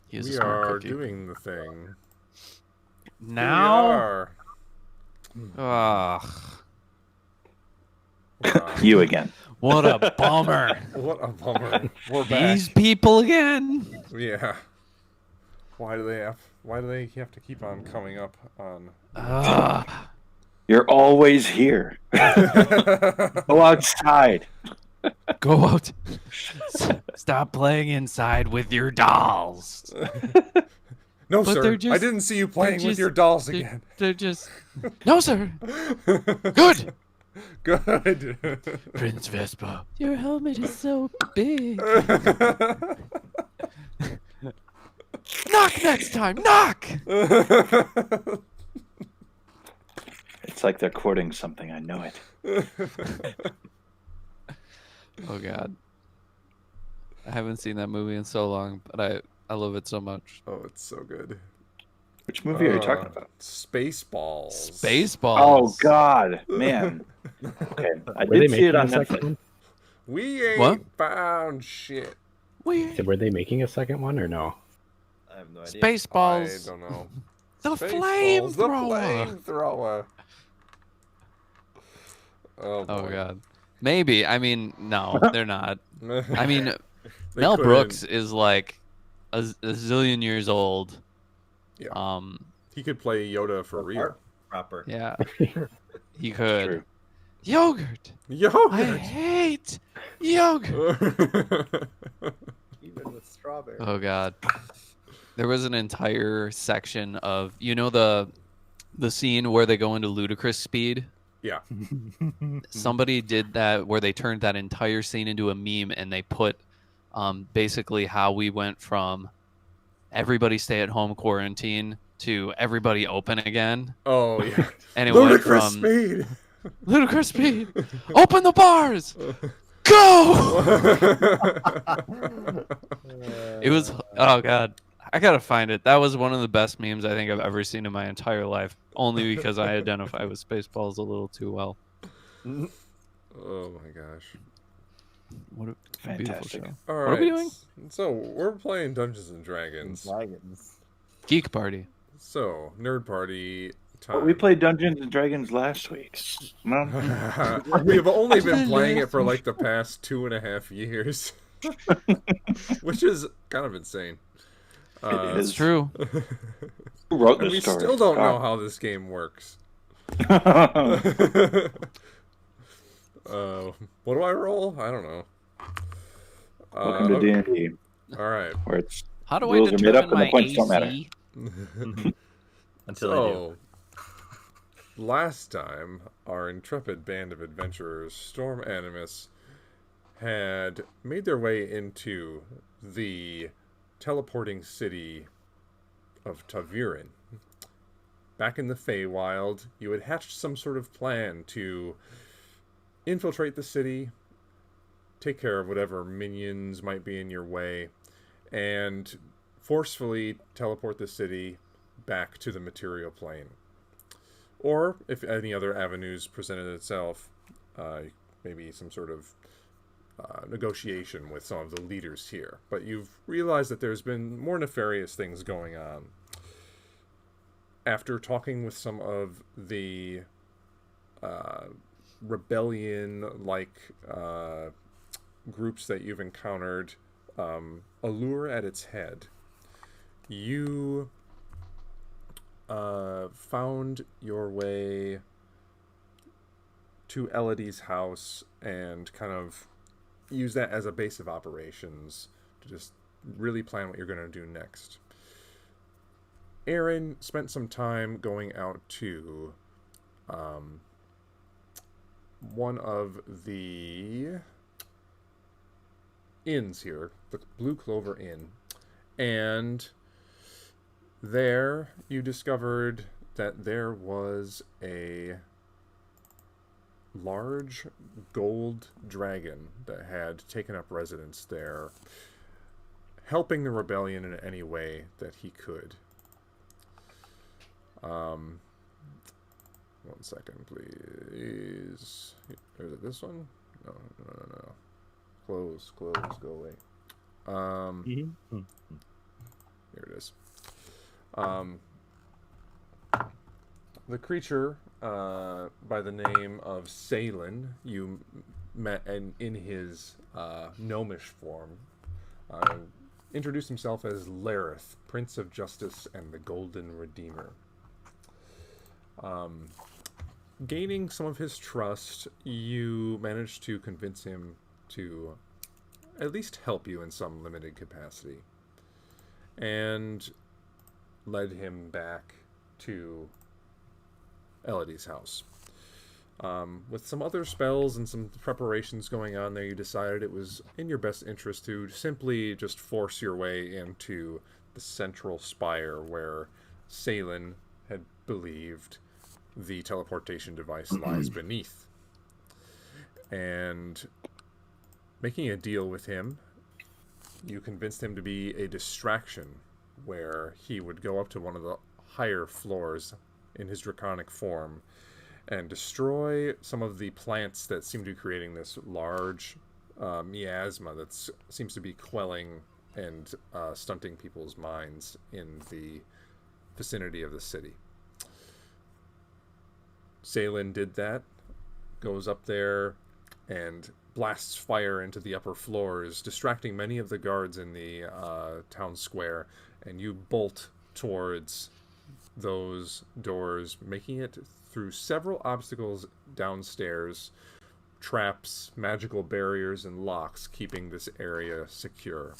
He is a We smart are cookie. doing the thing. Here we Now? are. Ugh. Wow. You again. What a bummer. What a bummer. We're These back. people again. Yeah. Why do they have to keep on coming up on Ugh. You're always here. Go outside. Go out. Stop playing inside with your dolls. No, But sir. they're I just- didn't see you playing with just- your dolls They're, again. they're just. No, sir. Good. Good. Prince Vespa. Your helmet is so big. Knock next time. Knock. It's like they're quoting something. I know it. Oh God. I haven't seen that movie in so long, but I love it so much. Oh, it's so good. Which movie are you talking about? Spaceballs. Oh Spaceballs. God, man. Okay, I Were they did see making it a on second Netflix. one? We ain't What? found shit. Weird. So were they making a second one or no? I have no idea. I Spaceballs. don't know. The Spaceballs, the flamethrower. flamethrower. Oh, Oh boy. God. Maybe. I mean, no, they're not. I mean, They Mel couldn't- Brooks is like a zillion years old. Yeah. He could play Yoda for real. Proper. Yeah. He could. True. Yogurt. I Yogurt. hate yogurt. Even with strawberry. Oh God. There was an entire section of the scene where they go into ludicrous speed. Yeah. Somebody did that where they turned that entire scene into a meme and they put basically how we went from everybody stay at home quarantine to everybody open again. Oh yeah. And it Ludicrous went from speed. ludicrous speed. Open the bars. Go. It was oh God. I gotta find it. That was one of the best memes I think I've ever seen in my entire life. Only because I identify with Spaceballs a little too well. Oh my gosh. What a beautiful Fantastic. show. All What right. are we doing? So we're playing Dungeons and Dragons. Dragons. Geek Party. So nerd party time. But we played Dungeons and Dragons last week. No? We've only been playing it for like the past 2.5 years, which is kind of insane. It It's is. true. Who wrote And this we story? still don't know God. how this game works. What do I roll? I don't know. Welcome to D&D, All right. where it's How do Rules I are made up determine and the my points don't matter. AC? Until I do. So, last time, our intrepid band of adventurers, Storm Animus, had made their way into the teleporting city of Tavirin. Back in the Feywild, you had hatched some sort of plan to infiltrate the city, take care of whatever minions might be in your way, and forcefully teleport the city back to the material plane. Or, if any other avenues presented itself, maybe some sort of negotiation with some of the leaders here. But you've realized that there's been more nefarious things going on. After talking with some of the rebellion-like groups that you've encountered, Allure at its head, you found your way to Elodie's house and kind of use that as a base of operations to just really plan what you're going to do next. Aaron spent some time going out to one of the inns here, the Blue Clover Inn, and there you discovered that there was a large gold dragon that had taken up residence there, helping the rebellion in any way that he could. 1 second, please. Is it this one? No. Close, go away. Here it is. The creature by the name of Salen, you met in his gnomish form, introduced himself as Lareth, Prince of Justice and the Golden Redeemer. Gaining some of his trust, you managed to convince him to at least help you in some limited capacity, and led him back to Elodie's house. With some other spells and some preparations going on there, you decided it was in your best interest to simply just force your way into the central spire where Salen had believed the teleportation device lies beneath. And making a deal with him, you convinced him to be a distraction where he would go up to one of the higher floors in his draconic form and destroy some of the plants that seem to be creating this large miasma that seems to be quelling and stunting people's minds in the vicinity of the city. Salen did that, goes up there and blasts fire into the upper floors, distracting many of the guards in the town square, and you bolt towards those doors, making it through several obstacles downstairs, traps, magical barriers, and locks, keeping this area secure,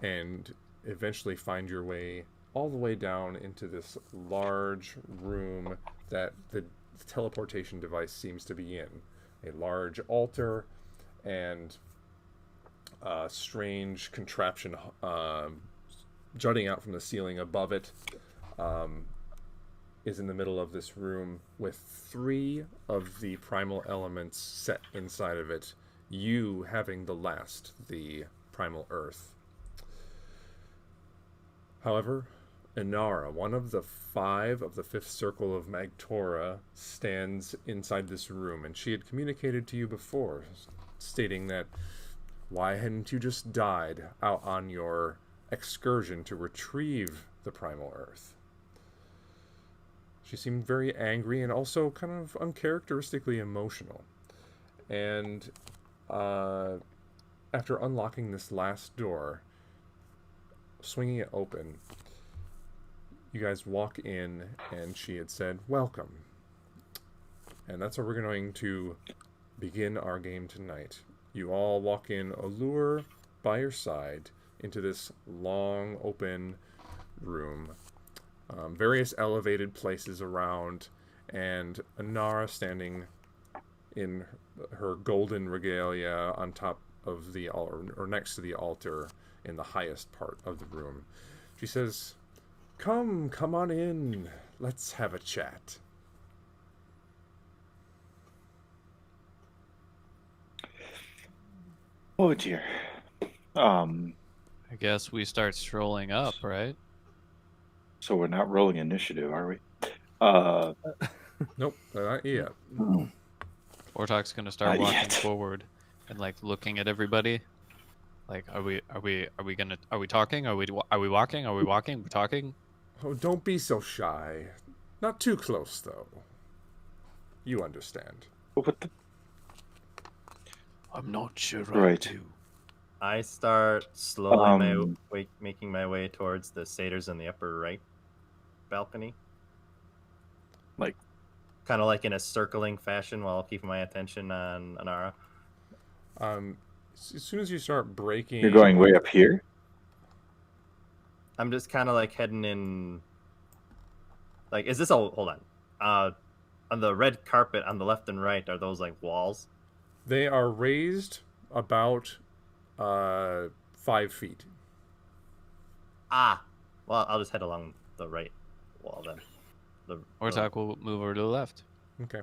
and eventually find your way all the way down into this large room that the teleportation device seems to be in. A large altar and a strange contraption jutting out from the ceiling above it is in the middle of this room with 3 of the primal elements set inside of it, you having the last, the primal earth. However, Inara, one of the 5 of the 5th circle of Magtora, stands inside this room, and she had communicated to you before, stating that why hadn't you just died out on your excursion to retrieve the primal earth? She seemed very angry and also kind of uncharacteristically emotional. And after unlocking this last door, swinging it open, you guys walk in, and she had said, "Welcome." And that's how we're going to begin our game tonight. You all walk in, Allure by your side, into this long, open room. Various elevated places around, and Inara standing in her golden regalia on top of the altar, or next to the altar in the highest part of the room. She says, Come on in. Let's have a chat." Oh dear. I guess we start strolling up, right? So we're not rolling initiative, are we? Nope, not yet. Ortok's gonna start Not walking yet. forward and like looking at everybody. Like, are we talking? Are we walking? Are we walking? We're talking? Oh, don't be so shy. Not too close, though. You understand. What the? I'm not sure Right. I start slowly Um, making my way towards the satyrs in the upper right balcony. Like- kind of like in a circling fashion while keeping my attention on Inara. As soon as you start breaking... You're going way up here? I'm just kind of like heading in. Like, is this a hold on? On the red carpet on the left and right, are those like walls? They are raised about 5 feet. Ah, well, I'll just head along the right wall then. Ortok will move over to the left. Okay.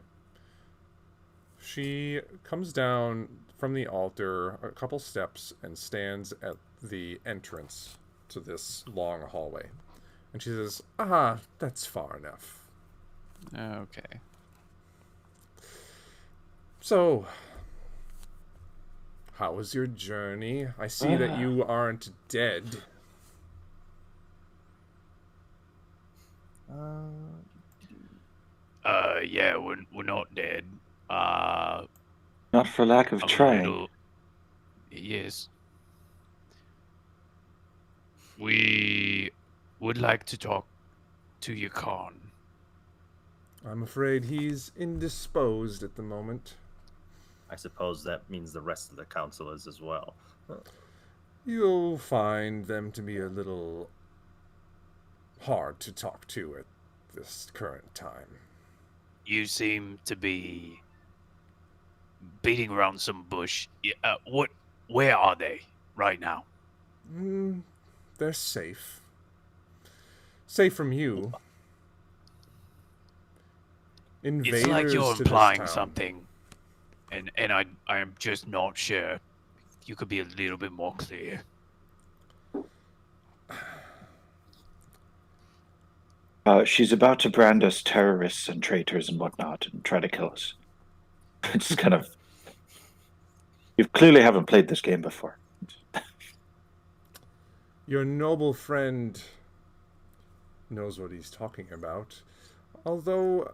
She comes down from the altar a couple steps and stands at the entrance to this long hallway. And she says, that's far enough. Okay. So, how was your journey? I see that you aren't dead. Yeah, we're not dead. Not for lack of I'm a trying. little. Yes. We would like to talk to your Khan. I'm afraid he's indisposed at the moment. I suppose that means the rest of the council is as well. You'll find them to be a little hard to talk to at this current time. You seem to be beating around some bush. Where are they right now? They're safe. Safe from you. Invaders It's like you're to this implying town. something, and I'm just not sure. You could be a little bit more clear. She's about to brand us terrorists and traitors and whatnot and try to kill us. It's kind of... You clearly haven't played this game before. Your noble friend knows what he's talking about. Although,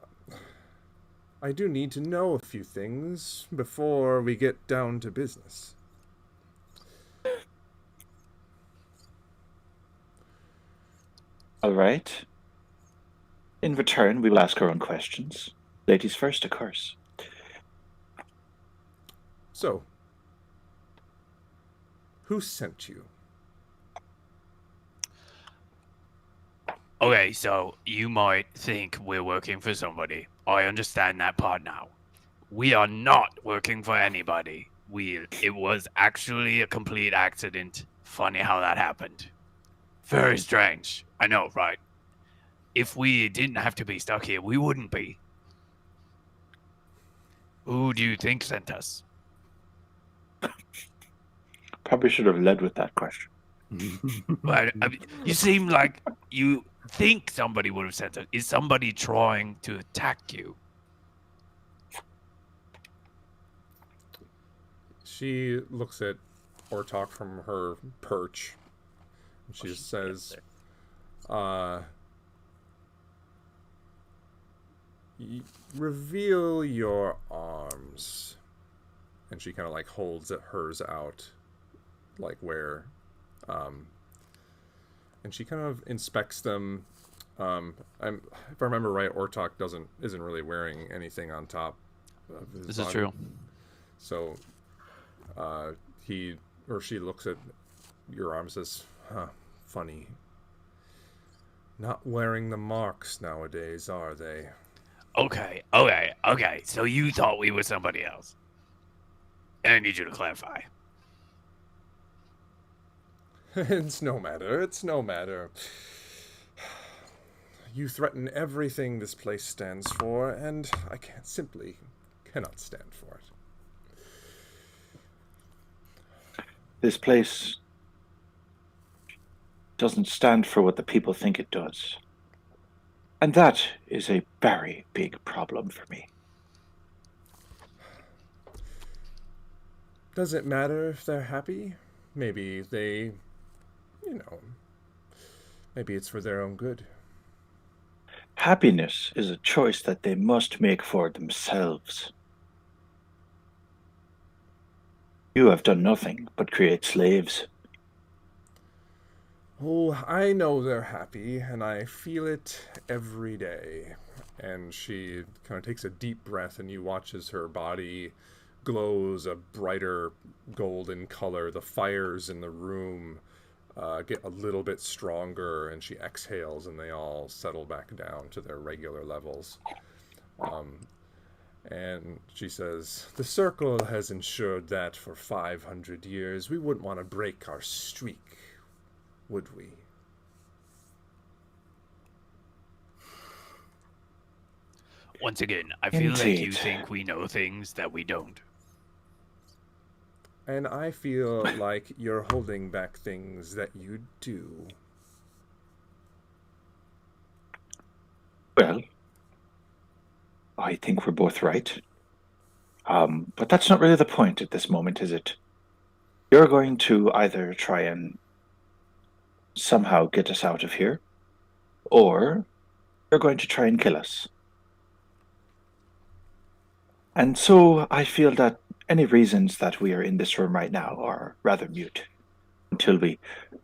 I do need to know a few things before we get down to business. All right. In return, we will ask our own questions. Ladies first, of course. So, who sent you? Okay, so you might think we're working for somebody. I understand that part now. We are not working for anybody. It was actually a complete accident. Funny how that happened. Very strange. I know, right? If we didn't have to be stuck here, we wouldn't be. Who do you think sent us? Probably should have led with that question. But you seem like you think somebody would have sent us. Is somebody trying to attack you? She looks at Ortok from her perch. And she just says, reveal your arms. And she kind of like holds hers out, like where, and she kind of inspects them. If I remember right, Ortok isn't really wearing anything on top of his This body. is true. So, he or she looks at your arms and says, funny. Not wearing the marks nowadays, are they? Okay. So you thought we were somebody else. And I need you to clarify. It's no matter. You threaten everything this place stands for, and I cannot stand for it. This place doesn't stand for what the people think it does. And that is a very big problem for me. Does it matter if they're happy? Maybe they, maybe it's for their own good. Happiness is a choice that they must make for themselves. You have done nothing but create slaves. Oh, I know they're happy, and I feel it every day. And she kind of takes a deep breath, and you watch as her body glows a brighter golden color. The fires in the room get a little bit stronger, and she exhales, and they all settle back down to their regular levels. And she says, the Circle has ensured that for 500 years. We wouldn't want to break our streak, would we? Once again, I feel like you Indeed. think we know things that we don't. And I feel like you're holding back things that you do. Well, I think we're both right. But that's not really the point at this moment, is it? You're going to either try and somehow get us out of here, or they're going to try and kill us. And so I feel that any reasons that we are in this room right now are rather mute until we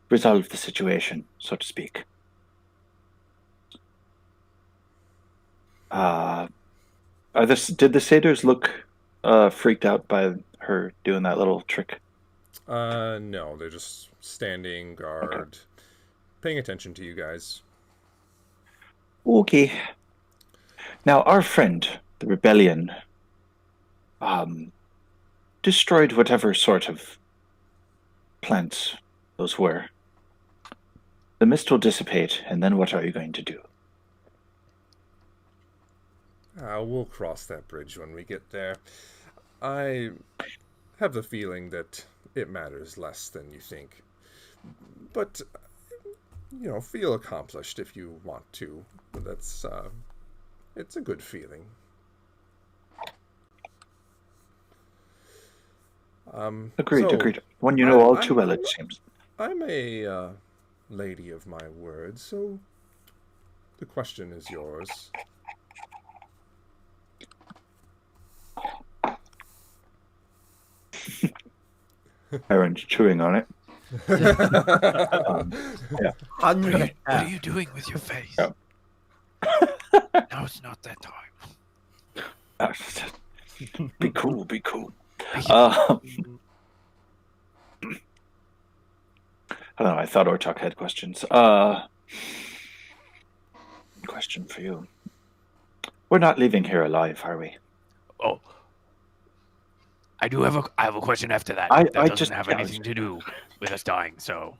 resolve the situation, so to speak. Did the satyrs look freaked out by her doing that little trick? No, they're just standing guard, paying attention to you guys. Okay. Now, our friend, the rebellion, destroyed whatever sort of plants those were. The mist will dissipate, and then what are you going to do? We'll cross that bridge when we get there. I have the feeling that it matters less than you think. But, feel accomplished if you want to. That's, it's a good feeling. Agreed. One you know all too well, it seems. I'm a lady of my word, so the question is yours. Aaron's chewing on it. Yeah. What are you doing with your face? Yeah. Now it's not that time. Be cool. I don't know. I thought Orchak had questions. Question for you. We're not leaving here alive, are we? Oh, I have a question after that. I That doesn't just- have yeah, anything to do with us dying. So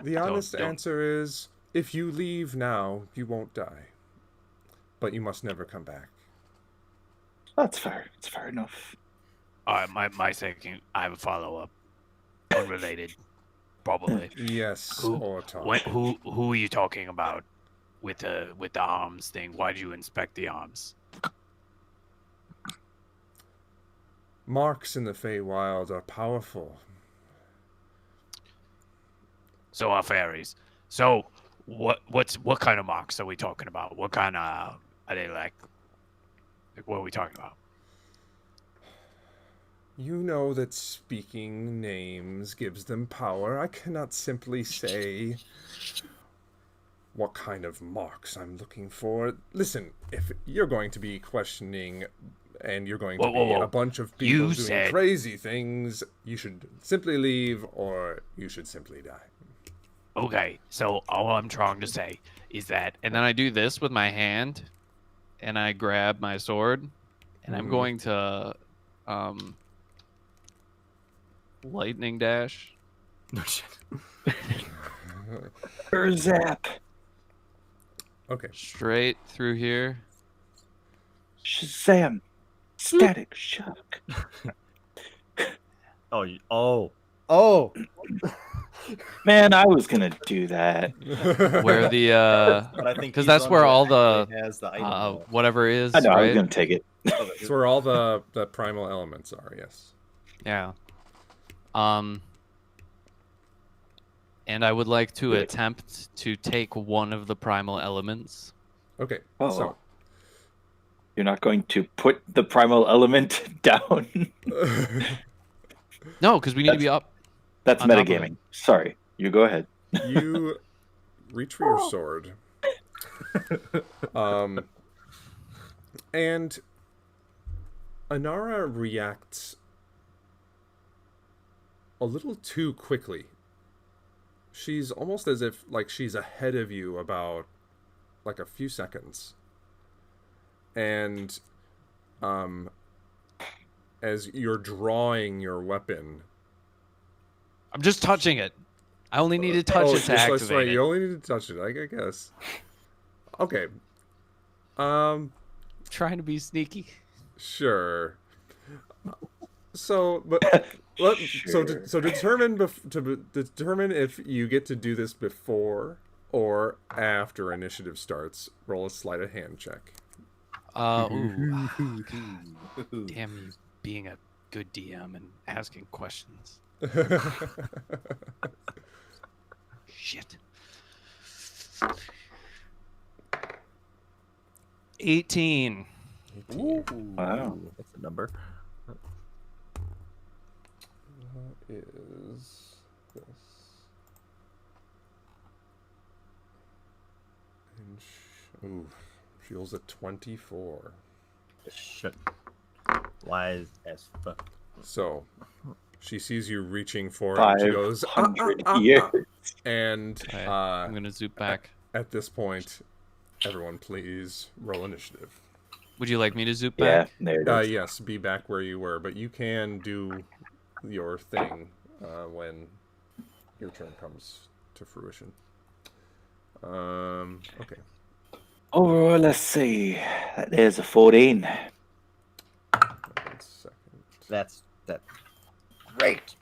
The honest don't. answer is, if you leave now, you won't die. But you must never come back. That's fair. It's fair enough. my second, I have a follow up, unrelated, probably. Yes, Who- or talk. Who are you talking about with the arms thing? Why did you inspect the arms? Marks in the Feywild are powerful. So are fairies. So what kind of marks are we talking about? What kind of are they like? Like what are we talking about? You know that speaking names gives them power. I cannot simply say what kind of marks I'm looking for. Listen, if you're going to be questioning and you're going to be Whoa. a bunch of people You doing said- crazy things, you should simply leave or you should simply die. Okay, so all I'm trying to say is that, And then I do this with my hand, and I grab my sword, and I'm going to lightning dash. No shit. Zap. Okay. Straight through here. Shazam. Static shock. Oh. Man, I was gonna do that. Where the But I think because he that's runs where it all and the it has the item whatever is, I know, I was right? gonna take it. It's where all the primal elements are, yes. Yeah. And I would like to Good. attempt to take one of the primal elements. Okay, Oh. so You're not going to put the primal element down. No, because we need to be up. That's On top of metagaming. Sorry. You go ahead. you reach for your sword. And Anara reacts a little too quickly. She's almost as if like she's ahead of you about like a few seconds. And as you're drawing your weapon, I'm just touching it. I only need to touch it to that's activate right. it. You only need to touch it, I guess. Okay. Trying to be sneaky. Sure. So, but so determine determine if you get to do this before or after initiative starts. Roll a sleight of hand check. Ooh. Damn you being a good DM and asking questions. Shit. 18. Wow. That's a number. What is this? Ooh, she rolls a 24. Shit. Wise as fuck. So she sees you reaching for it. And she goes, 500 years. and Okay, I'm gonna zoop back. at this point, everyone please roll initiative. Would you like me to zoop Yeah, back? there it is. Yes, be back where you were, but you can do your thing when your turn comes to fruition. Okay. Overall, let's see. That is a 14. 1 second. That's great.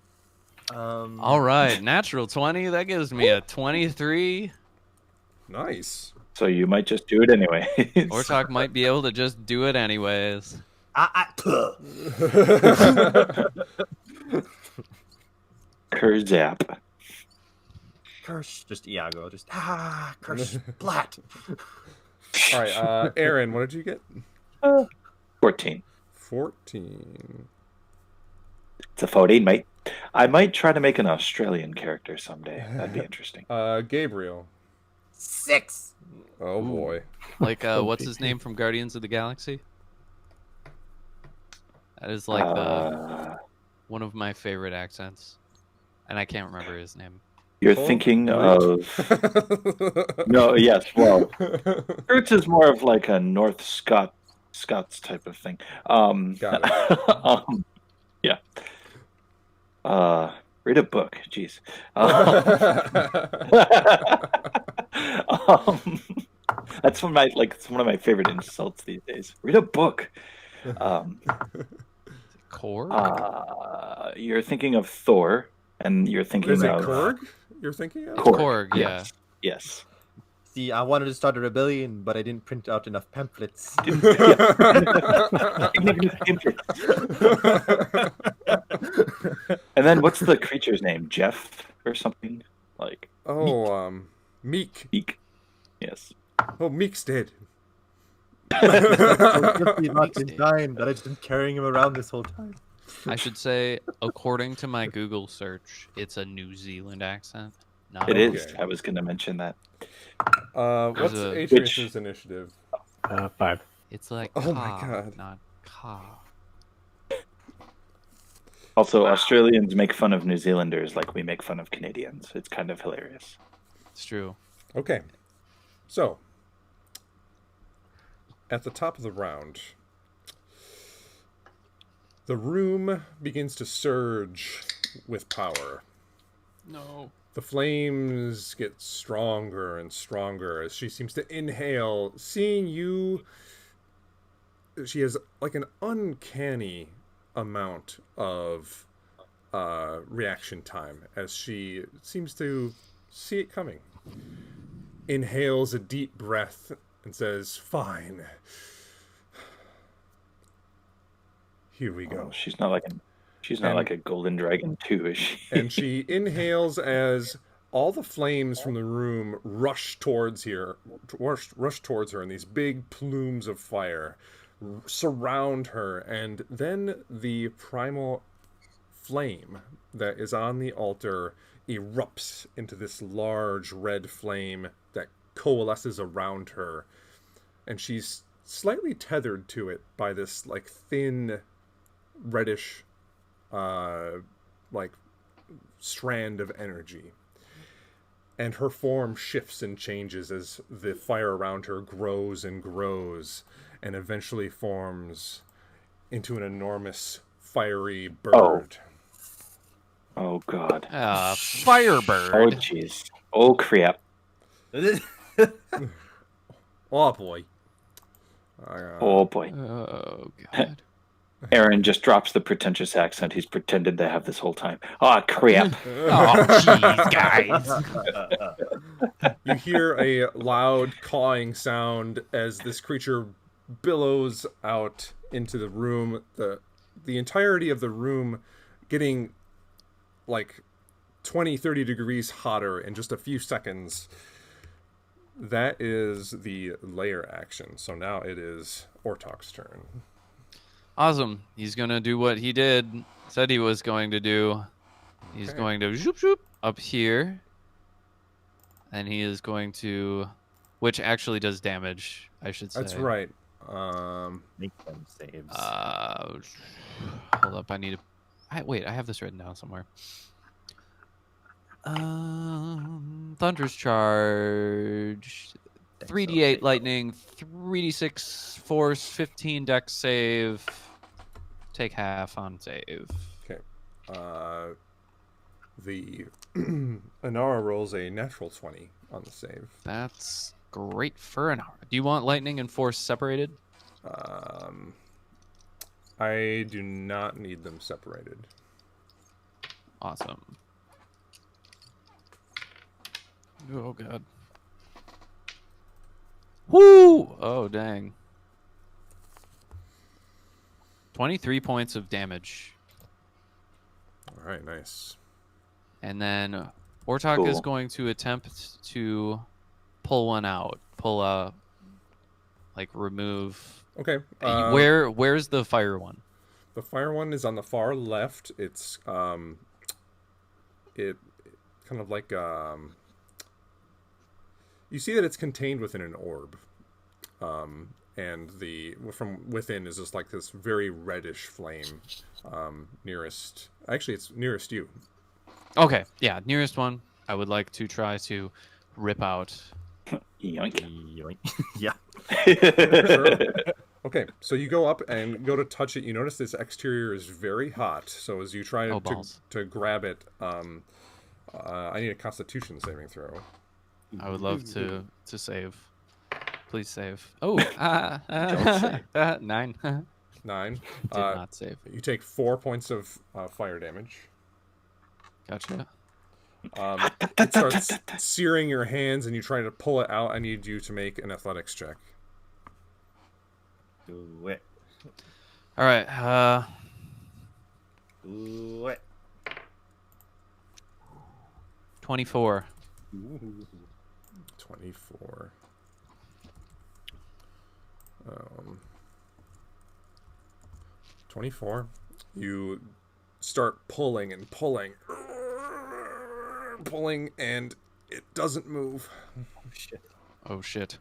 All right, natural 20. That gives me a 23. Nice. So you might just do it anyway. Ortok might be able to just do it anyways. Kurzap. Curse, just Iago, just curse splat. All right, Aaron, what did you get? 14. 14. It's a 14, mate. I might try to make an Australian character someday. That'd be interesting. Gabriel. 6. Oh boy. Like, what's his name from Guardians of the Galaxy? That is like one of my favorite accents, and I can't remember his name. You're thinking of... No, yes, well, Kurtz is more of like a North Scots type of thing. Got it. Yeah. Read a book. Jeez. That's it's one of my favorite insults these days. Read a book. Korg? You're thinking of Thor, and you're thinking Is it of Korg you're thinking of? Korg, yeah. Yes. See, I wanted to start a rebellion, but I didn't print out enough pamphlets. And then what's the creature's name? Jeff or something? Like Meek. Eek. Yes. Oh, Meek's dead. Not in time that I've been carrying him around this whole time. I should say, according to my Google search, it's a New Zealand accent. Not It is. Okay. I was going to mention that. What's a- Atreus's initiative? 5. It's like Oh my ka, God. not ka. Also, Australians make fun of New Zealanders like we make fun of Canadians. It's kind of hilarious. It's true. Okay. So, at the top of the round, the room begins to surge with power. No. The flames get stronger and stronger as she seems to inhale. Seeing you, she has like an uncanny amount of reaction time as she seems to see it coming. Inhales a deep breath and says, "Fine. Here we go." Oh, she's not like a golden dragon too, is she? And she inhales as all the flames from the room rush towards her in these big plumes of fire, surround her, and then the primal flame that is on the altar erupts into this large red flame that coalesces around her, and she's slightly tethered to it by this like thin reddish like strand of energy, and her form shifts and changes as the fire around her grows and grows and eventually forms into an enormous fiery bird. Oh God. Firebird. Oh jeez. Oh crap. Oh boy. Oh boy. Oh god. Aaron just drops the pretentious accent he's pretended to have this whole time. Oh crap. Oh, jeez, guys. You hear a loud cawing sound as this creature billows out into the room. The entirety of the room getting like 20-30 degrees hotter in just a few seconds. that is the layer action. So now it is Ortok's turn. Awesome. He's gonna do what he said he was going to do. He's Okay. going to zoop zoop up here, and he is going to, which actually does damage, I should say. That's right. Make them saves. Hold up, I need to. Wait, I have this written down somewhere. Thunder's charge. 3d8 lightning, 3d6 force, 15 dex save. Take half on save. Okay. The Inara rolls a natural 20 on the save. That's great for an hour. Do you want lightning and force separated? I do not need them separated. Awesome. Oh god. Woo! Oh dang. 23 points of damage. All right, nice. And then Ortok is Cool. going to attempt to pull one out. Pull a remove. Okay. Where's the fire one? The fire one is on the far left. It's it kind of like you see that it's contained within an orb. And from within is just like this very reddish flame. It's nearest you. Okay, yeah, nearest one. I would like to try to rip out. Yoink. Yoink. Yeah. Okay, so you go up and go to touch it. You notice this exterior is very hot. So as you try Oh, balls. to grab it, I need a Constitution saving throw. I would love to save. Please save. Oh, save. 9. Did 9. not save. You take 4 points of fire damage. Gotcha. It starts searing your hands, and you try to pull it out. I need you to make an athletics check. Do it. All right. Do it. 24. 24. 24. You start pulling and pulling, and it doesn't move. Oh shit. Oh shit.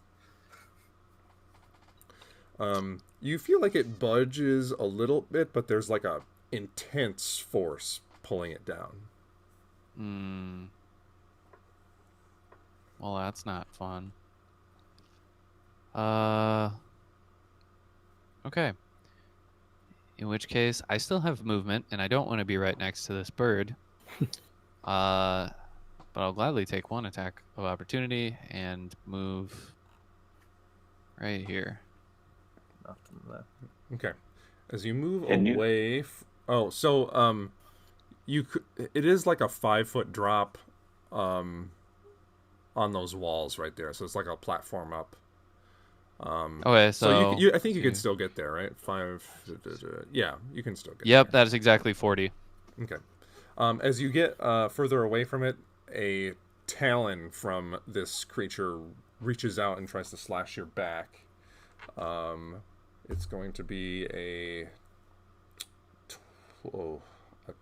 You feel like it budges a little bit, but there's like a intense force pulling it down. Hmm. Well, that's not fun. Okay. In which case, I still have movement, and I don't want to be right next to this bird. But I'll gladly take one attack of opportunity and move right here. Nothing left. Okay. As you move Can you- away, it is like a 5-foot drop, on those walls right there. So it's like a platform up. Okay, so I think you could still get there, right? 5. Yeah, you can still get. Yep, that is exactly 40. Okay. As you get further away from it, a talon from this creature reaches out and tries to slash your back. It's going to be a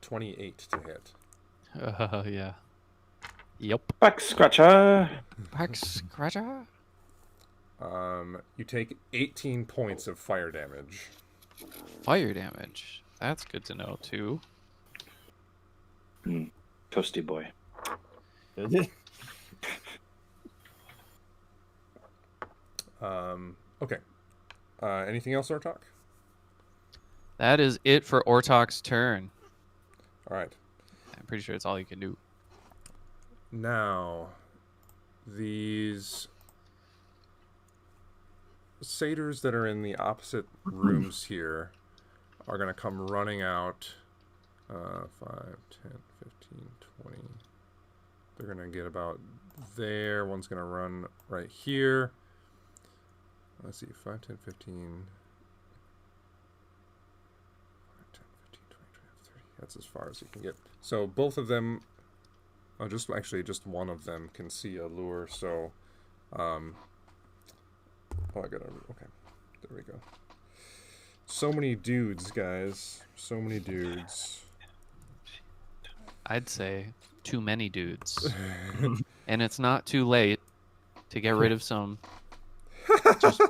28 to hit. Yeah. Yep. Back scratcher. Back scratcher. You take 18 points of fire damage. Fire damage. That's good to know too. Toasty boy. Okay. Anything else, Ortok? That is it for Ortok's turn. All right. I'm pretty sure it's all you can do. Now, these satyrs that are in the opposite rooms here are going to come running out. 5, 10, 15, 20. They're going to get about there. One's going to run right here. Let's see, 5, 10, 15. 5, 10, 15, 20, 30. That's as far as you can get. So both of them, just one of them can see a lure. So Oh, I gotta. Okay, there we go. So many dudes, guys. So many dudes. I'd say too many dudes. And it's not too late to get rid of some just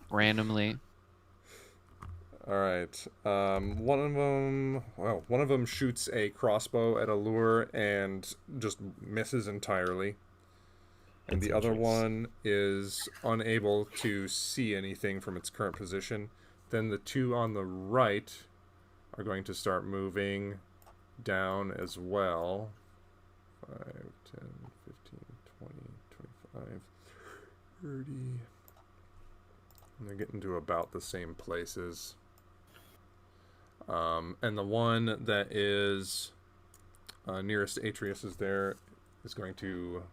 randomly. All right. One of them shoots a crossbow at a lure and just misses entirely. And the other one is unable to see anything from its current position. Then the two on the right are going to start moving down as well. 5, 10, 15, 20, 25, 30. And they're getting to about the same places. And the one that is nearest Atreus is going to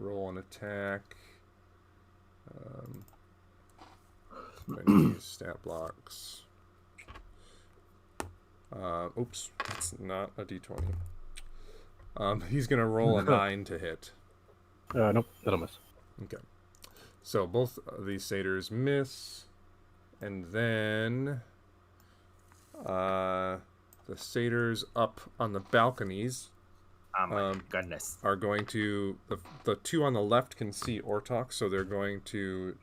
roll an attack. Use stat blocks. Oops, it's not a d20. He's going to roll a 9 to hit. Nope, that'll miss. Okay. So both of these satyrs miss. And then the satyrs up on the balconies Oh my goodness. are going to... The two on the left can see Ortok, so they're going to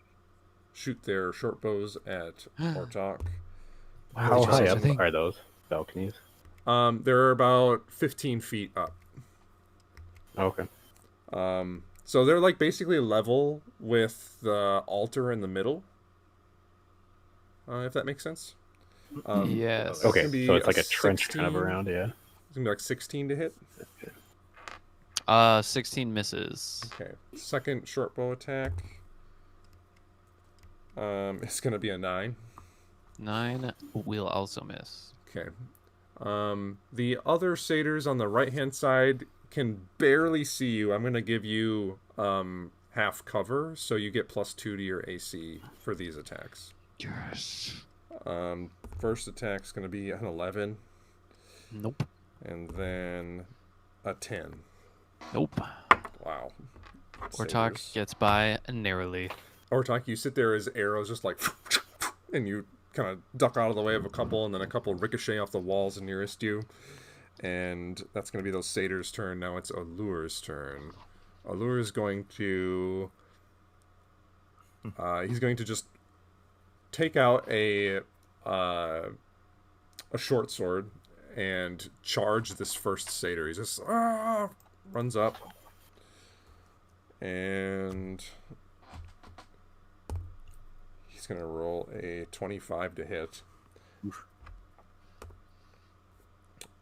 shoot their short bows at Ortok. How high up think- are those balconies? They're about 15 feet up. Okay. So they're like basically level with the altar in the middle. If that makes sense. Yes. gonna Okay, be so it's a like a trench kind of 16. around, yeah. It's gonna be like 16 to hit. 16 misses. Okay. Second short bow attack. It's gonna be a 9. 9 will also miss. Okay. The other satyrs on the right hand side can barely see you. I'm gonna give you half cover, so you get +2 to your AC for these attacks. Yes. First attack's gonna be an 11, Nope. and then a 10. Nope. Wow. Ortok Satyrs. gets by narrowly. Ortok, you sit there as arrows just like, and you kind of duck out of the way of a couple, and then a couple ricochet off the walls nearest you. And that's going to be those satyrs' turn. Now it's Allure's turn. Allure is going to... he's going to just take out a short sword and charge this first satyr. He just runs up. And he's going to roll a 25 to hit.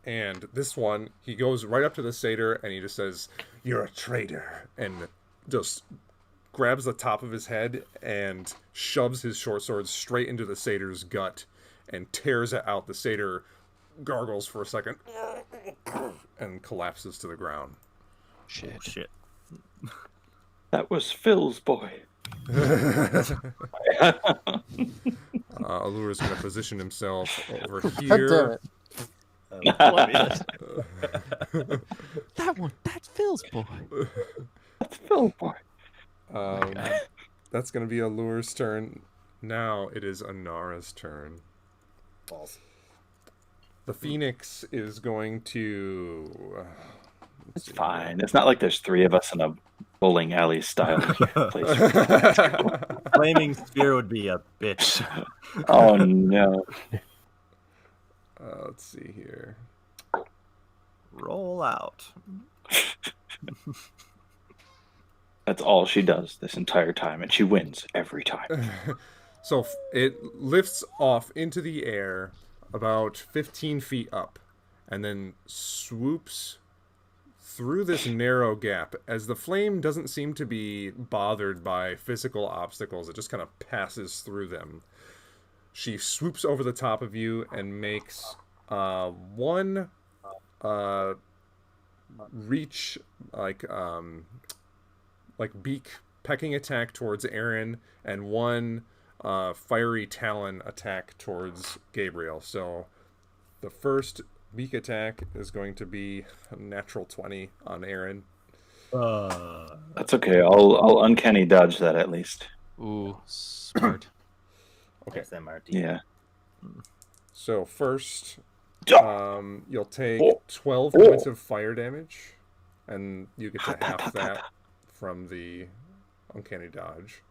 And this one, he goes right up to the satyr and he just says, "You're a traitor," and just grabs the top of his head and shoves his short sword straight into the satyr's gut and tears it out. The satyr gargles for a second and collapses to the ground. Shit. Shit. That was Phil's boy. Allure is going to position himself over God damn here. it. That one. That's Phil's boy. That's Phil's boy. That's going to be Allure's turn. Now it is Anara's turn. Balls. The Phoenix is going to... It's fine. It's not like there's 3 of us in a bowling alley style place. Flaming spear would be a bitch. Oh no. Let's see here. Roll out. That's all she does this entire time, and she wins every time. So it lifts off into the air about 15 feet up and then swoops through this narrow gap. As the flame doesn't seem to be bothered by physical obstacles, it just kind of passes through them. She swoops over the top of you and makes one reach, like beak pecking attack towards Aaron, and one fiery talon attack towards Gabriel. So the first beak attack is going to be a natural 20 on Aaron. That's okay. I'll uncanny dodge that at least. Ooh, smart. Okay. SMRT. Yeah. So first, Ja. you'll take Oh. 12 Oh. points of fire damage, and you get to half that from the uncanny dodge.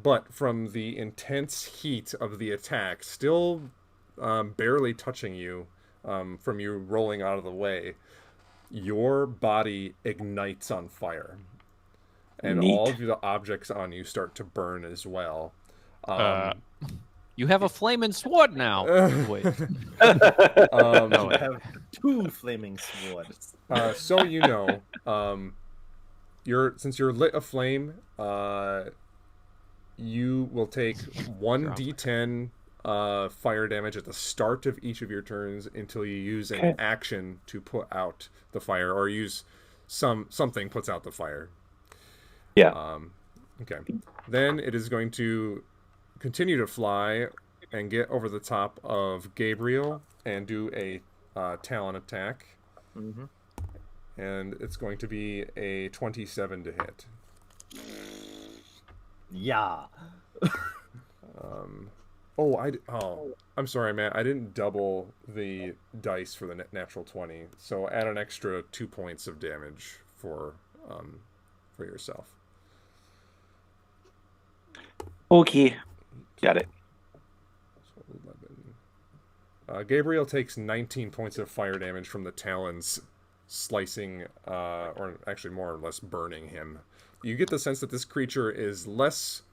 But from the intense heat of the attack, still barely touching you, from you rolling out of the way, your body ignites on fire. And Neat. all of the objects on you start to burn as well. You have a flaming sword now. Wait. No, I have 2 flaming swords. so you know, since you're lit aflame, you will take 1d10 fire damage at the start of each of your turns until you use an action to put out the fire, or use something puts out the fire. Yeah. Okay. Then it is going to continue to fly and get over the top of Gabriel and do a talon attack. Mm-hmm. And it's going to be a 27 to hit. Yeah. I'm sorry, Matt. I didn't double the dice for the natural 20. So add an extra 2 points of damage for yourself. Okay. Got it. So 11. Gabriel takes 19 points of fire damage from the talons slicing, or actually more or less burning him. You get the sense that this creature is less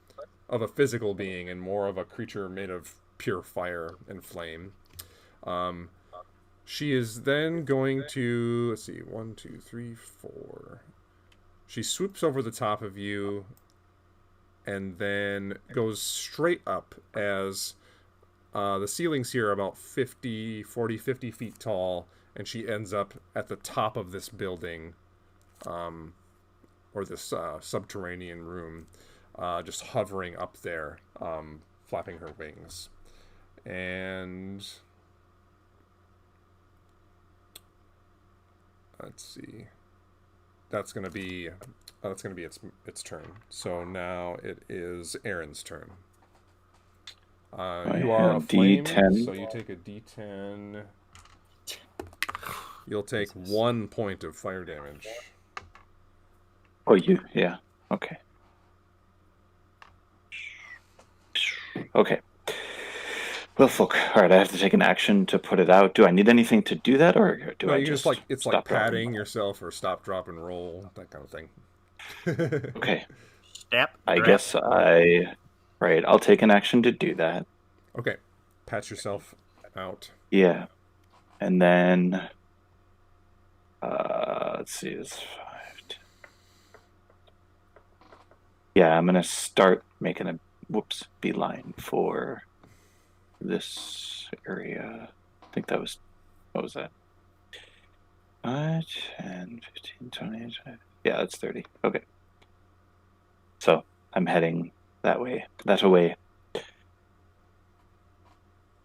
of a physical being and more of a creature made of pure fire and flame. She is then going to, let's see, 1, 2, 3, 4. She swoops over the top of you and then goes straight up as the ceilings here are about 50 feet tall, and she ends up at the top of this building, or this subterranean room, just hovering up there, flapping her wings. And let's see. That's gonna be its turn. So now it is Aaron's turn. You are have aflame, D10. so you take a D10. You'll take 1 point of fire damage. Oh, yeah. Okay. Okay. Well, fuck. All right, I have to take an action to put it out. Do I need anything to do that, or do No, I you just it's stop like dropping? patting yourself or stop, drop, and roll, that kind of thing. Okay. Step. I grab. guess Right, I'll take an action to do that. Okay, pat yourself out. Yeah. And then, let's see, it's 5. Yeah, I'm going to start making a, beeline for this area. I think that was, what was that? 5, 10, 15, 20, 25. Yeah, that's 30. Okay. So I'm heading that way.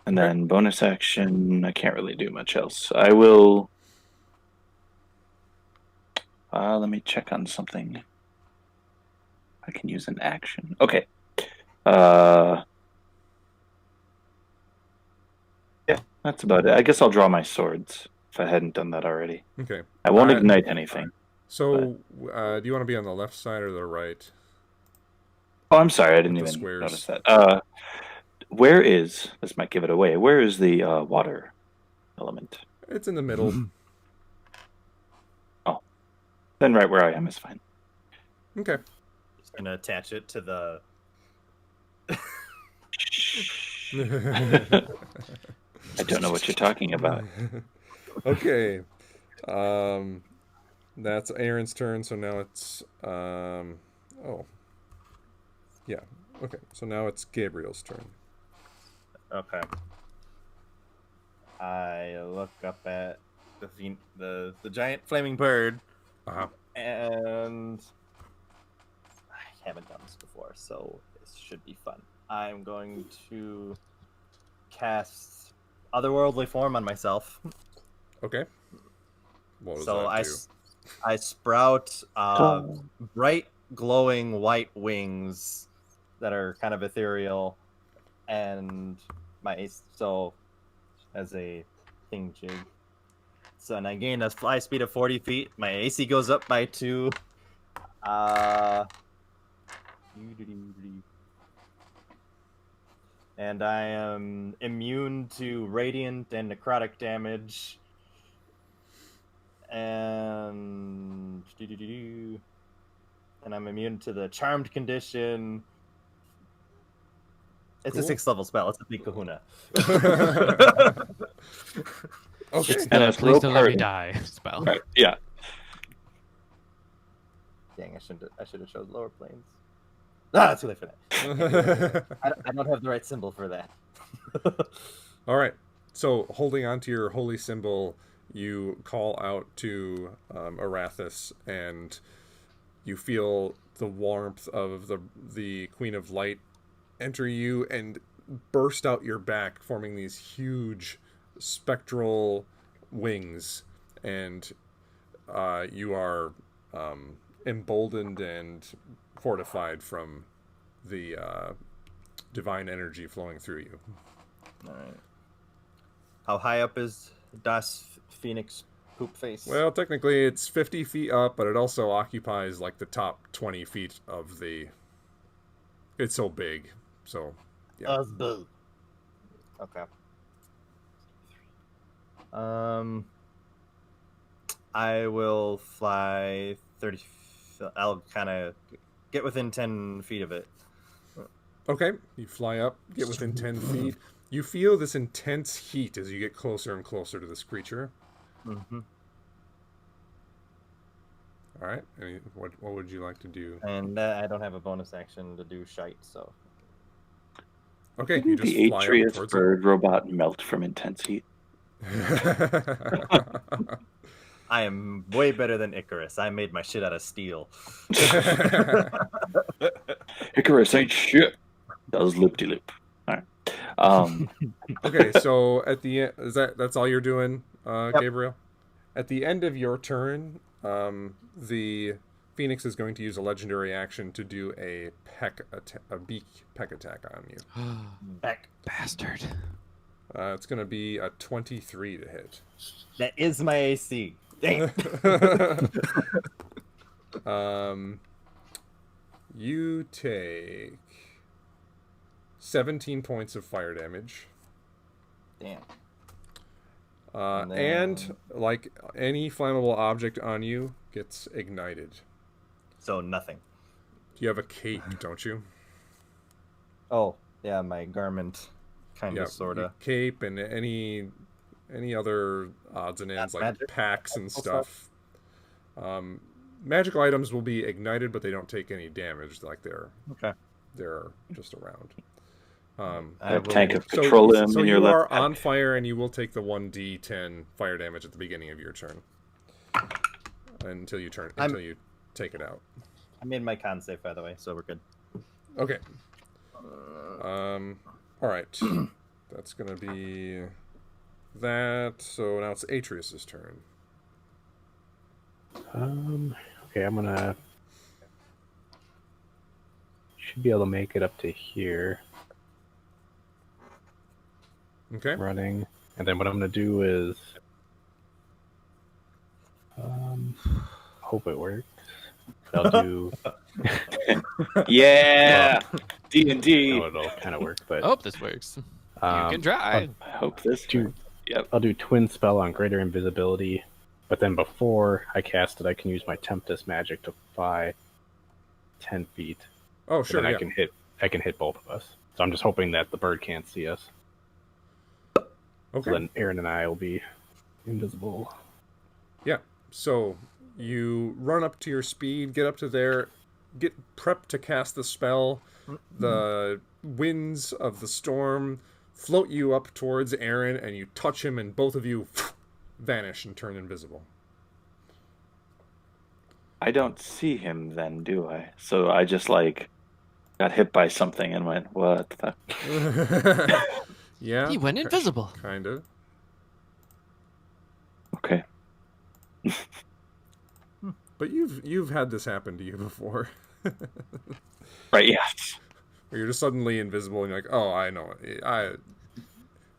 And then bonus action, I can't really do much else. I will... let me check on something. I can use an action. Okay. Yeah, that's about it. I guess I'll draw my swords, if I hadn't done that already. Okay. I won't ignite anything. So, do you want to be on the left side or the right? Oh, I'm sorry, I didn't With the even squares. notice that. Where is, this might give it away, where is the water element? It's in the middle. Oh. Then right where I am is fine. Okay. Just gonna attach it to the. I don't know what you're talking about. Okay. That's Aaron's turn, so now it's oh. Yeah. Okay. So now it's Gabriel's turn. Okay. I look up at the giant flaming bird, Uh-huh. and I haven't done this before, so this should be fun. I'm going to cast Otherworldly Form on myself. Okay. What does So that do? I sprout Oh. bright glowing white wings that are kind of ethereal, and so as a thing jig. So and I gain a fly speed of 40 feet. My AC goes up by 2. And I am immune to radiant and necrotic damage. And I'm immune to the charmed condition. It's a Cool. 6th level spell. It's a big kahuna. Okay. And The it's please don't let me rope die spell. Right. Yeah. Dang, I should have chosen lower planes. Ah, too late for that. I don't have the right symbol for that. All right. So, holding on to your holy symbol, you call out to Arathis, and you feel the warmth of the Queen of Light enter you and burst out your back, forming these huge spectral wings, and you are emboldened and fortified from the divine energy flowing through you. All right. How high up is Das Phoenix Poop Face? Well, technically it's 50 feet up, but it also occupies like the top 20 feet of the... It's so big, so... Yeah. That's big. Okay. I will fly 30. I'll kind of get within 10 feet of it. Okay, you fly up, get within 10 feet. You feel this intense heat as you get closer and closer to this creature. Mm-hmm. All right, what would you like to do? And I don't have a bonus action to do shite, so. Okay, you Didn't just the fly up Atreus towards bird robot melt from intense heat? it. I am way better than Icarus. I made my shit out of steel. Icarus ain't shit. Does lip-de-lip. All right. Okay, so at the end, that's all you're doing, Gabriel? At the end of your turn, the Phoenix is going to use a legendary action to do a beak peck attack on you. Back. Bastard. It's going to be a 23 to hit. That is my AC. Dang it. You take 17 points of fire damage. Damn. And like any flammable object on you gets ignited. So nothing. You have a cape, don't you? Oh, yeah, my garment. Kind Yeah, of, sort of. cape and any other odds and ends That's like magic? packs and Magical stuff. Magical items will be ignited, but they don't take any damage. Like Okay. they're just around. I A will- tank of So petroleum in your you left are hand. on fire, and you will take the 1d10 fire damage at the beginning of your turn until you take it out. I made my con save, by the way, so we're good. Okay. All right. That's gonna be that. So now it's Atreus's turn. Okay, I'm gonna should be able to make it up to here Okay. running, and then what I'm gonna do is hope it works. I'll do. Yeah, D&D. No, it'll kind of work, but I hope this works. You can try. I hope this. Yep. I'll do twin spell on greater invisibility, but then before I cast it, I can use my Tempest magic to fly 10 feet. Oh, And sure. then Yeah. I can hit both of us. So I'm just hoping that the bird can't see us. Okay. So then Aaron and I will be invisible. Yeah. So you run up to your speed, get up to there, get prepped to cast the spell. The winds of the storm float you up towards Aaron, and you touch him, and both of you vanish and turn invisible. I don't see him then, do I? So I just got hit by something and went, what the? Yeah. He went invisible. Kind of. Okay. But you've had this happen to you before. Right, yeah. Where you're just suddenly invisible and you're like, oh, I know it.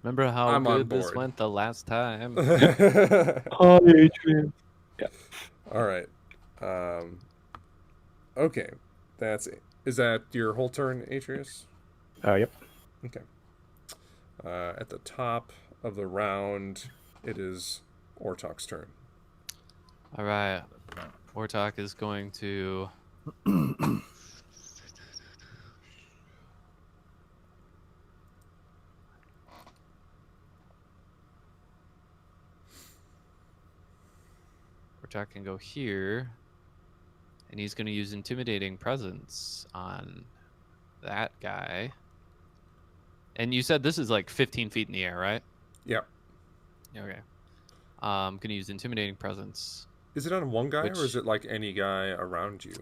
Remember how I'm on good this board. went the last time? Hi, Adrian. All right. Okay. Is that your whole turn, Atreus? Yep. Okay. At the top of the round, it is Ortok's turn. All right. Ortok is going to. Ortok can go here, and he's going to use Intimidating Presence on that guy. And you said this is like 15 feet in the air, right? Yeah. Okay. I'm going to use Intimidating Presence. Is it on one guy, Which- or is it like any guy around you?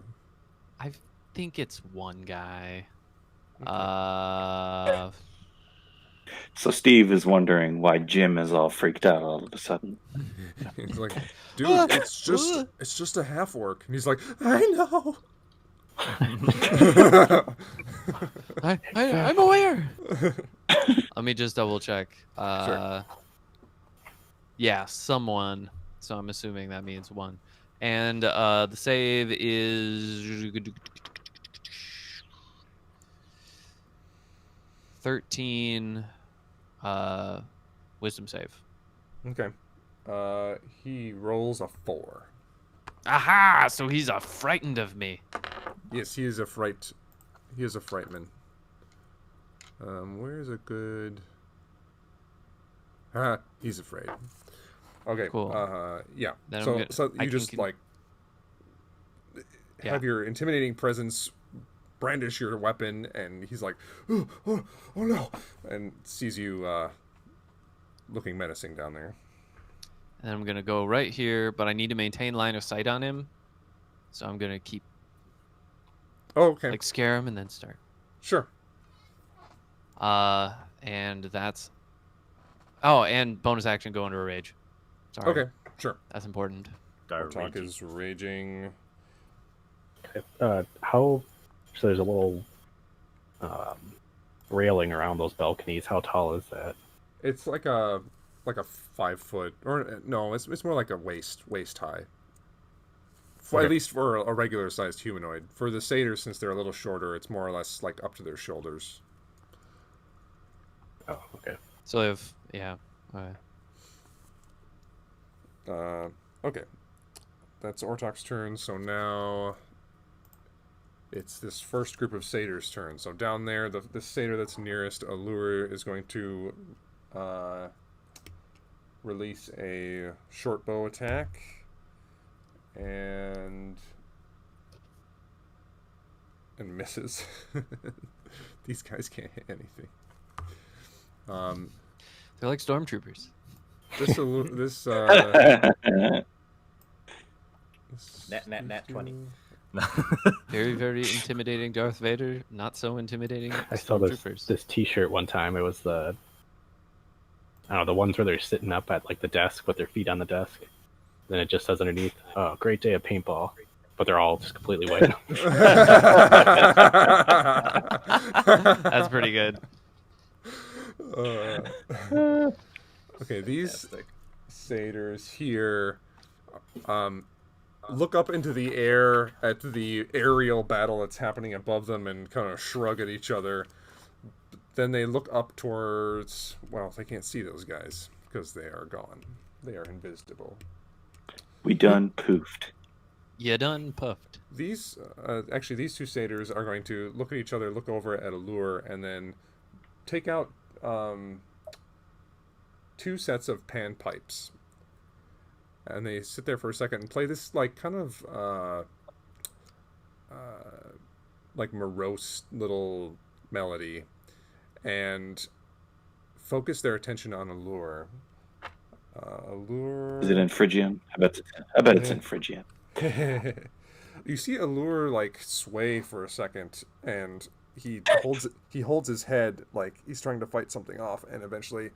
I think it's one guy. Okay. So Steve is wondering why Jim is all freaked out all of a sudden. He's like, dude, it's just a half orc. And he's like, I know. I'm aware. Let me just double check. Sure. Yeah, someone. So I'm assuming that means one. And the save is 13 wisdom save. Okay. He rolls a 4. Aha! So he's frightened of me. Yes, he is a frightman. Where's a good? He's afraid. Okay. Cool. Yeah. Then I'm So gonna- so I you can just con- like Yeah. have your intimidating presence, brandish your weapon, and he's like, oh no, and sees you looking menacing down there. And I'm gonna go right here, but I need to maintain line of sight on him. So I'm gonna keep Oh, okay. like scare him and then start. Sure. And that's. Oh, and bonus action go into a rage. Sorry. Okay. Sure. That's important. Talk is raging. How? So there's a little railing around those balconies. How tall is that? It's like a 5 foot, or no, it's more like a waist high. Okay. At least for a regular sized humanoid. For the satyrs, since they're a little shorter, it's more or less like up to their shoulders. Oh, okay. So if yeah. Alright. Okay, that's Ortok's turn. So now it's this first group of satyrs' turn. So down there, the satyr that's nearest Allure is going to release a short bow attack, and misses. These guys can't hit anything. They're like stormtroopers. This Nat 20. Very, very intimidating Darth Vader. Not so intimidating I saw this stormtroopers. T-shirt one time. It was the ones where they're sitting up at like the desk with their feet on the desk. Then it just says underneath, "Oh, great day of paintball," but they're all just completely white. That's pretty good. Okay, these Fantastic. satyrs here look up into the air at the aerial battle that's happening above them and kind of shrug at each other. Then they look up towards, well, they can't see those guys because they are gone. They are invisible. We done poofed. You done puffed. These these two satyrs are going to look at each other, look over at Allure, and then take out 2 sets of panpipes. And they sit there for a second and play this like kind of like morose little melody, and focus their attention on Allure. Allure. Is it in Phrygian? I bet it's in Phrygian. You see Allure like sway for a second, and he holds his head like he's trying to fight something off, and eventually,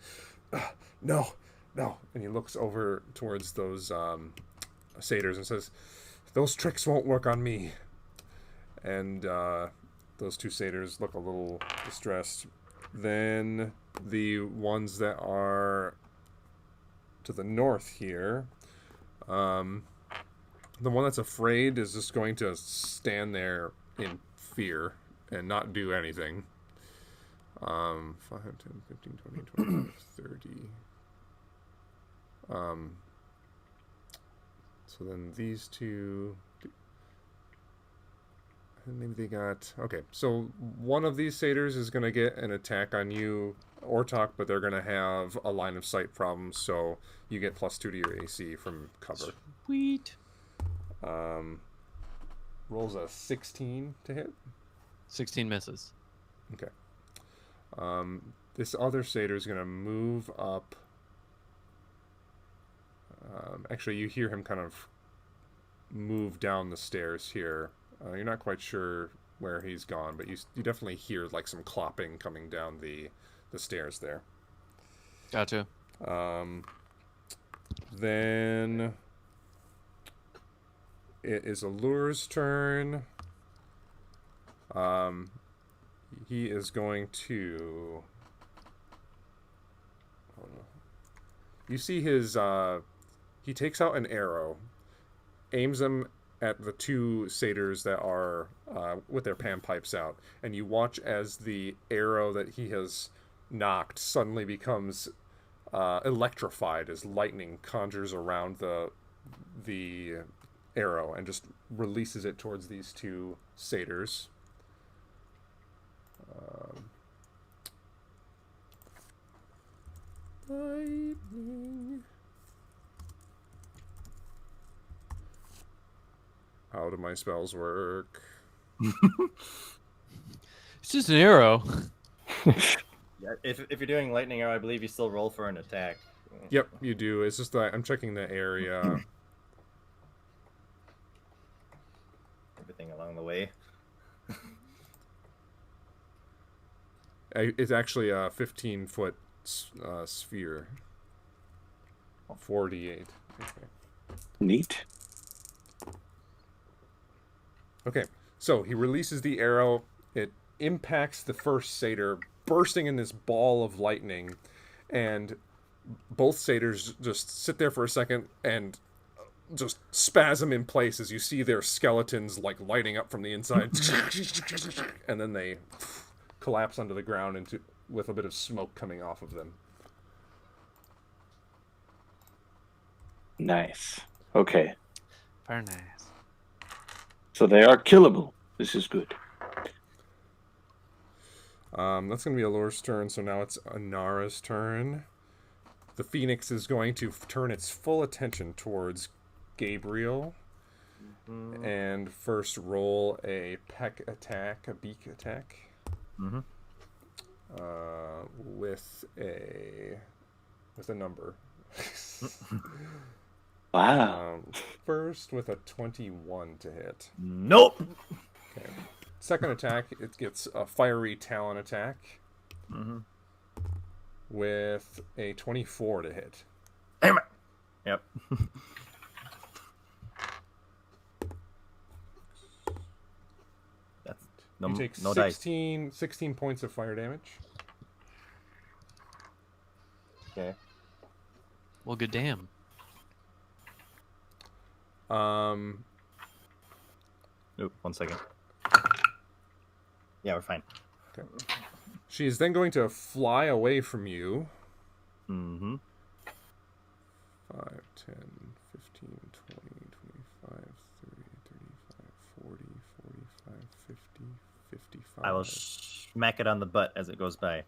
no, and he looks over towards those satyrs and says, "Those tricks won't work on me." And those two satyrs look a little distressed. Then the ones that are to the north here, the one that's afraid is just going to stand there in fear and not do anything. 5, 10, 15, 20, 25, 30. So then these two, maybe they got, okay, so one of these satyrs is going to get an attack on you, Ortok, but they're going to have a line of sight problem, so you get +2 to your AC from cover. Sweet. Rolls a 16 to hit. 16 misses. Okay. This other satyr is going to move up. Actually, you hear him kind of move down the stairs here. You're not quite sure where he's gone, but you definitely hear like some clopping coming down the stairs there. Gotcha. Then it is Allure's turn. He is going to... You see his... he takes out an arrow, aims them at the two satyrs that are with their panpipes out, and you watch as the arrow that he has knocked suddenly becomes electrified as lightning conjures around the arrow and just releases it towards these two satyrs. Lightning. How do my spells work? It's just an arrow. Yeah, if you're doing lightning arrow, I believe you still roll for an attack. Yep, you do. It's just that I'm checking the area. Everything along the way. It's actually a 15-foot sphere. 48. Okay. Neat. Okay, so he releases the arrow. It impacts the first satyr, bursting in this ball of lightning, and both satyrs just sit there for a second and just spasm in place as you see their skeletons like lighting up from the inside, and then they collapse onto the ground with a bit of smoke coming off of them. Nice. Okay. Very nice. So they are killable. This is good. That's going to be Allure's turn, so now it's Anara's turn. The Phoenix is going to turn its full attention towards Gabriel. Mm-hmm. And first roll a peck attack, a beak attack. Mm-hmm. With a number. Wow. First with a 21 to hit. Nope. Okay. Second attack, it gets a fiery talon attack. Mm-hmm. With a 24 to hit. Damn it. Yep. That's no, You take no dice. 16 points of fire damage. Okay. Well, good damn. Oop, 1 second. Yeah, we're fine. Okay. She is then going to fly away from you. Mm-hmm. 5, 10, 15, 20, 25, 30, 35, 40, 45, 50, 55. I will smack it on the butt as it goes by.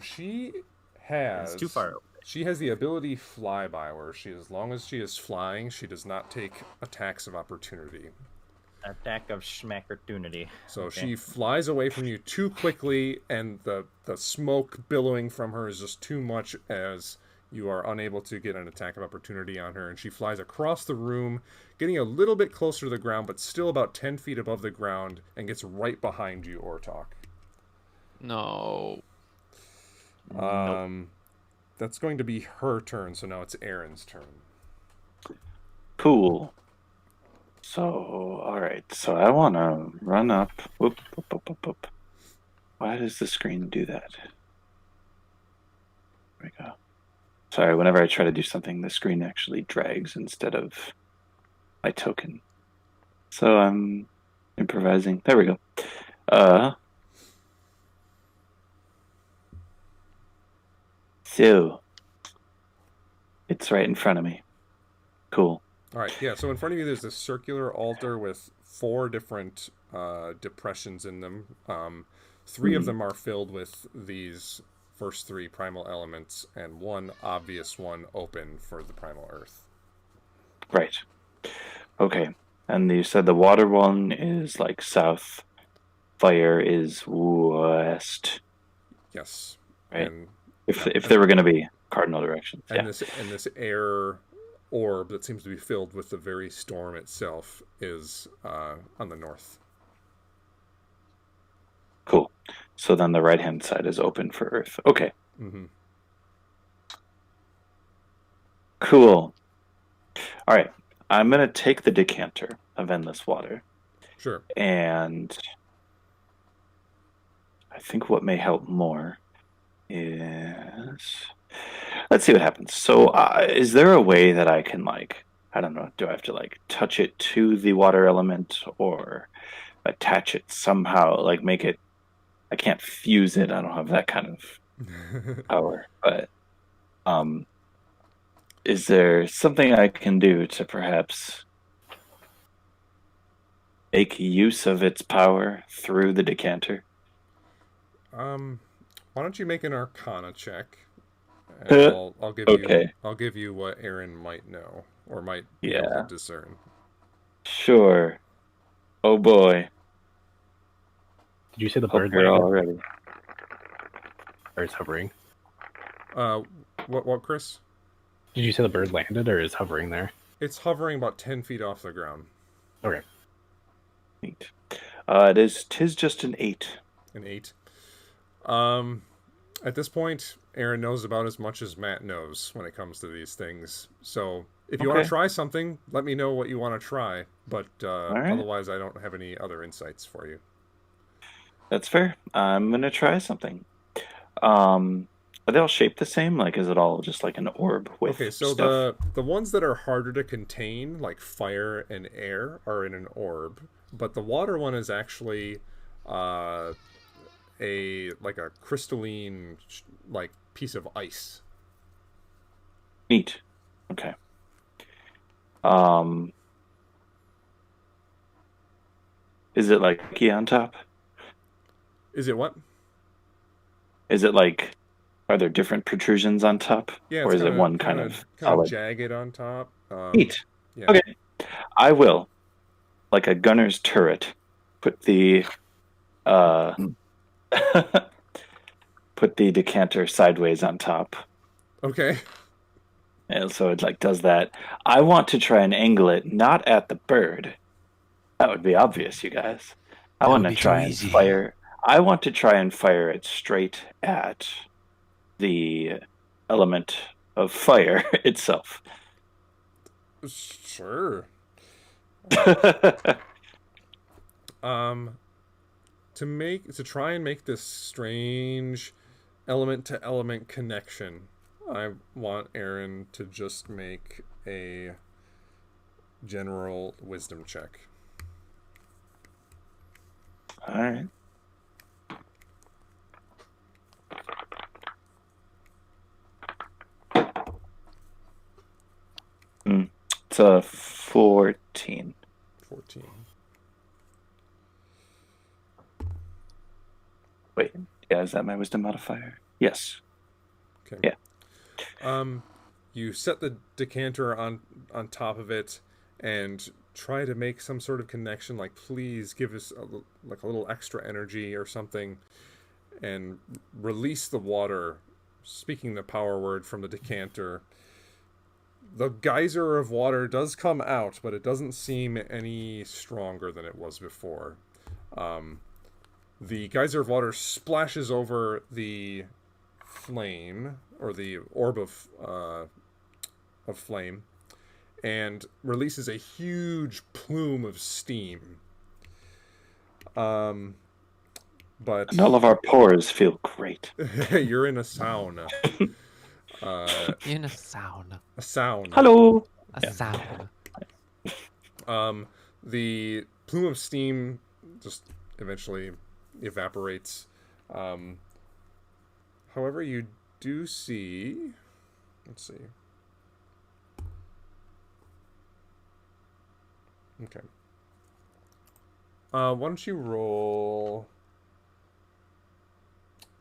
She has... It's too far away. She has the ability flyby, where as long as she is flying, she does not take attacks of opportunity. Attack of schmackertunity. So Okay. she flies away from you too quickly, and the smoke billowing from her is just too much as you are unable to get an attack of opportunity on her. And she flies across the room, getting a little bit closer to the ground, but still about 10 feet above the ground, and gets right behind you, Ortok. No. That's going to be her turn, so now it's Aaron's turn. Cool. So, all right. So I want to run up. Whoop, whoop, whoop, whoop, whoop. Why does the screen do that? There we go. Sorry, whenever I try to do something, the screen actually drags instead of my token. So I'm improvising. There we go. So it's right in front of me. Cool. All right, yeah. So in front of you, there's this circular altar with 4 different depressions in them. 3 of them are filled with these first 3 primal elements, and 1 obvious one open for the primal earth. Right. Okay. And you said the water one is like south, fire is west. Yes. Right. And If there were going to be cardinal directions. and Yeah. this air orb that seems to be filled with the very storm itself is on the north. Cool. So then the right hand side is open for Earth. Okay. Mm-hmm. Cool. All right. I'm going to take the decanter of endless water. Sure. And I think what may help more is, let's see what happens. So is there a way that I can, like, I don't know, do I have to like touch it to the water element or attach it somehow, like make it, I can't fuse it. I don't have that kind of power, but is there something I can do to perhaps make use of its power through the decanter? Why don't you make an Arcana check? And I'll give Okay. I'll give you what Aaron might know or might be Yeah. able to discern. Sure. Oh boy. Did you say the Hope bird you're all landed ready. or is hovering? What, Chris? Did you say the bird landed or is hovering there? It's hovering about 10 feet off the ground. Okay. Neat. Tis just an 8. An 8. At this point, Aaron knows about as much as Matt knows when it comes to these things. So if you want Okay. to try something, let me know what you want to try. But right. otherwise, I don't have any other insights for you. That's fair. I'm gonna try something. Are they all shaped the same? Like, is it all just like an orb with Okay, so stuff? the ones that are harder to contain, like fire and air, are in an orb, but the water one is actually a crystalline like piece of ice. Neat. Okay. Is it like key on top? Is it what? Is it like, are there different protrusions on top? Yeah, Or it's is it one kind of solid? jagged on top. Neat. Yeah. Okay. I will, like a gunner's turret, put the put the decanter sideways on top. Okay. And so it like does that. I want to try and angle it not at the bird. That would be obvious, you guys. I That want would to be try too and easy. fire. I want to try and fire it straight at the element of fire itself. Sure. To try and make this strange element to element connection, I want Aaron to just make a general wisdom check. All right. It's a 14. 14. Wait, yeah, is that my wisdom modifier? Yes. Okay. Yeah. You set the decanter on top of it and try to make some sort of connection, like please give us a little extra energy or something, and release the water, speaking the power word from the decanter. The geyser of water does come out, but it doesn't seem any stronger than it was before. The geyser of water splashes over the flame, or the orb of flame, and releases a huge plume of steam. But And all of our pores feel great. you're in a sauna. In a sauna. A sauna. Hello. A Yeah. sauna. The plume of steam just eventually evaporates. However, you do see. Let's see. Okay. Why don't you roll?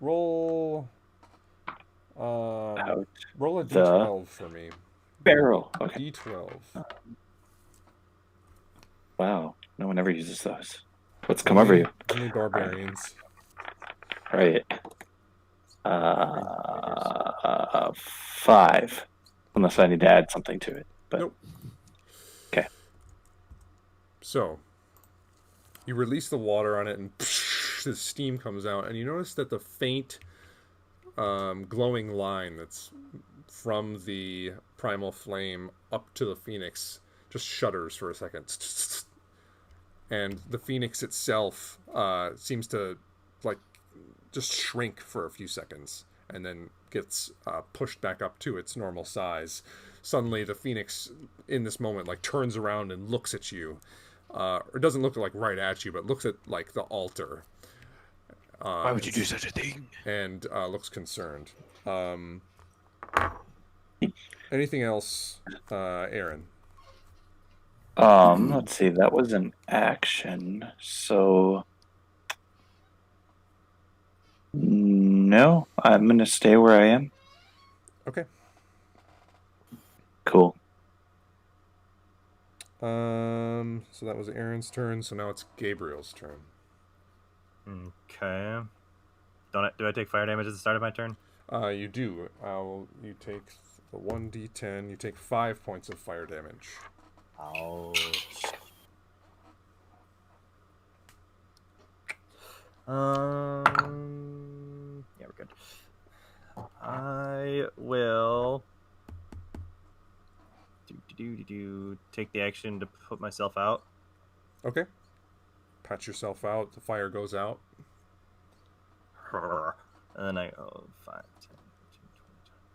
Roll. Out Roll a the d12 for me. barrel. Okay. D12. Wow. No one ever uses those. What's come over you? Only barbarians. Right. 5. Unless I need to add something to it. But Nope. Okay. So, you release the water on it, and the steam comes out, and you notice that the faint, glowing line that's from the primal flame up to the phoenix just shudders for a second, and the phoenix itself seems to like just shrink for a few seconds, and then gets pushed back up to its normal size. Suddenly, the phoenix in this moment like turns around and looks at you. Or doesn't look like right at you, but looks at like the altar. Why would you do such a thing? And looks concerned. Anything else, Aaron? let's see. That was an action. So no, I'm gonna stay where I am. Okay. Cool. So that was Aaron's turn. So now it's Gabriel's turn. Okay. Do I take fire damage at the start of my turn? You do. You take the 1d10. You take 5 points of fire damage. Ouch. Yeah, we're good. I will take the action to put myself out. Okay. Patch yourself out. The fire goes out. And then I go 5, 10, 15, 20,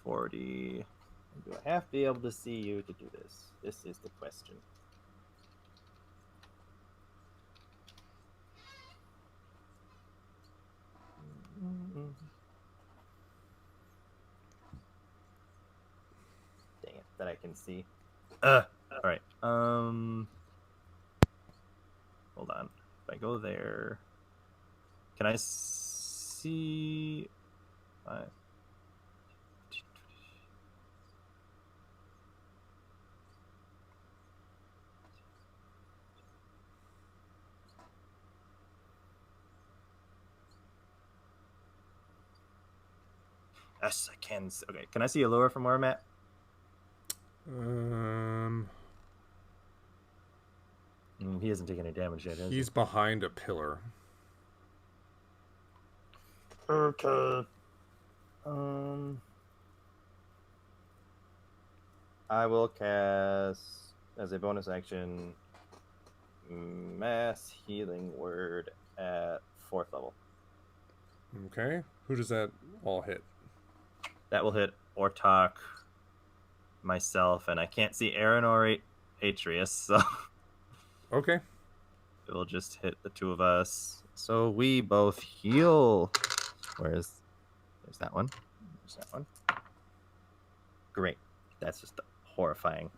25, 40. Do I have to be able to see you to do this? This is the question. Dang it, that I can see. All right. Hold on. If I go there, can I see? Yes, I can. Okay, can I see Allure from where I'm at? He hasn't taken any damage yet, has he? He's behind a pillar. Okay. I will cast as a bonus action Mass Healing Word at 4th level. Okay. Who does that all hit? That will hit Ortok, myself, and I can't see Aaron or Atreus, so Okay. it will just hit the two of us. So we both heal. There's that one. There's that one. Great. That's just horrifying.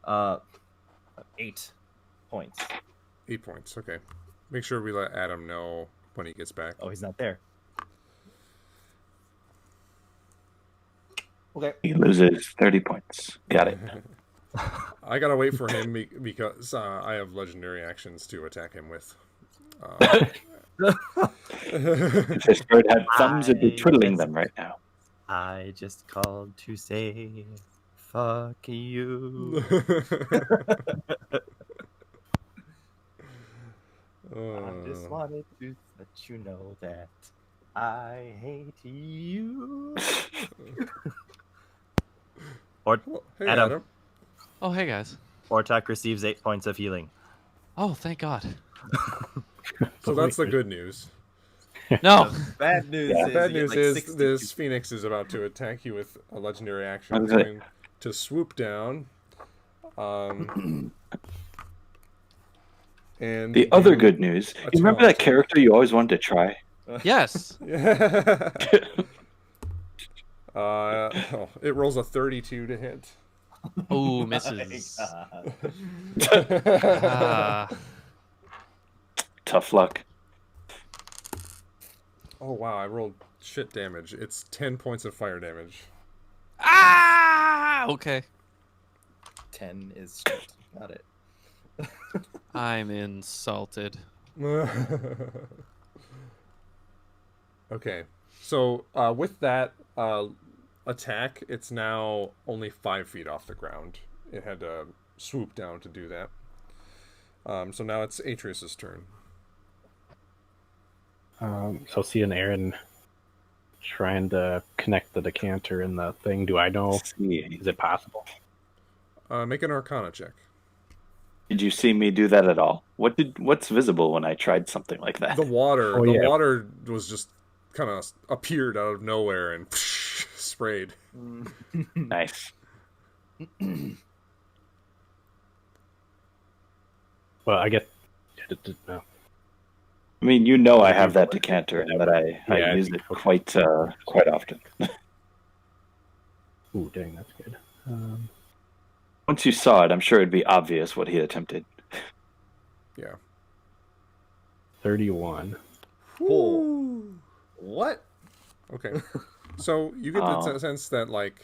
8 points. 8 points. Okay. Make sure we let Adam know when he gets back. Oh, he's not there. Okay. He loses 30 points. Got it. I gotta wait for him because I have legendary actions to attack him with. If this bird had thumbs, it'd be twiddling them right now. I just called to say, fuck you. I just wanted to let you know that I hate you. Well, hey, Adam. Adam. Oh, hey guys. Ortak receives 8 points of healing. Oh, thank God. So that's the good news. No. Bad news Yeah. is Bad you get, news like, is 62 this Phoenix is about to attack you with a legendary action. What It's is it? going to swoop down. And The other do good news. a You remember talent that character you always wanted to try? Yes. attack. It rolls a 32 to hit. Oh, My misses. God. Ah. Tough luck. Oh wow, I rolled shit damage. It's 10 points of fire damage. Ah. Okay. 10 is shit. Got it. I'm insulted. Okay, so with that attack, it's now only 5 feet off the ground. It had to swoop down to do that. So now it's Atreus's turn. So seeing Aaron trying to connect the decanter and the thing, do I know? See. Is it possible? Make an Arcana check. Did you see me do that at all? What's visible when I tried something like that? The water, Oh, the yeah. water was just kind of appeared out of nowhere and sprayed. Nice. Well, I get. No. I mean, you know I have that decanter and that I Yeah, use it quite often. Ooh, dang, that's good. Once you saw it, I'm sure it'd be obvious what he attempted. Yeah. 31. Oh. What? Okay. So you get the Oh. sense that like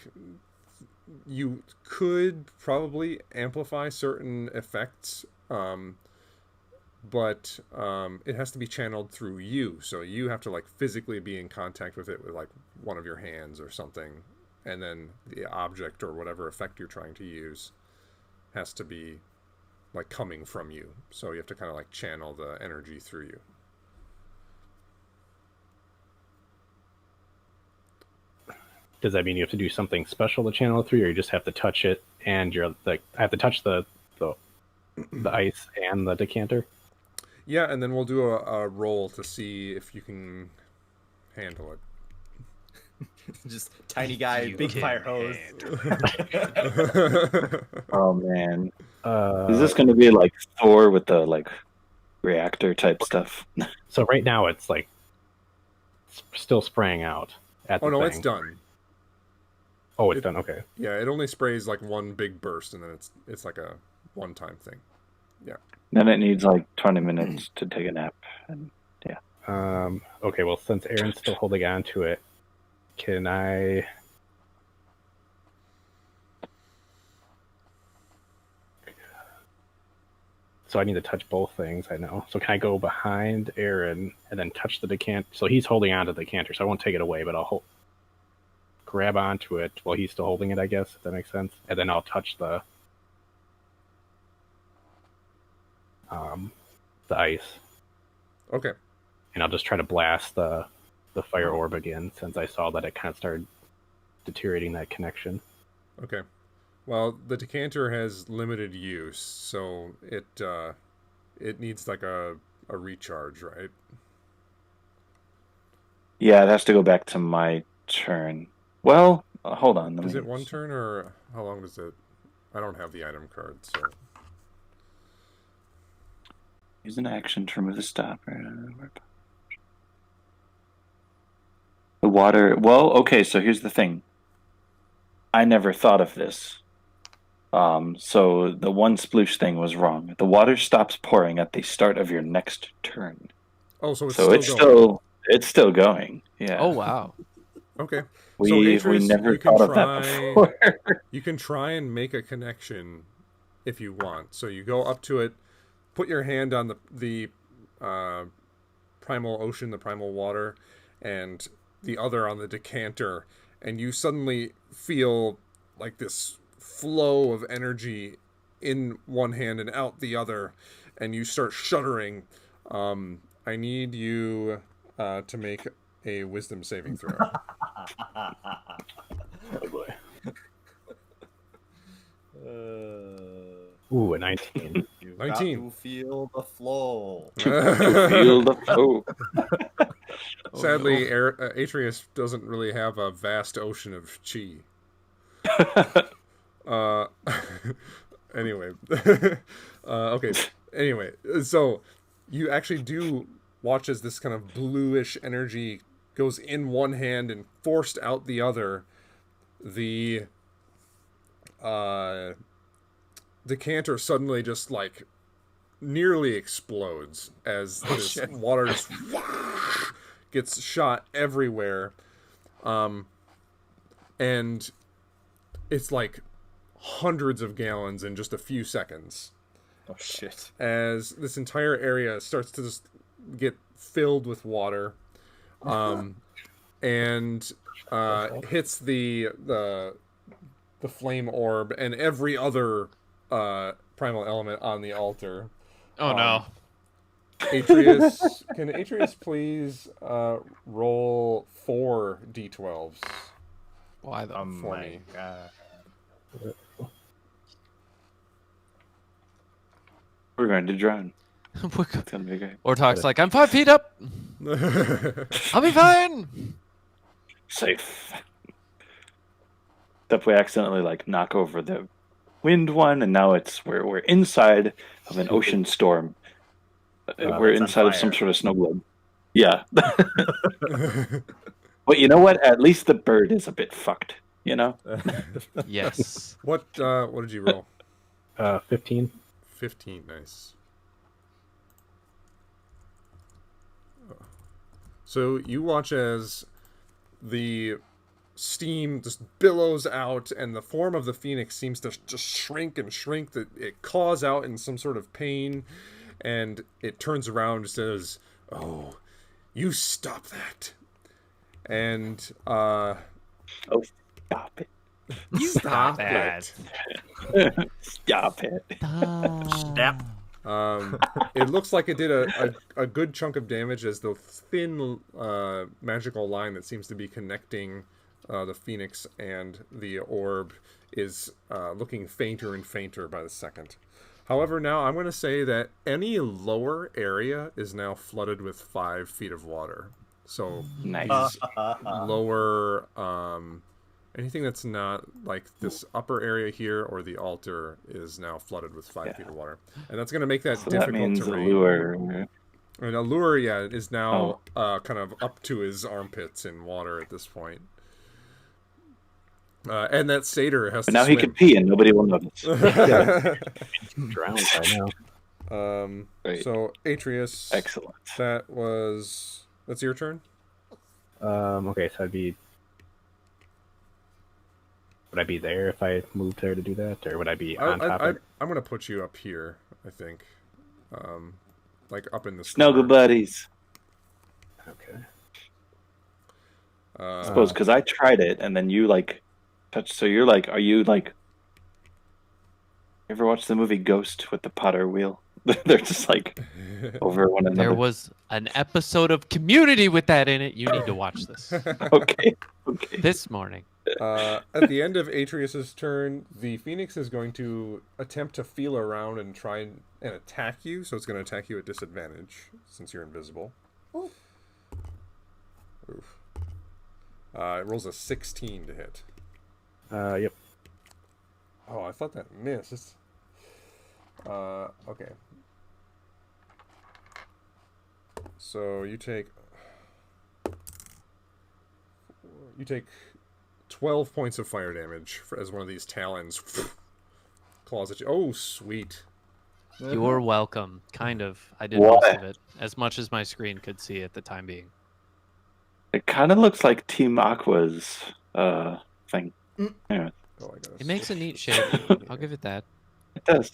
you could probably amplify certain effects, but it has to be channeled through you. So you have to like physically be in contact with it with like one of your hands or something, and then the object or whatever effect you're trying to use has to be like coming from you. So you have to kind of like channel the energy through you. Does that mean you have to do something special to channel it through, or you just have to touch it and you're like, I have to touch the ice and the decanter? Yeah, and then we'll do a roll to see if you can handle it. Just tiny guy, You big can fire hose. Oh man, is this going to be like Thor with the like reactor type stuff? So right now it's like still spraying out at the Oh no, thing. it's done. Oh, it's done. Okay. Yeah, it only sprays like one big burst, and then it's like a one-time thing. Then it needs like 20 minutes to take a nap. And Okay. Well, since Aaron's still holding on to it, can I? So I need to touch both things. I know. So can I go behind Aaron and then touch the decanter? So he's holding on to the decanter, so I won't take it away, but I'll grab onto it while he's still holding it, I guess, if that makes sense. And then I'll touch the ice, Okay. and I'll just try to blast the fire orb again, since I saw that it kind of started deteriorating that connection. Okay. Well, the decanter has limited use, so it needs like a recharge, right? yeah, it has to go back to my turn. Well, hold on. Is it one turn or how long does it? I don't have the item card, so Use an action to remove the stopper. The water. Well, okay. So here's the thing. I never thought of this. So the one sploosh thing was wrong. The water stops pouring at the start of your next turn. oh, so it's So still it's going. it's still going. Yeah. Oh wow. Okay. we so we Atreus, never you can thought of that try- before. You can try and make a connection if you want. So you go up to it, put your hand on the primal ocean, the primal water, and the other on the decanter, and you suddenly feel like this flow of energy in one hand and out the other, and you start shuddering. I need you to make a wisdom saving throw. Oh boy. Ooh, a 19. You've 19. got to feel the flow. Feel the flow. Sadly, Atreus doesn't really have a vast ocean of chi. Uh, anyway, okay. Anyway, so you actually do watch as this kind of bluish energy goes in one hand and forced out the other. The decanter suddenly just like nearly explodes as this water just gets shot everywhere. And it's like hundreds of gallons in just a few seconds. Oh shit! As this entire area starts to just get filled with water, and hits the flame orb and every other primal element on the altar. Oh no. Atreus, can Atreus please roll 4 d12s Why the Oh for my me? god! We're going to drown. We're go- It's gonna be great. Ortok's like, I'm 5 feet up. I'll be fine. Safe. Except we accidentally like knock over the wind one, and now we're inside of an ocean storm. We're it's on inside of some fire. sort of snow globe. Yeah. But you know what? At least the bird is a bit fucked. You know. Yes. What did you roll? 15. 15, nice. So you watch as the steam just billows out, and the form of the phoenix seems to just shrink and shrink. That it claws out in some sort of pain, and it turns around and says, "Oh, you stop that!" And Oh, stop it! stop that. it. Stop it! Snap. It looks like it did a good chunk of damage as the thin magical line that seems to be connecting the phoenix and the orb is looking fainter and fainter by the second. However, now I'm going to say that any lower area is now flooded with 5 feet of water. So Nice. these lower anything that's not like this upper area here or the altar is now flooded with 5 feet of water, and that's going to make that So that difficult means to the read. lure. And Allure, yeah, is now kind of up to his armpits in water at this point. And that satyr has But to now he swim. can pee and nobody will notice. Drowned by now. Great. So Atreus, Excellent. that's your turn. Okay, so would I be there if I moved there to do that, or would I be on top of it? I'm going to put you up here, I think. Like up in the Snuggle corner. buddies. Okay. I suppose because I tried it and then you like touched. So you're like, are you like? You ever watch the movie Ghost with the Potter wheel? They're just like over one another. There was an episode of Community with that in it. You need to watch this Okay. this morning. At the end of Atreus's turn, the Phoenix is going to attempt to feel around and try and attack you. So it's going to attack you at disadvantage since you're invisible. Oof. It rolls a 16 to hit. Yep. Oh, I thought that missed. Okay. So you take 12 points of fire damage as one of these talons claws at you. Oh, sweet. You're welcome. Kind of. I did What? most of it. As much as my screen could see at the time being. It kind of looks like Team Aqua's thing. Yeah, Oh, I gotta It makes a neat shape. I'll give it that. it does.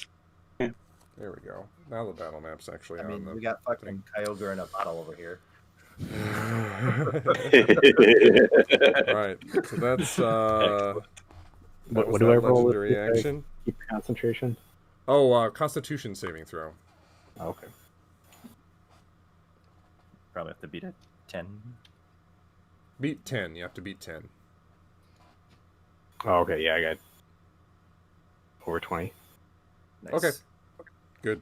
There we go. Now the battle map's actually I on mean, the... we got fucking Kyogre in a bottle over here. Right. So that's What do I roll? with legendary if I action. Keep concentration. Oh, Constitution saving throw. Oh, okay. Probably have to beat a 10. Beat 10. You have to beat 10. Oh, okay. Yeah, I got over 20. Nice. Okay. Good.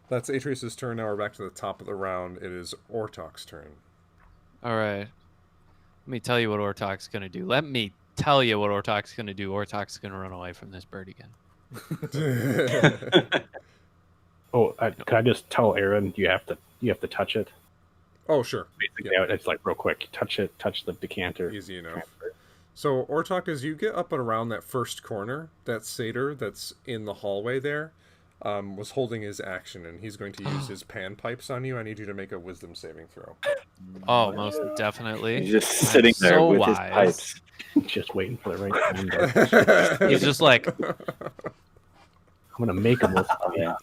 That's Atreus' turn. Now we're back to the top of the round. It is Ortok's turn. All right. Let me tell you what Ortok's gonna do. Let me tell you what Ortok's gonna do. Ortok's gonna run away from this bird again. Could I just tell Aaron you have to touch it? Oh, sure. Basically, it's like real quick. Touch the decanter. Easy enough. So, Ortok, as you get up and around that first corner, that satyr that's in the hallway there was holding his action, and he's going to use his panpipes on you. I need you to make a wisdom saving throw. Oh, most definitely. He's just sitting there so with wise. his pipes. Just waiting for the right time. He's just like, I'm gonna make him listen to me. Yeah.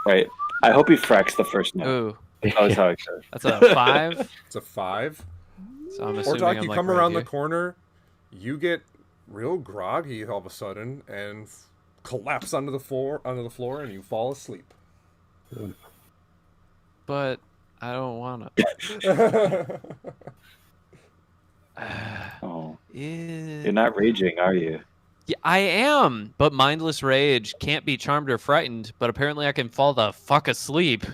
Right. I hope he fracks the first note. ooh, That was how it goes. that's a 5. It's a 5. So I'm assuming Ortok, I'm you like come right around here. the corner, you get real groggy all of a sudden, and collapse onto the floor, and you fall asleep. But I don't wanna. Oh, Yeah, you're not raging, are you? I am, but mindless rage can't be charmed or frightened. But apparently, I can fall the fuck asleep.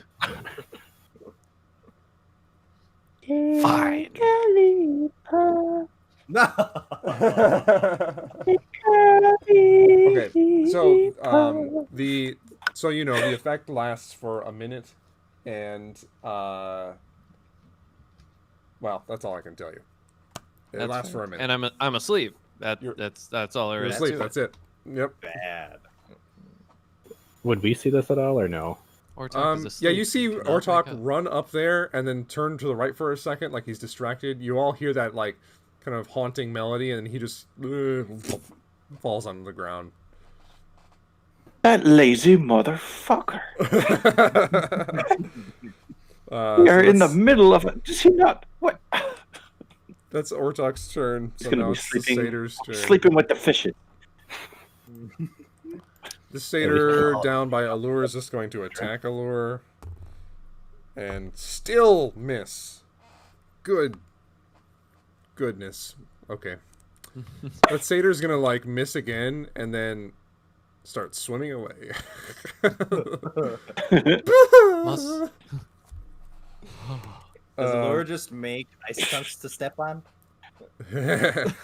Fine. No. Okay, so the effect lasts for a minute, and well, that's all I can tell you. It That's lasts fine. for a minute. And I'm asleep. You're- That's all there You're is asleep. to That's it. Yep. Bad. Would we see this at all or no? Ortok is Yeah, asleep. you see Do not Ortok wake up. run up there and then turn to the right for a second, like he's distracted. You all hear that like kind of haunting melody, and he just falls onto the ground. That lazy motherfucker. You're in the that's- middle of it. Does he not? What? That's Ortok's turn. So gonna now be it's the sleeping- satyr's turn. Sleeping with the fishes. The satyr down by Allure is just going to attack Allure. And still miss. Goodness. Okay. That satyr's gonna like miss again and then start swimming away. Must- Does Um, Allure just make ice chunks to step on? That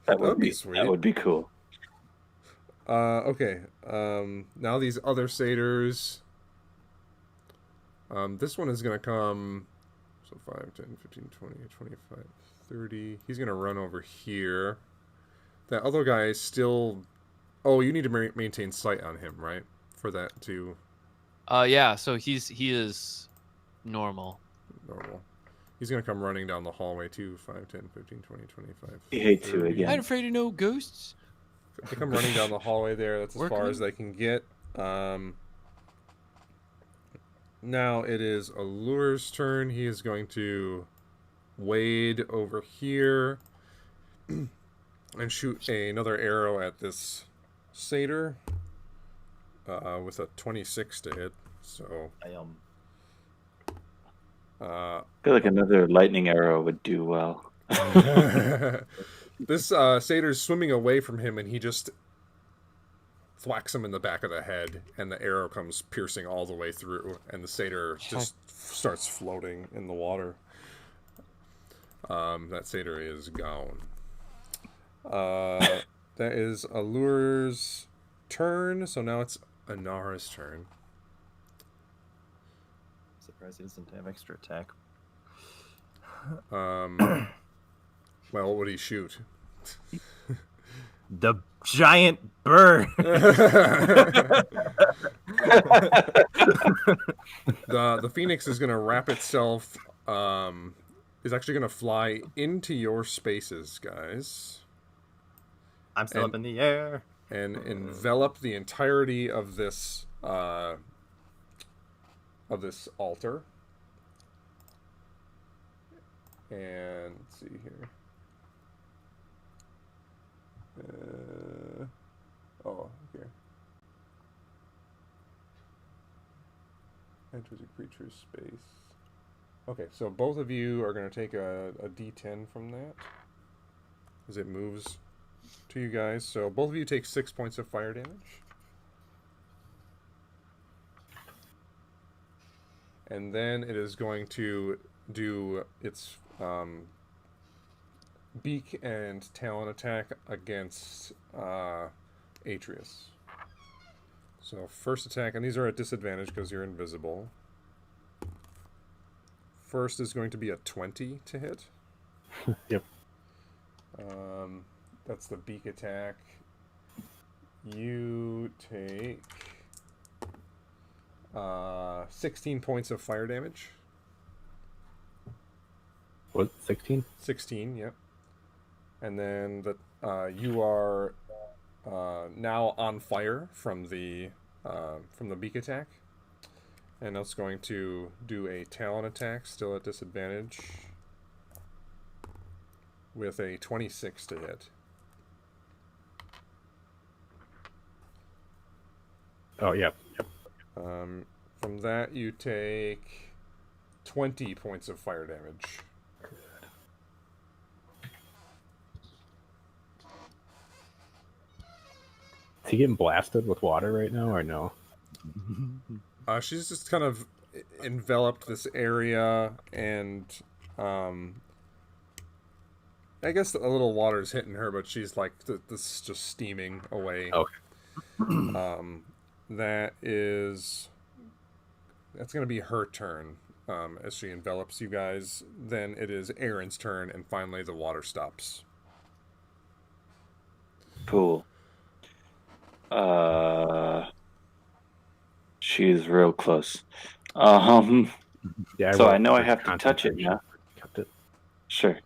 That'd would be be sweet. That would be cool. Okay. Now these other satyrs. This one is going to come. So 5, 10, 15, 20, 25, 30. He's going to run over here. That other guy is still. Oh, you need to maintain sight on him, right? For that to yeah. So he is normal. normal. He's going to come running down the hallway too. 5, 10, 15, 20, 25. He hates you 30. again. I'm afraid of no ghosts. They come running down the hallway there. That's as Working. far as they can get. Now it is Allure's turn. He is going to wade over here and shoot another arrow at this satyr with a 26 to hit. So I uh, I feel like another lightning arrow would do well. this satyr's swimming away from him, and he just thwacks him in the back of the head, and the arrow comes piercing all the way through, and the satyr just starts floating in the water. That satyr is gone. That is Allure's turn, so now it's Inara's turn. surprised he doesn't have extra attack. Well, what would he shoot? The giant bird. The phoenix is going to wrap itself. Is actually going to fly into your spaces, guys, I'm still up in the air. and envelop the entirety of this altar. And let's see here. Okay. Enters a creature's space. Okay, so both of you are going to take a D10 from that as it moves to you guys. So both of you take 6 points of fire damage. and then it is going to do its beak and talon attack against Atreus. So first attack, and these are at disadvantage because you're invisible. First is going to be a 20 to hit. Yep. That's the beak attack. You take 16 points of fire damage. What, 16? 16, yep. And then you are now on fire from the beak attack, and it's going to do a talon attack, still at disadvantage, with a 26 to hit. Oh, yep. From that, you take 20 points of fire damage. Is he getting blasted with water right now, or no? She's just kind of enveloped this area, and I guess a little water is hitting her, but she's like, this is just steaming away. Okay. That's going to be her turn as she envelops you guys. Then it is Aaron's turn, and finally the water stops. Cool. She's real close. Yeah. So I rolled know I for have to touch it now. Kept it. Sure.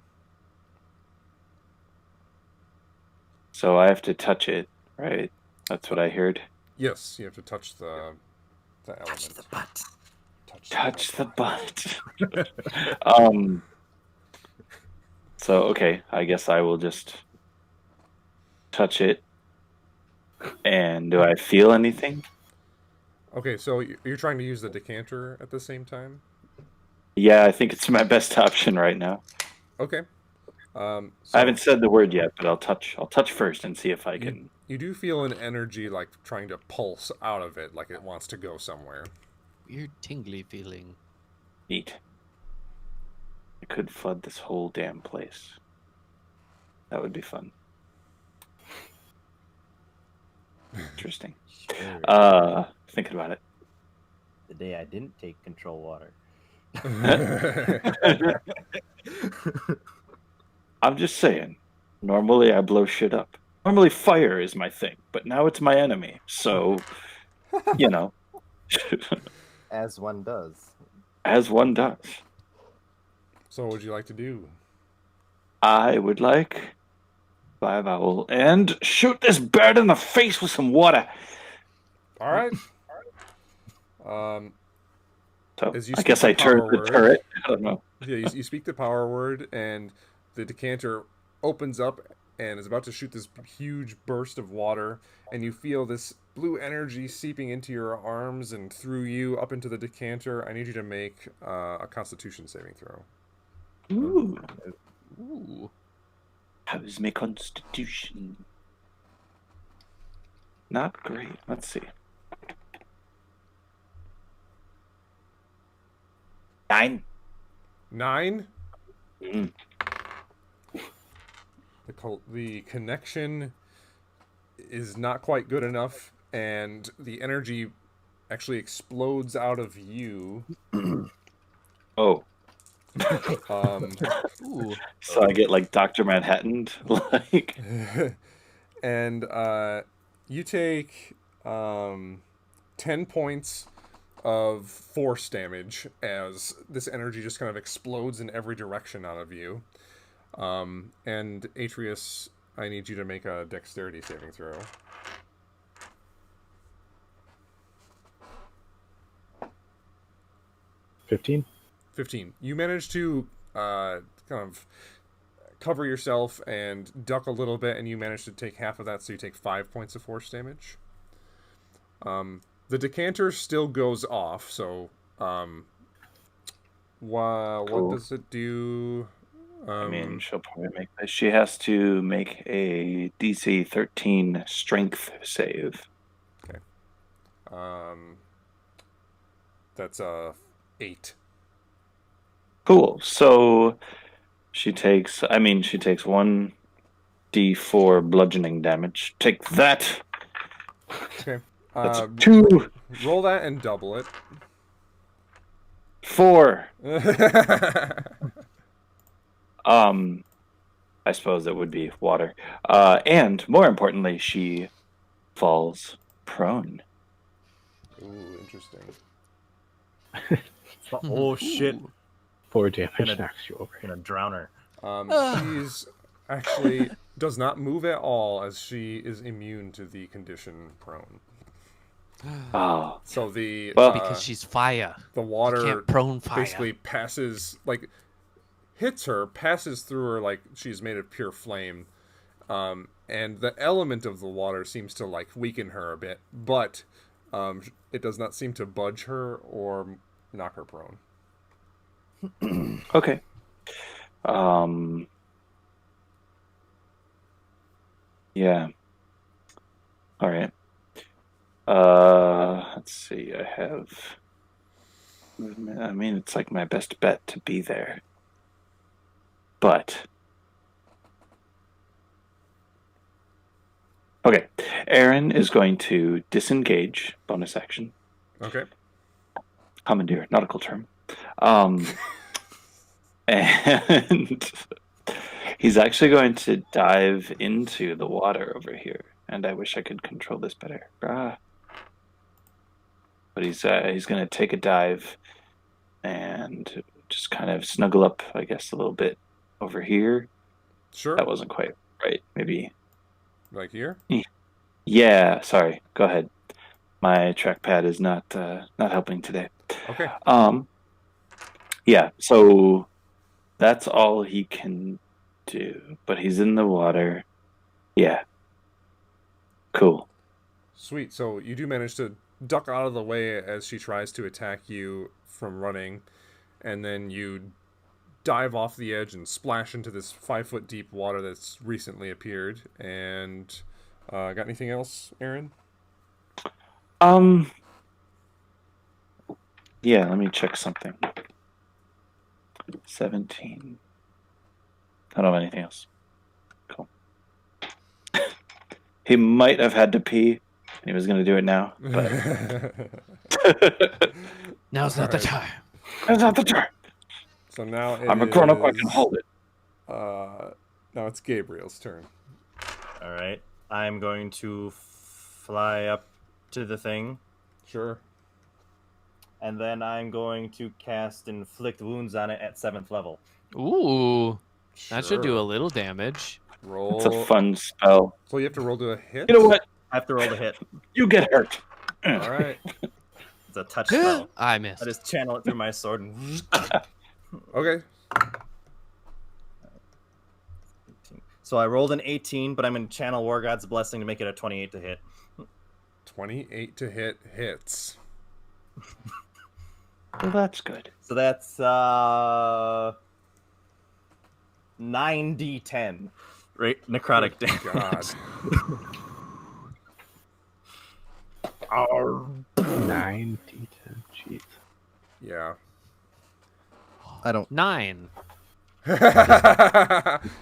So I have to touch it, right? That's what I heard. Yes, you have to touch the element. Touch the butt. Touch the butt. So okay, I guess I will just touch it. And do I feel anything? Okay, so you're trying to use the decanter at the same time? Yeah, I think it's my best option right now. Okay. I haven't said the word yet, but I'll touch first and see if I can. You do feel an energy like trying to pulse out of it, like it wants to go somewhere. Weird tingly feeling. Eat. I could flood this whole damn place. That would be fun. Interesting. Sure. Thinking about it. The day I didn't take control water. I'm just saying. Normally I blow shit up. Normally fire is my thing, but now it's my enemy. So, you know, As one does. as one does. So what would you like to do? I would like Five Owl and shoot this bird in the face with some water. All right. So As you I speak guess the I turned power the word. turret. I don't know. Yeah, you speak the power word, and the decanter opens up and is about to shoot this huge burst of water, and you feel this blue energy seeping into your arms and through you up into the decanter. I need you to make a Constitution saving throw. Ooh, Ooh. how's my constitution? Not great. Let's see. 9. 9. Mm. The connection is not quite good enough, and the energy actually explodes out of you. Oh, Ooh. so I get like Dr. Manhattan, like. And you take 10 points of force damage as this energy just kind of explodes in every direction out of you. And Atreus, I need you to make a dexterity saving throw. $15. 15. You manage to kind of cover yourself and duck a little bit, and you manage to take half of that, so you take 5 points of force damage. The decanter still goes off, so what Cool. does it do? I mean, she'll probably make this. She has to make a DC 13 strength save. That's a 8. Cool. So she takes 1d4 bludgeoning damage. Take that. Okay. That's 2, Roll that and double it. 4. I suppose it would be water. And more importantly, she falls prone. Ooh, interesting. Oh shit! 4 damage Gonna- knocks you over. Gonna drown her. She's actually does not move at all as she is immune to the condition prone. Oh, So the Well- Because she's fire. the You water can't prone fire. basically passes hits her, passes through her like she's made of pure flame, and the element of the water seems to weaken her a bit, but it does not seem to budge her or knock her prone. okay. Yeah. All right. Let's see. I have. I mean, it's like my best bet to be there. But. Okay. Aaron is going to disengage, bonus action. Okay. Commandeer, nautical term. And he's actually going to dive into the water over here. And I wish I could control this better. But he's going to take a dive and just kind of snuggle up, I guess, a little bit over here. Sure. That wasn't quite right. Maybe. Like here? Yeah. Sorry. Go ahead. My trackpad is not helping today. Okay. Yeah. So that's all he can do. But he's in the water. Yeah. Cool. Sweet. So you do manage to duck out of the way as she tries to attack you from running, and then you dive off the edge and splash into this 5-foot deep water that's recently appeared. And got anything else, Aaron? Yeah, let me check something. 17. I don't have anything else. Cool. He might have had to pee, and he was going to do it now, but Now's not the Alright. time. that's not the turn. So now I'm a grown-up, I can hold it. Now it's Gabriel's turn. All right. I'm going to fly up to the thing, Sure. and then I'm going to cast Inflict Wounds on it at 7th level. Ooh, that should do Sure. a little damage. Roll. It's a fun spell. So you have to roll to a hit? You know what? I have to roll the hit. You get hurt. All right. It's a touch spell. I missed. I just channel it through my sword and. Okay. So I rolled an 18, but I'm in channel War God's Blessing to make it a 28 to hit. 28 to hit hits. Well, that's good. So that's 9d10. Right? Necrotic damage. God. 9 d10. Jeez. Yeah. I don't. 9.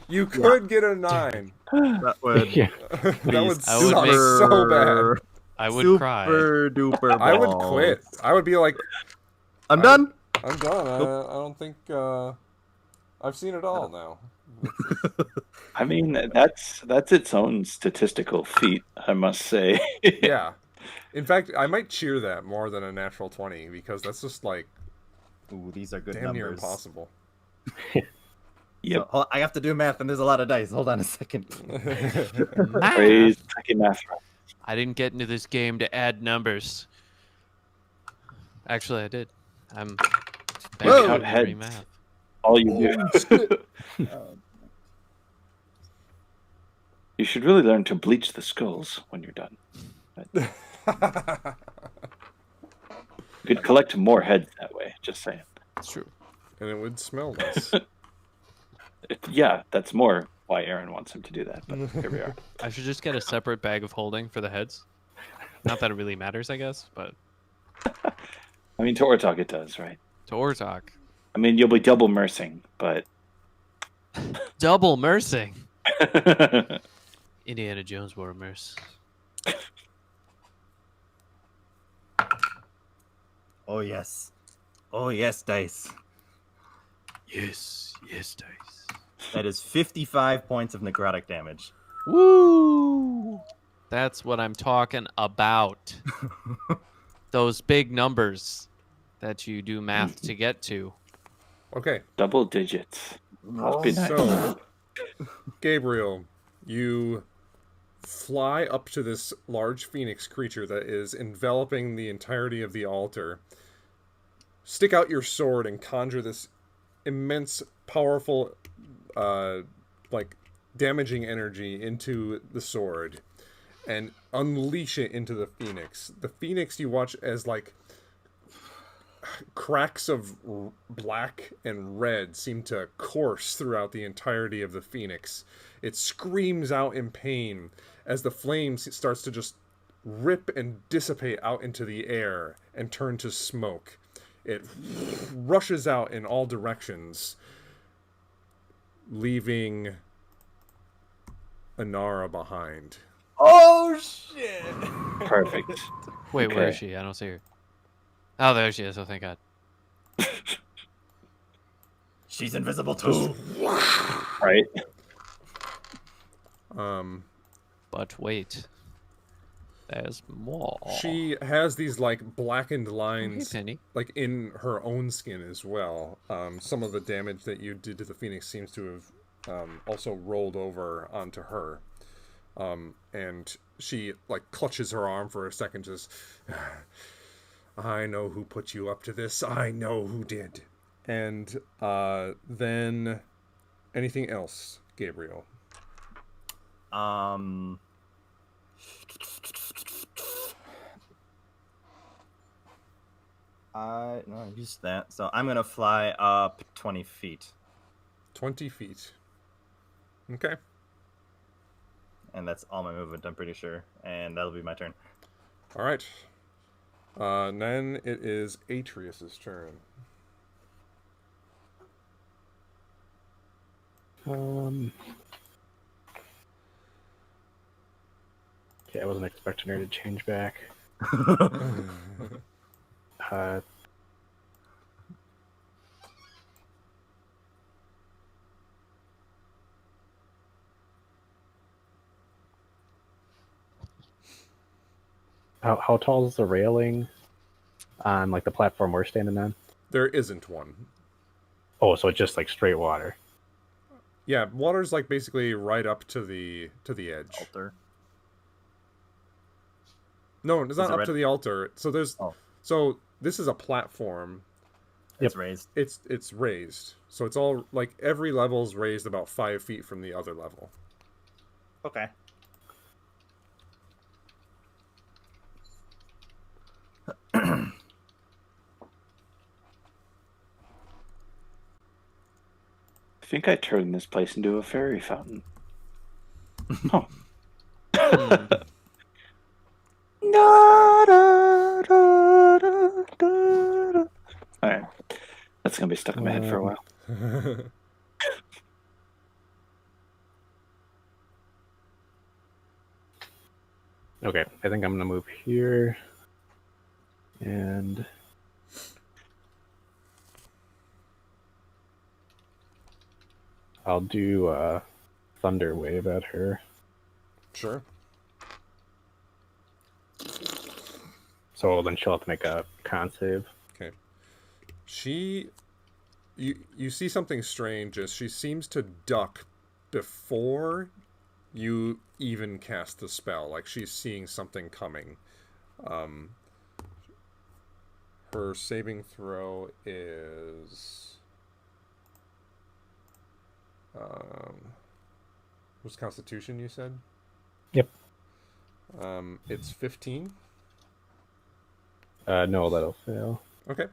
You could get a 9. That would Yeah. That would I would suck make- so bad. I would super cry. duper. I would balls. quit. I would be like, I'm done. I'm done. I don't think I've seen it all now. I mean, that's its own statistical feat, I must say. Yeah. In fact, I might cheer that more than a natural 20 because that's just like Ooh, these are good damn near numbers. impossible. Yep. So, I have to do math, and there's a lot of dice. Hold on a second. Praise Taki Mathra. I didn't get into this game to add numbers. Actually, I did. I'm bad Whoa. at memory Heads. math. All you do. You should really learn to bleach the skulls when you're done. You could collect more heads that way, just saying. It's true. And it would smell nice. Yeah, that's more why Aaron wants him to do that, but here we are. I should just get a separate bag of holding for the heads. Not that it really matters, I guess, but I mean, to Ortok it does, right? to Ortok. I mean, you'll be double mercing, but Double mersing. Indiana Jones wore a merce. Oh yes. Oh yes, dice. Yes, dice. That is 55 points of necrotic damage. Woo! That's what I'm talking about. Those big numbers that you do math to get to. Okay, double digits. Must be nice. so Gabriel, you fly up to this large phoenix creature that is enveloping the entirety of the altar. Stick out your sword and conjure this immense, powerful, like damaging energy into the sword, and unleash it into the phoenix. The phoenix you watch as like cracks of black and red seem to course throughout the entirety of the phoenix. It screams out in pain as the flames starts to just rip and dissipate out into the air and turn to smoke. It rushes out in all directions, leaving Inara behind. Oh shit! Perfect. Wait, where Okay. is she? I don't see her. Oh, there she is. Oh, thank God. She's invisible too. Right? But wait. There's more. She has these like blackened Hey, lines Penny. like in her own skin as well. Some of the damage that you did to the phoenix seems to have also rolled over onto her. And she like clutches her arm for a second, just I know who put you up to this. I know who did. And then anything else, Gabriel? No, use that. So I'm gonna fly up 20 feet, 20 feet. Okay. and that's all my movement. I'm pretty sure, and that'll be my turn. All right. Then it is Atreus's turn. Okay, I wasn't expecting her to change back. How tall is the railing on like the platform we're standing on? There isn't one. Oh, so it's just like straight water. Yeah, water's like basically right up to the edge. Altar. No, it's not it up red? to the altar. So there's so this is a platform. It's raised. It's raised. So it's all like every level's raised about 5 feet from the other level. Okay. I think I turned this place into a fairy fountain. Oh. Alright. That's gonna be stuck in my head for a while. Okay, I think I'm gonna move here, and I'll do Thunder Wave at her. Sure. So then she'll have to make a con save. Okay. You see something strange as she seems to duck before you even cast the spell. Like she's seeing something coming. Her saving throw is was Constitution, you said? Yep. It's 15. No, that'll fail. Okay.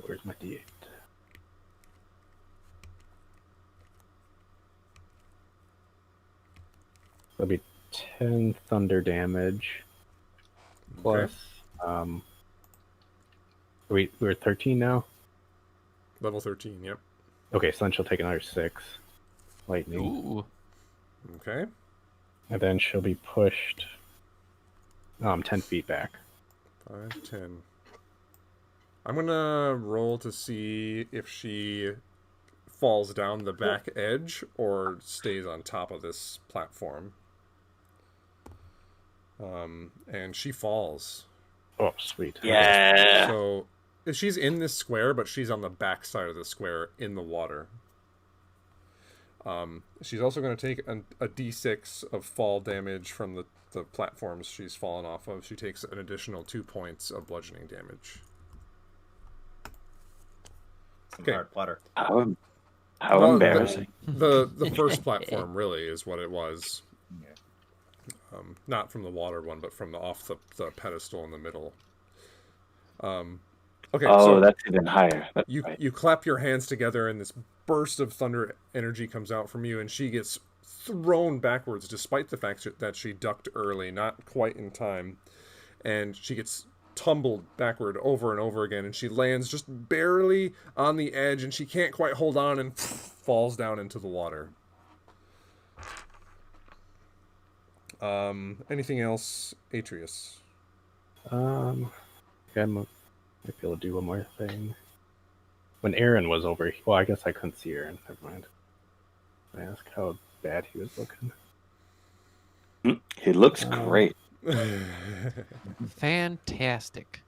Where's my D8? That'll be 10 thunder damage plus. We're at 13 now. Level 13. Yep. Okay, so then she'll take another 6 lightning, Ooh. Okay. and then she'll be pushed 10 feet back. 5, 10. I'm gonna roll to see if she falls down the back edge or stays on top of this platform. And she falls. Oh, sweet. Yeah. So she's in this square, but she's on the back side of the square in the water. She's also going to take a d6 of fall damage from the platforms she's fallen off of. She takes an additional 2 points of bludgeoning damage. Some Okay. hard water. How Well, embarrassing. The first platform really is what it was. Not from the water one, but from off the pedestal in the middle. Okay, Oh, so that's even higher. That's you right. you clap your hands together, and this burst of thunder energy comes out from you, and she gets thrown backwards, despite the fact that she ducked early, not quite in time, and she gets tumbled backward over and over again, and she lands just barely on the edge, and she can't quite hold on, and falls down into the water. Anything else, Atreus? Okay, I might be able to do one more thing. When Aaron was over, well, I guess I couldn't see Aaron. Never mind. I asked how bad he was looking. He looks great. Fantastic.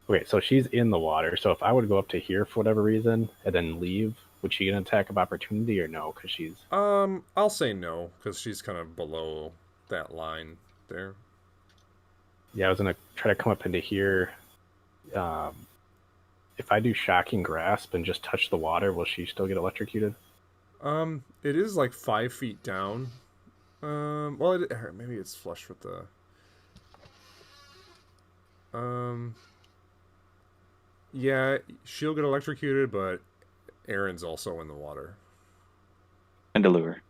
Okay, so she's in the water. So if I would go up to here for whatever reason and then leave, would she get an attack of opportunity or no? Because she's I'll say no, because she's kind of below that line there. I was gonna try to come up into here. If I do shocking grasp and just touch the water, will she still get electrocuted? It is like 5 feet down. Well, maybe it's flush with the. Yeah, she'll get electrocuted, but Aaron's also in the water And a lure.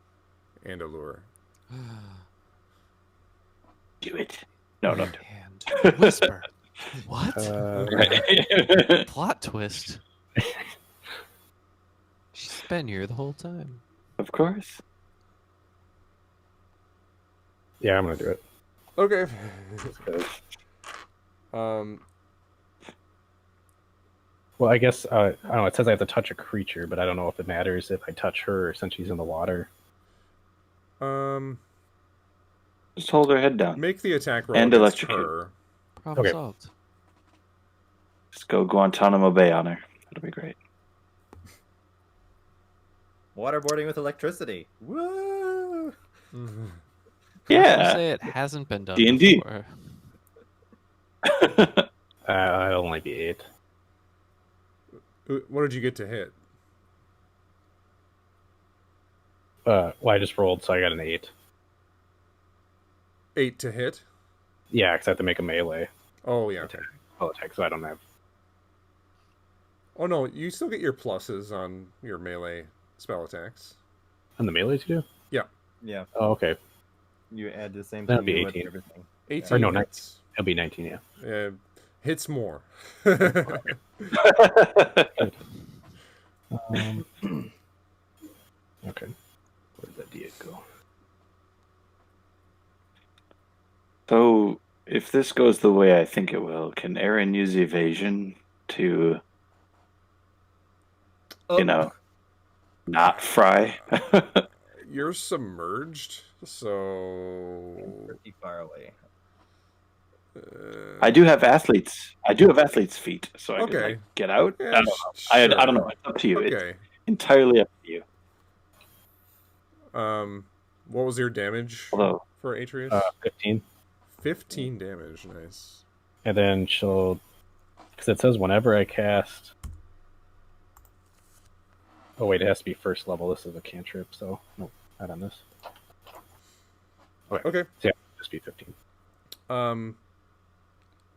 and a lure. Do it. No, don't do And whisper. What? it. Plot twist. She's been here the whole time. Of course. Yeah, I'm gonna do it. Okay. Well, I guess I don't know. It says I have to touch a creature, but I don't know if it matters if I touch her since she's in the water. Just hold her head down. Make the attack roll And against electrocute. her. Problem Okay. solved. Just go Guantanamo Bay on her. That'll be great. Waterboarding with electricity. Woo! I'll Yeah. say it hasn't been done D&D. before. It'll only be 8. What did you get to hit? Well, I just rolled, so I got an 8. 8 to hit? Yeah, because I have to make a melee Oh, yeah. Okay. attack, so I don't have. Oh, no, you still get your pluses on your melee spell attacks. On the melees you do? Yeah, Oh, okay. you add the same That'd thing be you would 18. everything. 18 Or no, hits. It'll be 19, yeah. Hits more. Okay. Where did that D8 go? So, if this goes the way I think it will, can Aaron use evasion to, Oh, you know, not fry? You're submerged, so pretty far away. I do have athletes. I do have athletes' feet, so I Okay. can like, get out. Yeah, I don't know. I don't know. It's up to you. It's Okay. entirely up to you. What was your damage Although, for Atreus? 15. 15 damage. Nice. And then she'll. Because it says whenever I cast. Oh, wait, it has to be first level. This is a cantrip, so. Nope, not on this. Okay. So, yeah, just be 15.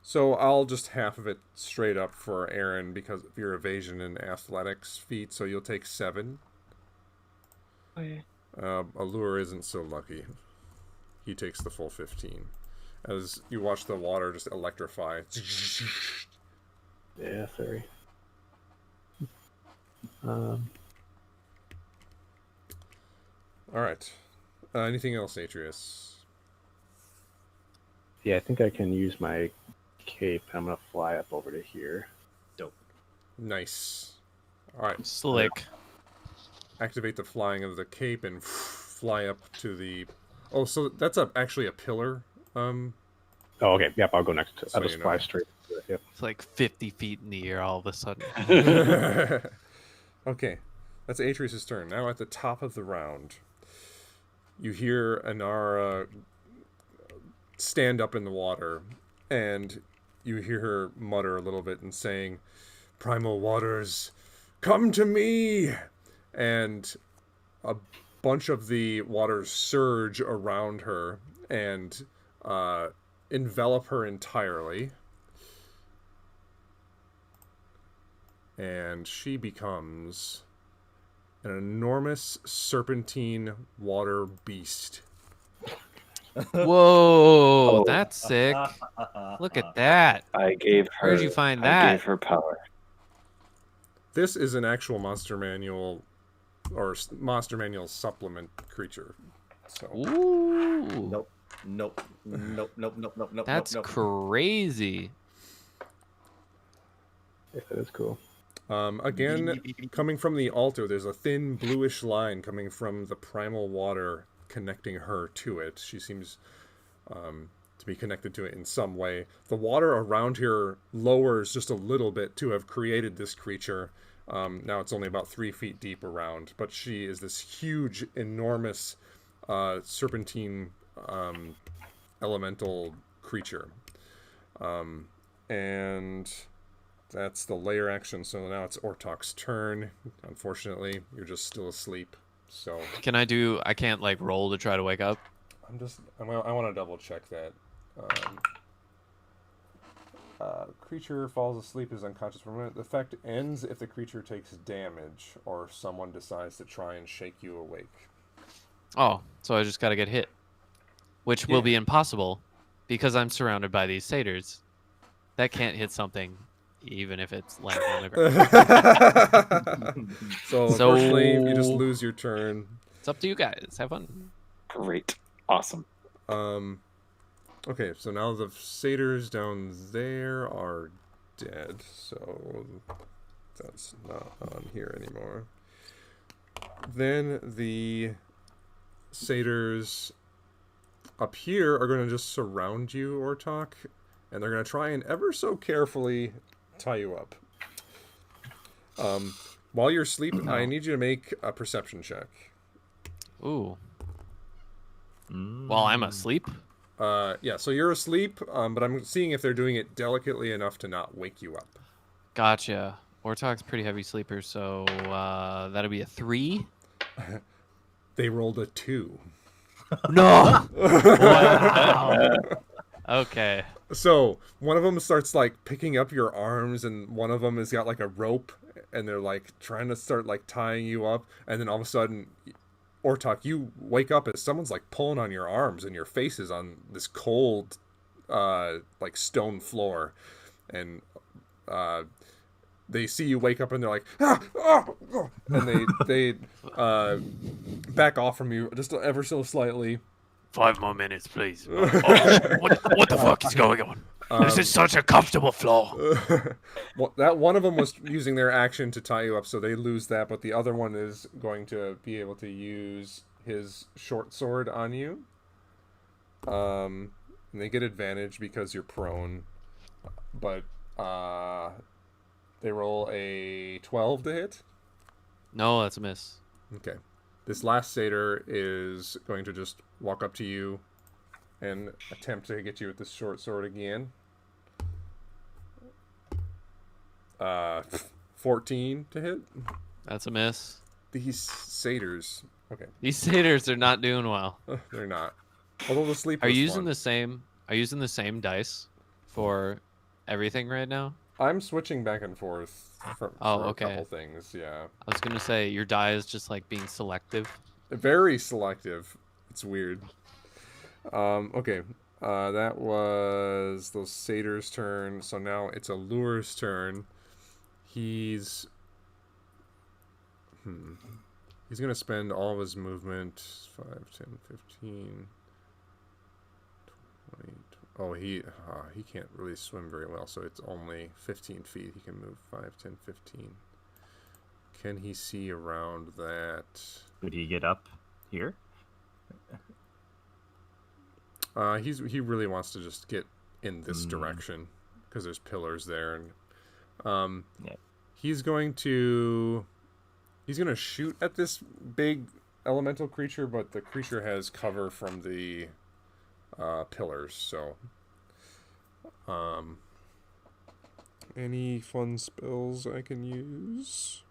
So I'll just half of it straight up for Aaron because of your evasion and athletics feat. So you'll take 7. Okay. Allure isn't so lucky. He takes the full 15. As you watch the water just electrify. Yeah, sorry. Alright. Anything else, Atreus? Yeah, I think I can use my cape. I'm gonna fly up over to here. Dope. Nice. Alright. Slick. Activate the flying of the cape and fly up to the... Oh, so that's actually a pillar. Oh, okay. Yep, I'll go next. So I'll just you fly know. straight to it. Yep. It's like 50 feet in the air all of a sudden. Okay, that's Atreus' turn. Now at the top of the round, you hear Inara stand up in the water, and you hear her mutter a little bit and saying, "Primal waters, come to me!" And a bunch of the waters surge around her and envelop her entirely. And she becomes an enormous serpentine water beast. Whoa, Oh. that's sick. Look at that. I gave her. Where'd you find I that? gave her power. This is an actual Monster Manual or Monster Manual supplement creature. So Ooh. Nope. Nope. Nope. Nope. Nope. Nope. Nope. That's nope. crazy. Yeah, that is cool. again, coming from the altar, there's a thin bluish line coming from the primal water connecting her to it. She seems to be connected to it in some way. The water around here lowers just a little bit to have created this creature. Now it's only about 3 feet deep around, but she is this huge, enormous serpentine elemental creature. And that's the layer action, so now it's Ortok's turn. Unfortunately, you're just still asleep. So Can I can't like roll to try to wake up? I want to double check that. Creature falls asleep, is unconscious for a minute. The effect ends if the creature takes damage or someone decides to try and shake you awake. Oh, so I just gotta get hit. Which will Yeah. be impossible because I'm surrounded by these satyrs. That can't hit something even if it's landing on the ground. So So- unfortunately, you just lose your turn. It's up to you guys. Have fun. Great. Awesome. Okay, so now the satyrs down there are dead, so that's not on here anymore. Then the satyrs up here are going to just surround you, Ortok, and they're going to try and ever so carefully tie you up. While you're asleep, I need you to make a perception check. Ooh. While I'm asleep? Yeah, so you're asleep, but I'm seeing if they're doing it delicately enough to not wake you up. Gotcha. Ortok's pretty heavy sleeper, so that'll be a 3. They rolled a 2. No! Wow. Okay. So one of them starts like picking up your arms, and one of them has got like a rope, and they're like trying to start like tying you up, and then all of a sudden, Ortok, you wake up as someone's like pulling on your arms, and your face is on this cold, like stone floor, and they see you wake up, and they're like, and they back off from you just ever so slightly. 5 more minutes, please. Oh, what the fuck is going on? This is such a comfortable floor. Well, that one of them was using their action to tie you up, so they lose that. But the other one is going to be able to use his short sword on you. And they get advantage because you're prone. But they roll a 12 to hit. No, that's a miss. Okay. This last satyr is going to just walk up to you and attempt to get you with this short sword again. 14 to hit. That's a miss. These satyrs. Okay, These satyrs are not doing well. they're not. Although the sleep. Are was you using fun. the same? Are you using the same dice for everything right now? I'm switching back and forth for Oh, a okay. couple things. Yeah, I was gonna say your die is just like being selective. very selective. It's weird. Okay. That was those satyrs' turn. So now it's Allure's turn. He's gonna spend all of his movement 5, 10, 15, 20. Oh, he can't really swim very well, so it's only 15 feet. He can move 5, 10, 15. Can he see around that? Would he get up here? He really wants to just get in this direction because there's pillars there, and Yeah. he's going to shoot at this big elemental creature, but the creature has cover from the pillars. So, any fun spells I can use?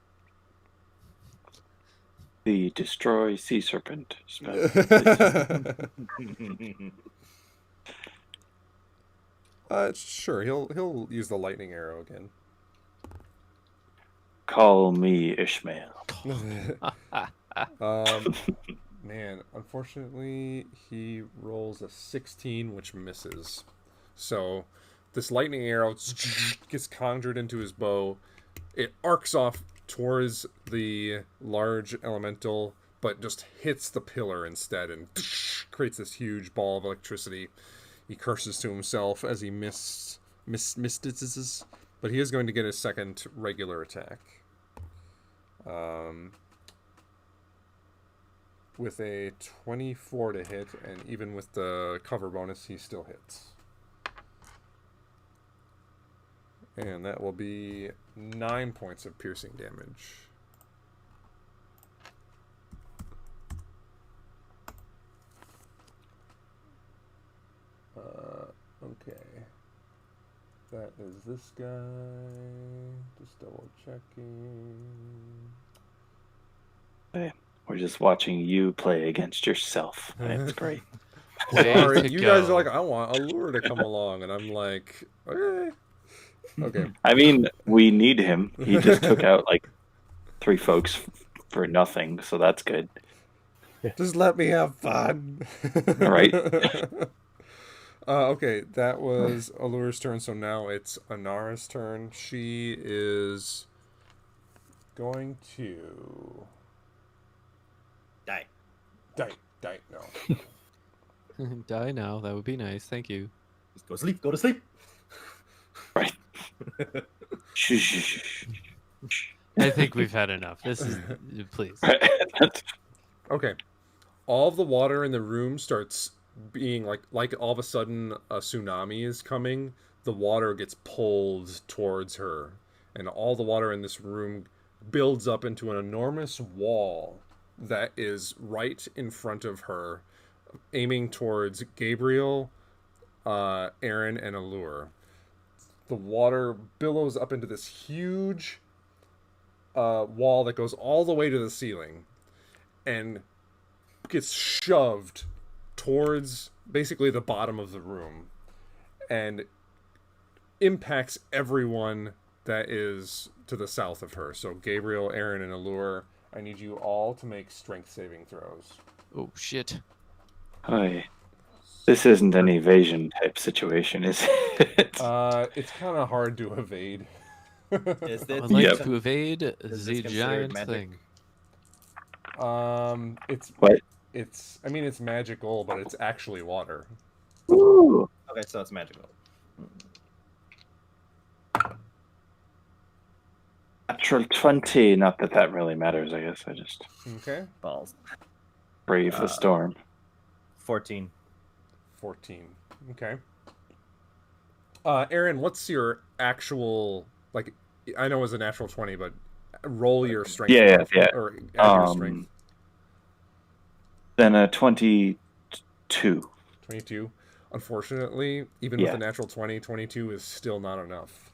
The destroy sea serpent spell. Sure. He'll use the lightning arrow again. Call me Ishmael. Man, unfortunately, he rolls a 16, which misses. So, this lightning arrow gets conjured into his bow. It arcs off towards the large elemental, but just hits the pillar instead and creates this huge ball of electricity. He curses to himself as he misses, but he is going to get his second regular attack. With a 24 to hit, and even with the cover bonus, he still hits. And that will be 9 points of piercing damage. Okay. That is this guy. Just double checking. Hey, we're just watching you play against yourself. That's great. Way Sorry, to you guys go. are like, I want Allure to come along, and I'm like, okay. Okay. I mean, we need him. He just took out like 3 folks for nothing, so that's good. Just let me have fun. All right. Okay, that was Allure's turn, so now it's Anara's turn. She is going to Die. no. Die now. That would be nice. Thank you. Just go to sleep. Go to sleep. Right. Shh, shh, shh, shh. I think we've had enough. This is please. Okay. All of the water in the room starts being like all of a sudden a tsunami is coming. The water gets pulled towards her, and all the water in this room builds up into an enormous wall that is right in front of her, aiming towards Gabriel, Aaron, and Allure. The water billows up into this huge wall that goes all the way to the ceiling and gets shoved towards basically the bottom of the room and impacts everyone that is to the south of her. So Gabriel, Aaron, and Allure, I need you all to make strength saving throws. Oh shit. Hi. This isn't an evasion type situation, is it? It's kind of hard to evade. Is I this would like Yep. to evade this the considered giant magic? thing. It's What? It's, I mean, it's magical, but it's actually water. Ooh. Okay, so it's magical. Natural 20. Not that that really matters, I guess. I just Okay. Balls. brave the storm. 14. 14. Okay. Aaron, what's your actual, like, I know it was a natural 20, but roll your strength. Yeah, off, yeah. Or add your strength. Then a 22. 22. Unfortunately, even Yeah. with a natural 20, 22 is still not enough.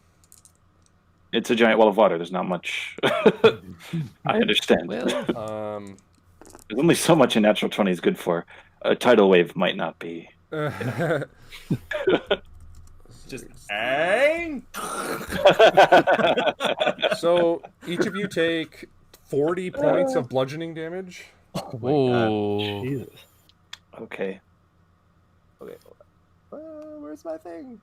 It's a giant wall of water. There's not much. I understand. Well, There's only so much a natural 20 is good for. A tidal wave might not be. Just bang. So each of you take 40 points of bludgeoning damage. Oh my god. Whoa. Jesus. Okay. Okay. Where's my thing?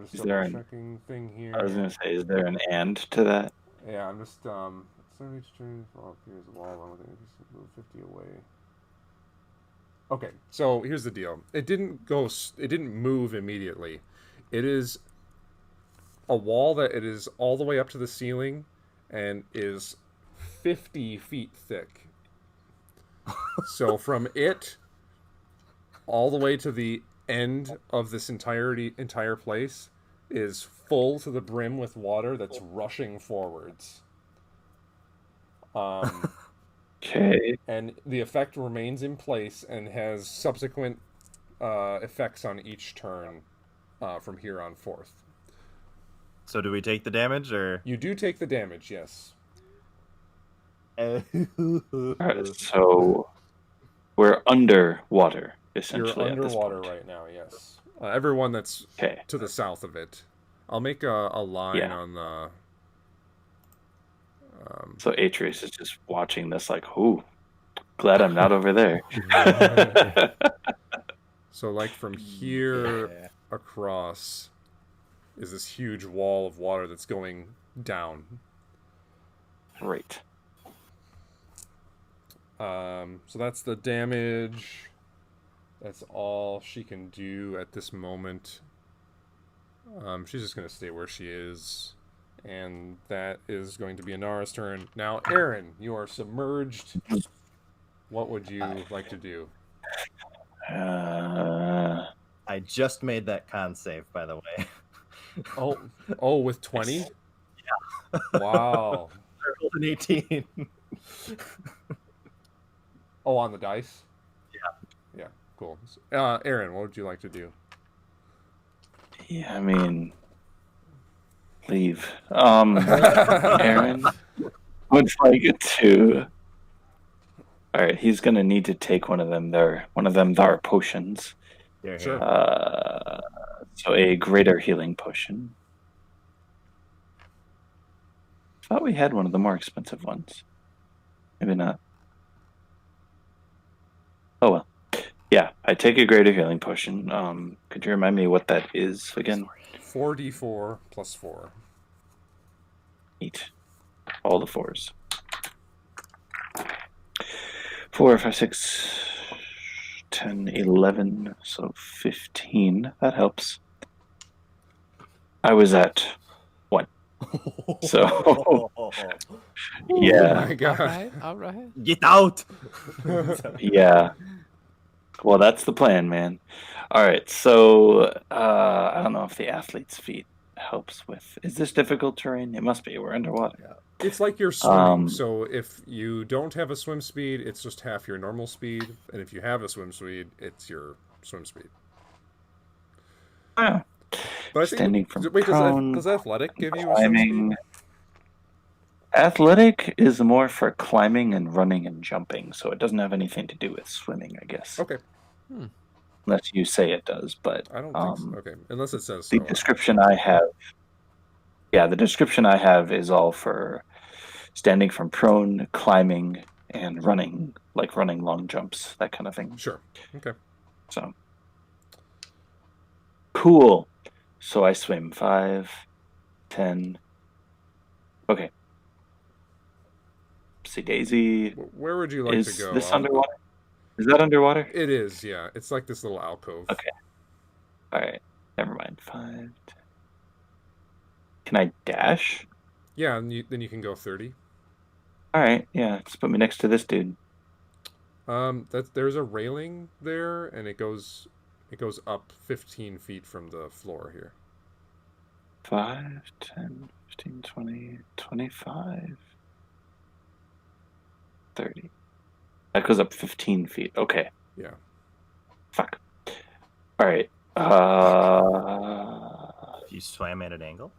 Just Is there double checking thing here. I was gonna say, is there an and to that? Yeah, I'm just so each turn fall appears a wall along with it. Just move 50 away. Okay, so here's the deal. It didn't move immediately. It is a wall that it is all the way up to the ceiling and is 50 feet thick. So from it all the way to the end of this entire place is full to the brim with water that's rushing forwards. Okay. And the effect remains in place and has subsequent effects on each turn from here on forth. So do we take the damage or? You do take the damage, yes. Alright, so we're underwater, essentially. You're at this underwater point. right now, yes. Everyone that's Okay. to the south of it. I'll make a line Yeah. on the... So Atreus is just watching this like, ooh, glad I'm not over there. So, like, from here Yeah. across is this huge wall of water that's going down. Great. So that's the damage. That's all she can do at this moment. She's just going to stay where she is. And that is going to be Inara's turn. Now, Aaron, you are submerged. What would you like to do? I just made that con save, by the way. Oh, with 20? Yeah. Wow. I rolled an 18. Oh, on the dice? Yeah. Yeah, cool. Aaron, what would you like to do? Yeah, I mean, leave. Aaron would like to. All right, he's gonna need to take one of them. There potions. Here, Sure. So a greater healing potion. Thought we had one of the more expensive ones. Maybe not. Oh well. Yeah, I take a greater healing potion. Could you remind me what that is again? 4d4 plus 4. 8. All the 4s. 4, 5, 6, 10, 11, so 15. That helps. I was at 1. So, yeah. Oh my god. All right. Get out! Yeah. Well, that's the plan, man. All right, so I don't know if the athlete's feat helps with. Is this difficult terrain? It must be. We're underwater. It's like you're swimming, so if you don't have a swim speed, it's just half your normal speed, and if you have a swim speed, it's your swim speed. Oh. But I Standing think, from wait, prone, does athletic give you a swim climbing. speed? Athletic is more for climbing and running and jumping, so it doesn't have anything to do with swimming, I guess. Okay, Unless you say it does, but I don't think so. Okay, unless it says the so. description I have, the description I have is all for standing from prone, climbing, and running, like running long jumps, that kind of thing. Sure. Okay. So, cool. So I swim 5, 10. Okay. See, Daisy, Where would you like is to go? this underwater? Is that underwater? It is, yeah. It's like this little alcove. Okay. All right. Never mind. 5, 10. Can I dash? Yeah, and then you can go 30. All right. Yeah. Just put me next to this dude. There's a railing there, and it goes up 15 feet from the floor here. 5, 10, 15, 20, 25, 30. That goes up 15 feet. Okay. Yeah. Fuck. All right. You swam at an angle?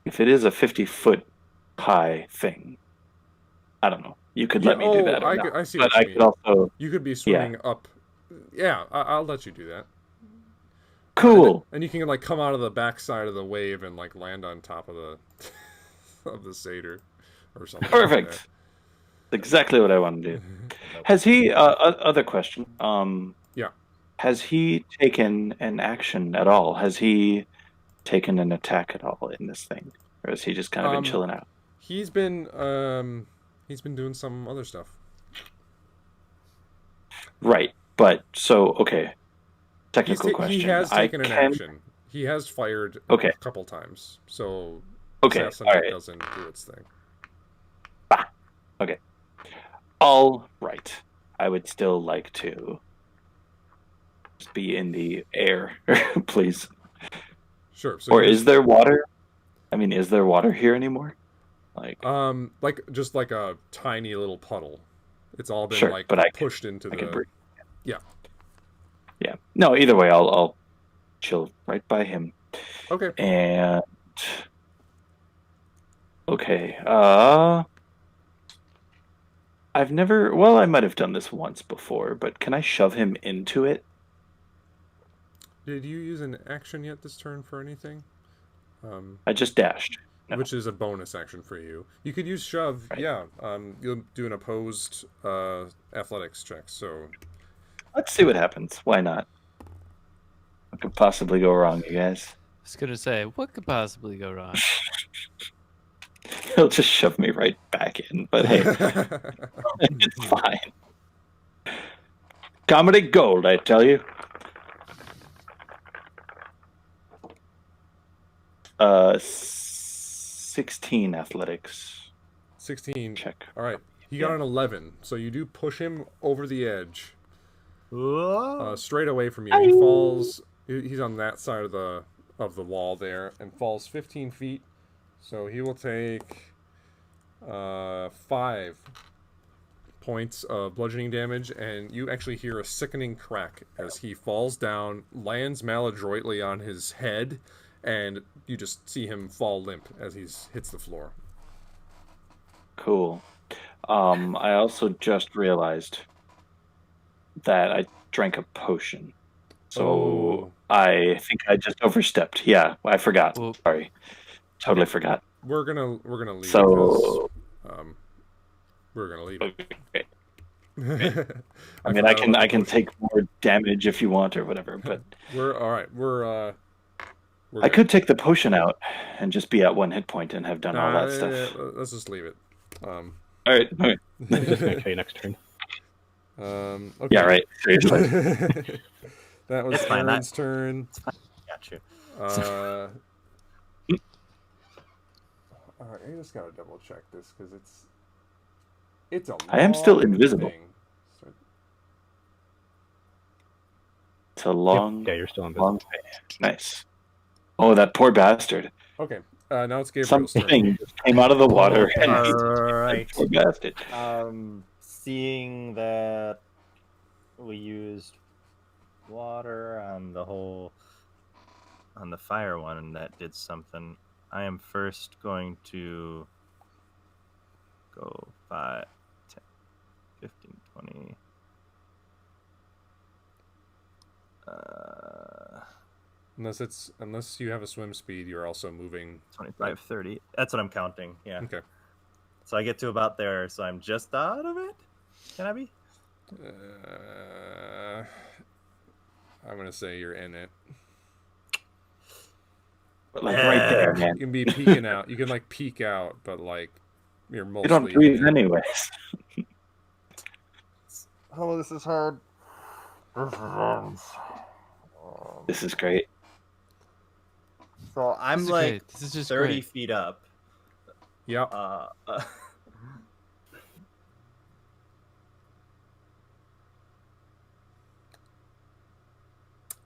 if it is a 50-foot high thing, I don't know. You could let me do that. Or not. I see But what you I mean. could also. You could be swimming up. Yeah, I'll let you do that. Cool. And you can like come out of the backside of the wave and like land on top of the of the satyr or something. Perfect. Like Exactly what I want to do. that. Has he? Other question. Yeah. Has he taken an action at all? Has he taken an attack at all in this thing, or has he just kind of been chilling out? He's been doing some other stuff. Right. But so okay. Technical question. He has taken an action. He has fired a couple times. So Assassinate doesn't do its thing. Okay. All right. I would still like to just be in the air, please. Sure. So or is there water? I mean, is there water here anymore? Like just like a tiny little puddle. It's all been pushed into the. Breathe. Yeah. Yeah. No. Either way, I'll chill right by him. Okay. And okay. I've never. Well, I might have done this once before, but can I shove him into it? Did you use an action yet this turn for anything? I just dashed. No. Which is a bonus action for you. You could use shove. Right. Yeah. You'll do an opposed athletics check. So let's see what happens. Why not? What could possibly go wrong, you guys? I was gonna say, what could possibly go wrong? He'll just shove me right back in, but hey, it's fine. Comedy gold, I tell you. 16 athletics. 16. Check. All right. He got an 11, so you do push him over the edge. Straight away from you. He falls. He's on that side of the wall there, and falls 15 feet. So he will take 5 points of bludgeoning damage, and you actually hear a sickening crack as he falls down, lands maladroitly on his head, and you just see him fall limp as he hits the floor. Cool. I also just realized that I drank a potion. So I think I just overstepped. Yeah, I forgot. Well, sorry. Totally forgot. We're gonna leave. So we're gonna leave. Okay. I mean, I can take more damage if you want or whatever, but we're all right. I could take the potion out and just be at 1 hit point and have done all that stuff. Let's just leave it. All right. Just gonna kill you next turn. Okay. Yeah, right. Seriously. That was Aaron's turn. Got you. All right, I just gotta double check this because it's a. I am still invisible. Thing. It's a long. Yeah, you're still invisible. Nice. Oh, that poor bastard. Okay. Now it's Gabriel's Something just came out of the water. And all right. Poor bastard. Seeing that we used water on the fire one, and that did something, I am first going to go 5, 10, 15, 20. Unless you have a swim speed, you're also moving 25, 30. That's what I'm counting. Yeah. Okay. So I get to about there. So I'm just out of it. Can I be? I'm gonna say you're in it. But like right there, man. You can be peeking out. You can like peek out, but like you're mostly. You don't breathe anyways. Oh, this is hard. This is great. So I'm This is like great. This is just 30 great. feet up. Yeah.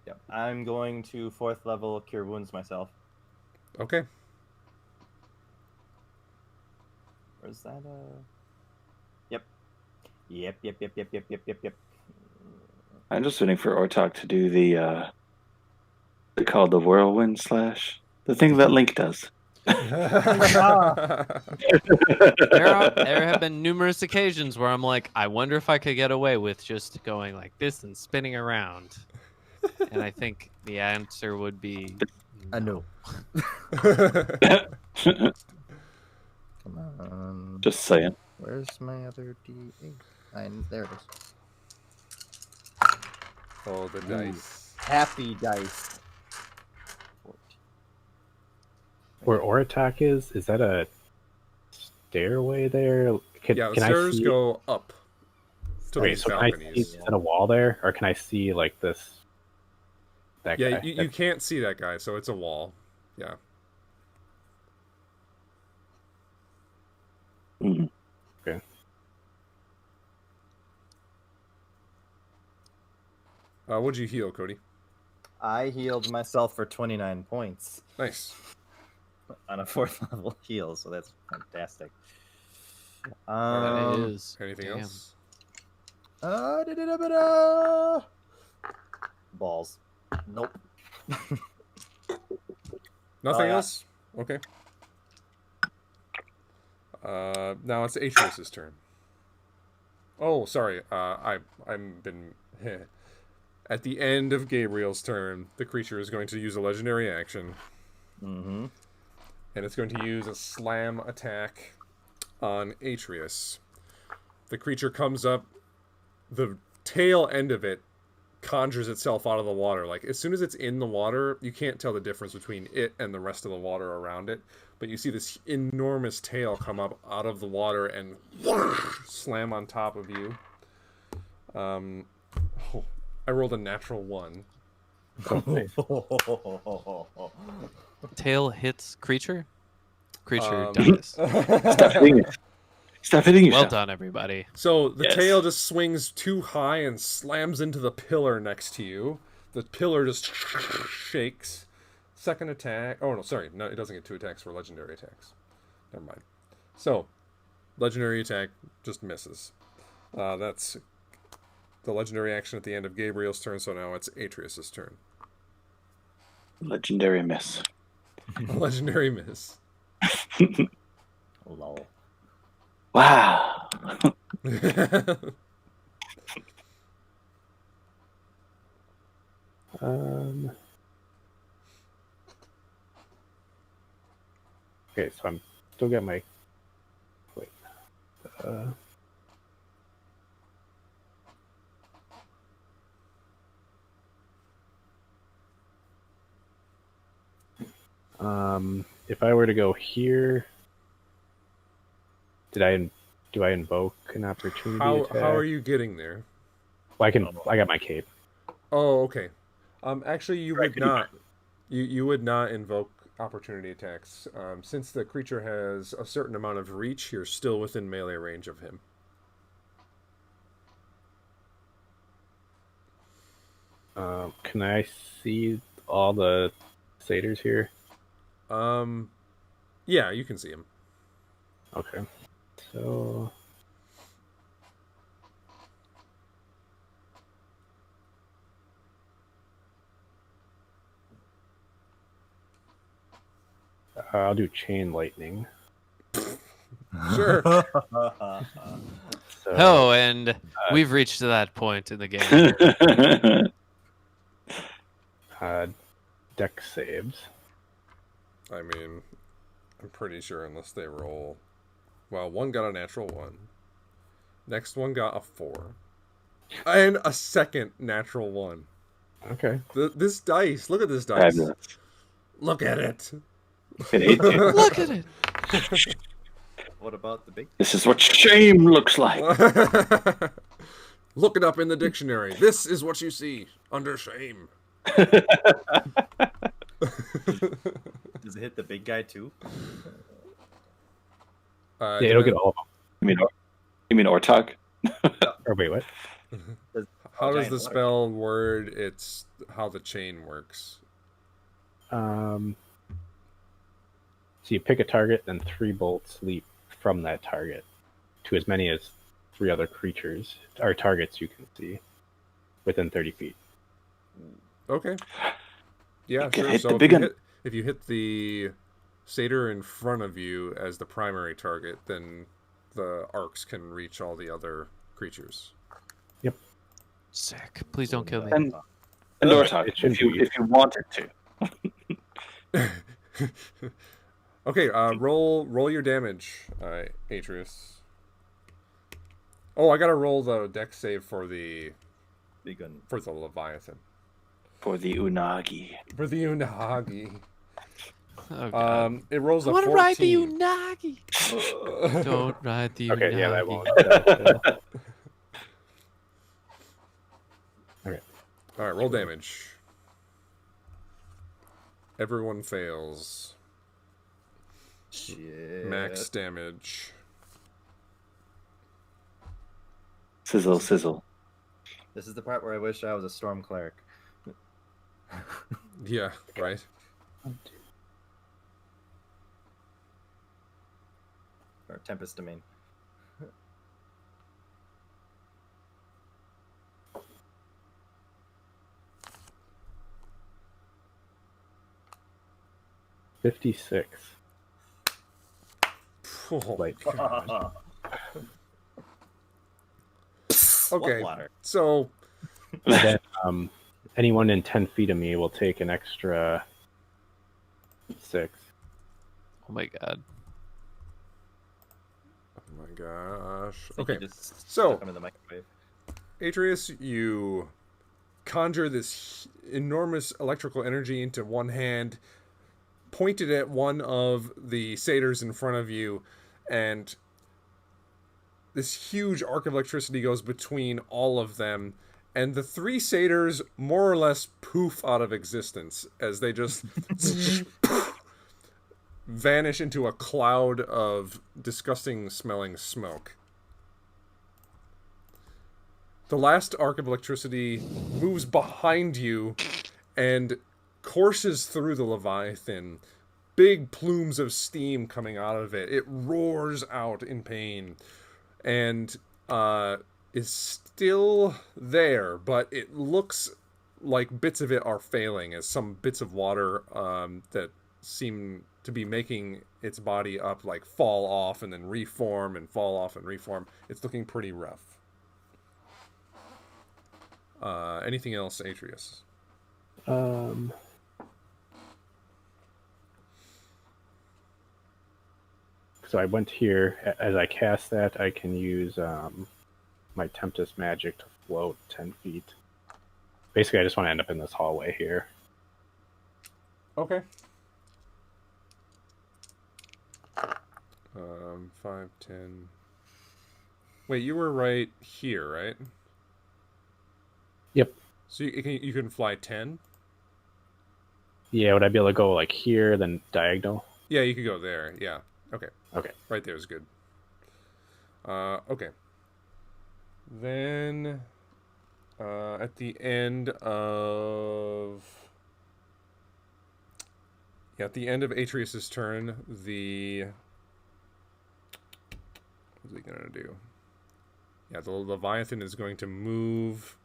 Yep. I'm going to 4th level Cure Wounds myself. Okay. Where's that? Yep. Yep. I'm just waiting for Ortok to do the called the whirlwind slash, the thing that Link does. There have been numerous occasions where I'm like, I wonder if I could get away with just going like this and spinning around. And I think the answer would be I know. Come on. Just saying. Where's my other D8? There it is. Oh, the dice. Happy dice. 14. Where Oratak is that a stairway there? Can Yeah, the I stairs see... go up to Wait, these so can I see, balconies. is that a wall there? Or can I see, like, that Yeah, guy? you can't see that guy, so it's a wall. Yeah. Mhm. Okay. What'd you heal, Cody? I healed myself for 29 points Nice. on a 4th level heal, so that's fantastic. that is. Anything Damn. else? Da-da-da-da-da-da. Balls. Nope. Nothing yeah. else? Okay. Now it's Atreus' turn. Oh, sorry. I'm been at the end of Gabriel's turn. The creature is going to use a legendary action, Mm-hmm. and it's going to use a slam attack on Atreus. The creature comes up. The tail end of it conjures itself out of the water. Like, as soon as it's in the water, you can't tell the difference between it and the rest of the water around it. But you see this enormous tail come up out of the water and slam on top of you. I rolled a natural 1. Tail hits creature. Creature Um, dies. Stop hitting it. Stop hitting Well yourself. done, everybody. So the Yes. tail just swings too high and slams into the pillar next to you. The pillar just shakes. Second attack. Oh, no, sorry. No, it doesn't get 2 attacks for legendary attacks. Never mind. So, legendary attack just misses. That's the legendary action at the end of Gabriel's turn, so now it's Atreus' turn. Legendary miss. A legendary miss. Lol. Wow. Okay, so I'm still got my... Wait. If I were to go here, do I invoke an opportunity attack? how are you getting there? Well, I got my cape. Oh, okay. Actually, you Right, would could you- not. You would not invoke opportunity attacks. Since the creature has a certain amount of reach, you're still within melee range of him. Can I see all the satyrs here? Yeah, you can see him. Okay. So I'll do chain lightning. Sure. So, Oh, and we've reached that point in the game. deck saves. I mean, I'm pretty sure unless they roll. Well, one got a natural 1. Next one got a 4. And a second natural 1. Okay. This dice. Look at this dice. Fabulous. Look at it. It ate you. Look at it. What about the big? This is what shame looks like. Look it up in the dictionary. This is what you see under shame. Does it hit the big guy too? Yeah, it'll get all of You mean Ortog? them. Or wait, what? How does giant the water. spell word it's how the chain works? So you pick a target, then 3 bolts leap from that target to as many as 3 other creatures or targets you can see within 30 feet. Okay. Yeah, You can sure. hit So the if big you one. hit, if you hit the satyr in front of you as the primary target, then the arcs can reach all the other creatures. Sick. Please don't kill me. And Okay, Ortok, it shouldn't be. if you wanted to. Okay, roll your damage, Atreus. Oh, I gotta roll the dex save for the Vegan. Leviathan. For the Unagi. For the Unagi. Oh, God. It rolls I a want to 14. ride the Unagi. Don't ride the Unagi. Okay, yeah, that won't. All right, roll damage. Everyone fails. Shit. Max damage. Sizzle, sizzle. This is the part where I wish I was a storm cleric. Yeah, right. Or Tempest Domain. $56. Oh, Like, God. What Okay, water? so then, anyone in 10 feet of me will take an extra 6. Oh my God. oh my gosh. I think Okay, you just so- stuck 'em in the microwave. Atreus, you conjure this enormous electrical energy into one hand, point it at one of the satyrs in front of you, and this huge arc of electricity goes between all of them, and the three satyrs more or less poof out of existence as they just vanish into a cloud of disgusting smelling smoke. The last arc of electricity moves behind you and courses through the Leviathan. Big plumes of steam coming out of it. It roars out in pain and is still there, but it looks like bits of it are failing as some bits of water that seem to be making its body up like fall off and then reform and fall off and reform. It's looking pretty rough. Anything else, Atreus? So I went here. As I cast that, I can use my Tempest magic to float 10 feet. Basically, I just want to end up in this hallway here. Okay. 5, 10. Wait, you were right here, right? Yep. So you can fly 10? Yeah, would I be able to go like here, then diagonal? Yeah, you could go there. Yeah. Okay. Okay. Right there is good. Okay. Then, at the end of... Yeah, at the end of Atreus' turn, what's he gonna do? Yeah, the Leviathan is going to move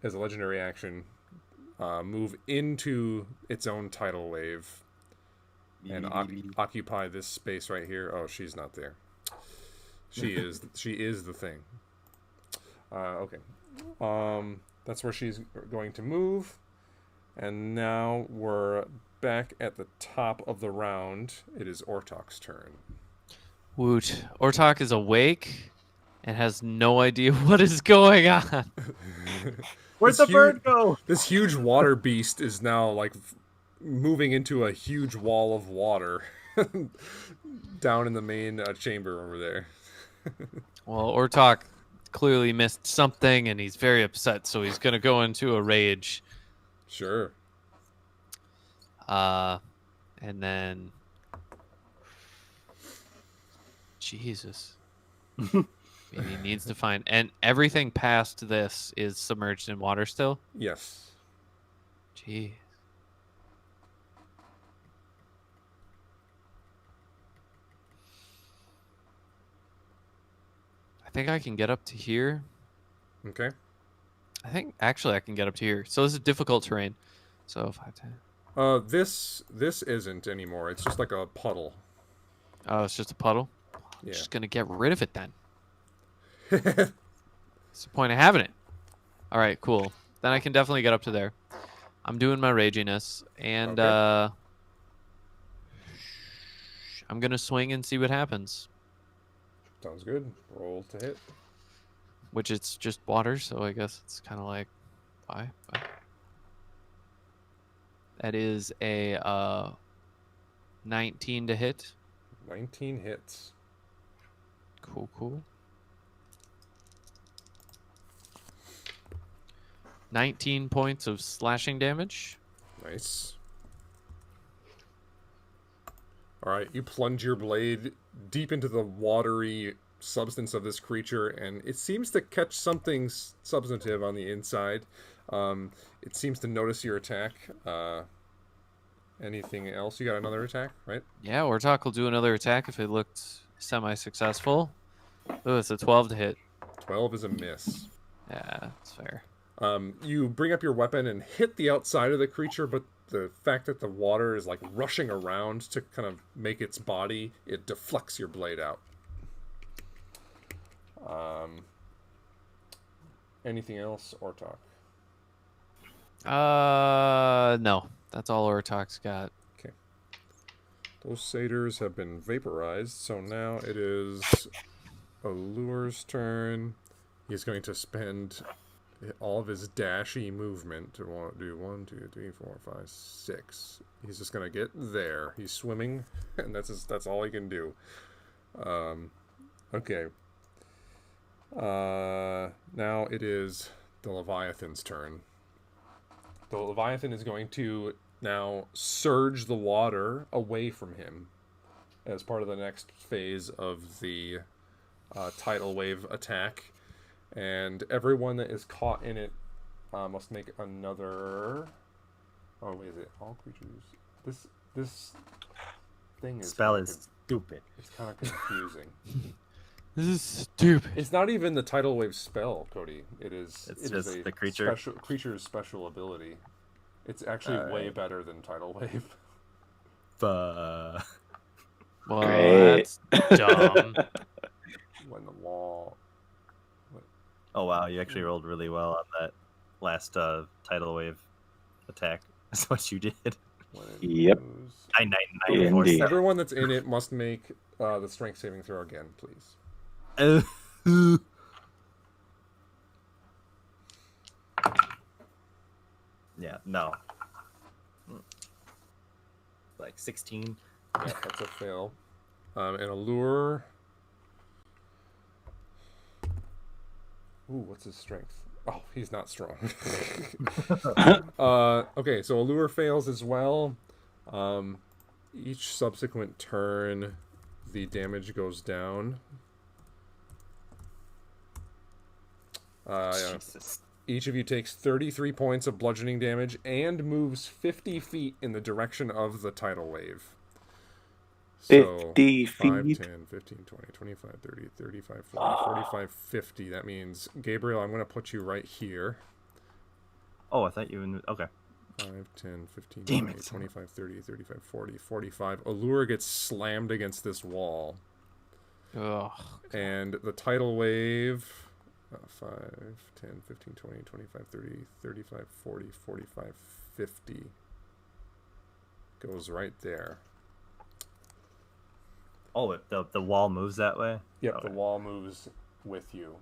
as a legendary action, move into its own tidal wave and occupy this space right here. Oh, she's not there. She is the thing. Okay. That's where she's going to move. And now we're back at the top of the round. It is Ortok's turn. Woot. Ortok is awake and has no idea what is going on. Where'd the bird go? This huge water beast is now like moving into a huge wall of water down in the main chamber over there. Well, Ortok clearly missed something and he's very upset, so he's going to go into a rage. Sure. And then... Jesus. He needs to find... And everything past this is submerged in water still? Yes. Jeez. I think I can get up to here. Okay. I think actually I can get up to here. So this is difficult terrain. So 5, 10. This isn't anymore. It's just like a puddle. Oh, it's just a puddle. I'm Yeah. just gonna get rid of it then. What's the point of having it? All right, cool. Then I can definitely get up to there. I'm doing my raginess, and Okay. I'm gonna swing and see what happens. Sounds good. Roll to hit. Which it's just water, so I guess it's kind of like, why? But that is a 19 to hit. 19 hits. Cool, cool. 19 points of slashing damage. Nice. All right, you plunge your blade deep into the watery substance of this creature, and it seems to catch something substantive on the inside. It seems to notice your attack. Anything else? You got another attack, right? Yeah, Ortok will do another attack if it looked semi-successful. Oh, it's a 12 to hit. 12 is a miss. Yeah, that's fair. You bring up your weapon and hit the outside of the creature, but the fact that the water is like rushing around to kind of make its body, it deflects your blade out. Anything else, Ortok? No. That's all Ortok's got. Okay. Those satyrs have been vaporized, so now it is Allure's turn. He's going to spend all of his dashy movement to do 1, 2, 3, 4, 5, 6. He's just gonna get there. He's swimming, and that's all he can do. Okay. Now it is the Leviathan's turn. The Leviathan is going to now surge the water away from him as part of the next phase of the tidal wave attack. And everyone that is caught in it must make another... Oh, wait, is it all creatures? This thing is... Spell is stupid. It's kind of confusing. This is stupid. It's not even the tidal wave spell, Cody. It's it just is a the creature? creature's special ability. It's actually way better than tidal wave. Fuh. Well, Great. that's dumb. When the wall... Oh wow, you actually rolled really well on that last tidal wave attack. That's what you did. when it Yep. moves. 999 Indeed. Everyone that's in it must make the strength saving throw again, please. Yeah, no. Like 16. Yeah, that's a fail. And Allure. Ooh, what's his strength? Oh, he's not strong. Okay, so Allure fails as well. Each subsequent turn, the damage goes down. Yeah. Jesus. Each of you takes 33 points of bludgeoning damage and moves 50 feet in the direction of the tidal wave. So 50 5, feet. 10, 15, 20, 25, 30, 35, 40, 45, 50. That means, Gabriel, I'm going to put you right here. Oh, I thought you... Okay. 5, 10, 15, Damn 20, it. 25, 30, 35, 40, 45. Allure gets slammed against this wall. Ugh. And the tidal wave... 5, 10, 15, 20, 25, 30, 35, 40, 45, 50. Goes right there. Oh, the wall moves that way? Yep, Okay. the wall moves with you.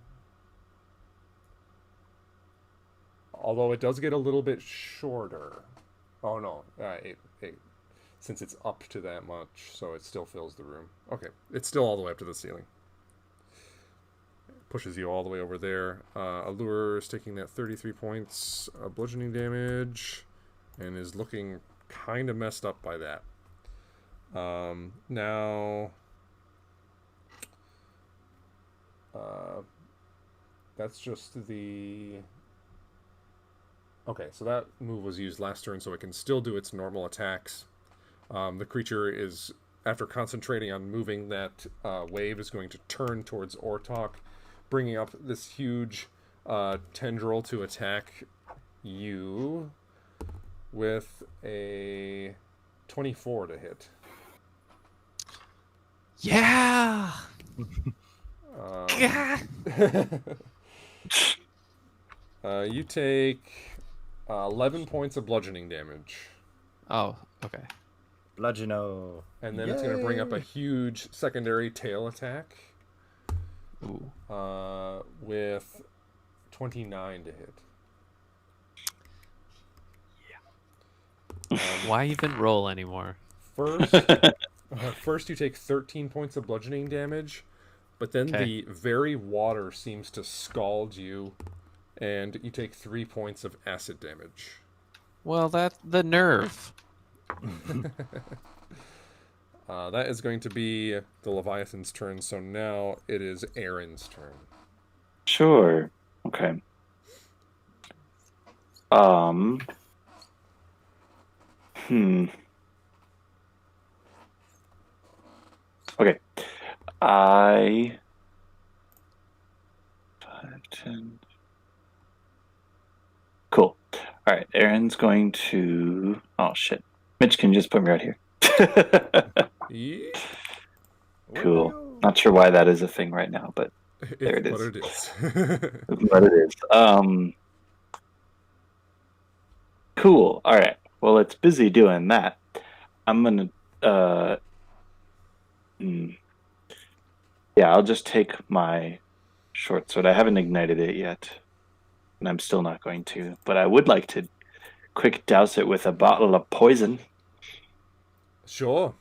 Although it does get a little bit shorter. Oh no, 8. Since it's up to that much, so it still fills the room. Okay, it's still all the way up to the ceiling. Pushes you all the way over there. Allure is taking that 33 points of bludgeoning damage and is looking kind of messed up by that. Now... that's just the... Okay, so that move was used last turn, so it can still do its normal attacks. The creature is, after concentrating on moving that wave, is going to turn towards Ortok, bringing up this huge tendril to attack you. with a 24 to hit. Yeah. You take 11 points of bludgeoning damage. Oh, okay. Bludgeono. And then it's going to bring up a huge secondary tail attack Ooh. with 29 to hit. Why even roll anymore? First you take 13 points of bludgeoning damage, but then the very water seems to scald you, and you take 3 points of acid damage. Well, that's the nerve. That is going to be the Leviathan's turn, so now it is Aaron's turn. Sure. Okay. Okay. 5, 10. Cool. All right. Aaron's going to. Oh shit. Mitch can just put me right here. Yeah. Cool. Not sure why that is a thing right now, but there it is. What it is. What it is. Cool. All right. Well, it's busy doing that. I'm gonna. Yeah, I'll just take my short sword. I haven't ignited it yet, and I'm still not going to. But I would like to quick douse it with a bottle of poison, Sure.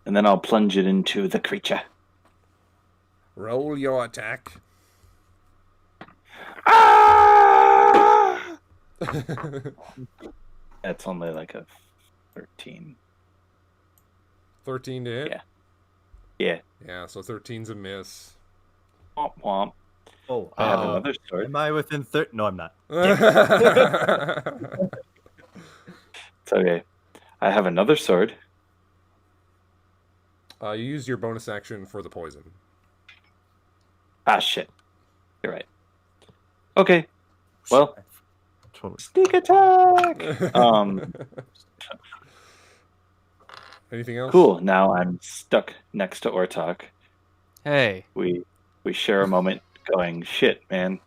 and then I'll plunge it into the creature. Roll your attack. Ah! That's only like a 13. 13 to hit? Yeah. Yeah. Yeah, so 13's a miss. Womp womp. Oh, I have another sword. am I within 30? No, I'm not. It's okay. I have another sword. You use your bonus action for the poison. Ah, shit. You're right. Okay. Well, Totally. sneak attack. Anything else? Cool. Now I'm stuck next to Ortok. Hey. We share a moment going, shit, man.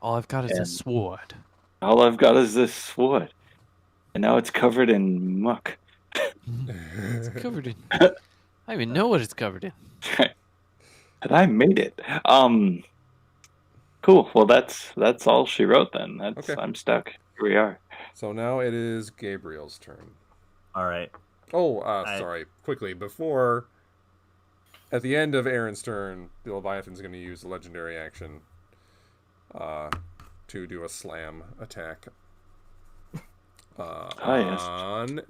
All I've got is a And- sword. All I've got is this sword. And now it's covered in muck. It's covered in. I don't even know what it's covered in. And I made it. Cool. Well, that's all she wrote then. Okay. I'm stuck. Here we are. So now it is Gabriel's turn. All right. Oh, sorry. Quickly, before... At the end of Aaron's turn, the Leviathan's going to use the legendary action to do a slam attack Yes. on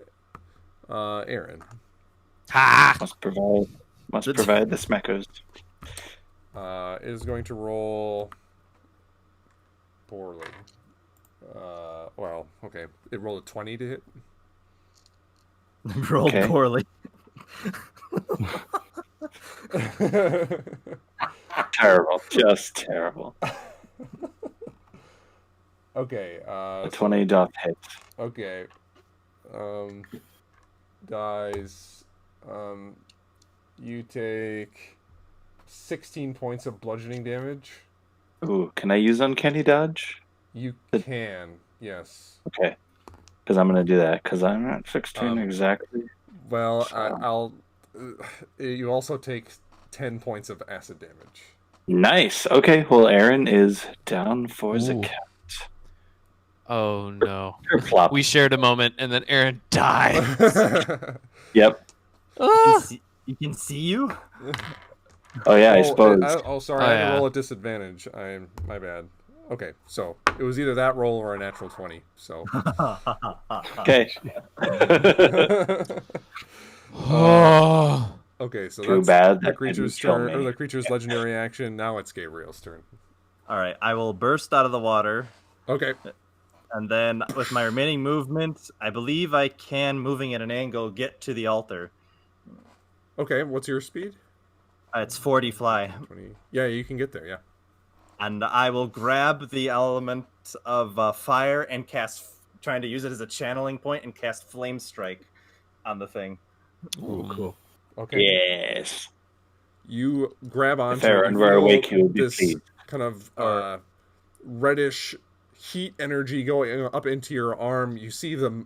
Aaron. Ha! Must provide the smackos. It is going to roll poorly. Well, okay. It rolled a 20 to hit. Rolled Okay. poorly. Terrible. Just terrible. Okay. A 20 doth hit. Okay. Dies. You take 16 points of bludgeoning damage. Ooh, can I use Uncanny Dodge? You can, yes. Okay. Because I'm going to do that, because I'm not fixed exactly. Well, So- I'll. You also take 10 points of acid damage. Nice. Okay, well, Aaron is down for the Ooh. count. Oh no. Flop. We shared a moment and then Aaron died. Yep. Ah! You can see you? Oh, yeah, I suppose. Sorry, Oh, I had yeah. to roll at disadvantage. My bad. Okay, so it was either that roll or a natural 20. So. Okay. Oh. Okay, so Too that's bad the that creature's didn't kill turn, me. or the creature's legendary action. Now it's Gabriel's turn. All right. I will burst out of the water. Okay. And then with my remaining movement, I believe I can, moving at an angle, get to the altar. Okay, what's your speed? It's 40 fly. 20. Yeah, you can get there, yeah. And I will grab the element of fire and trying to use it as a channeling point and cast Flame Strike on the thing. Ooh, cool. Okay. Yes. You grab onto If Aaron you were feel awake, he would be this pleased. kind of reddish heat energy going up into your arm. You see the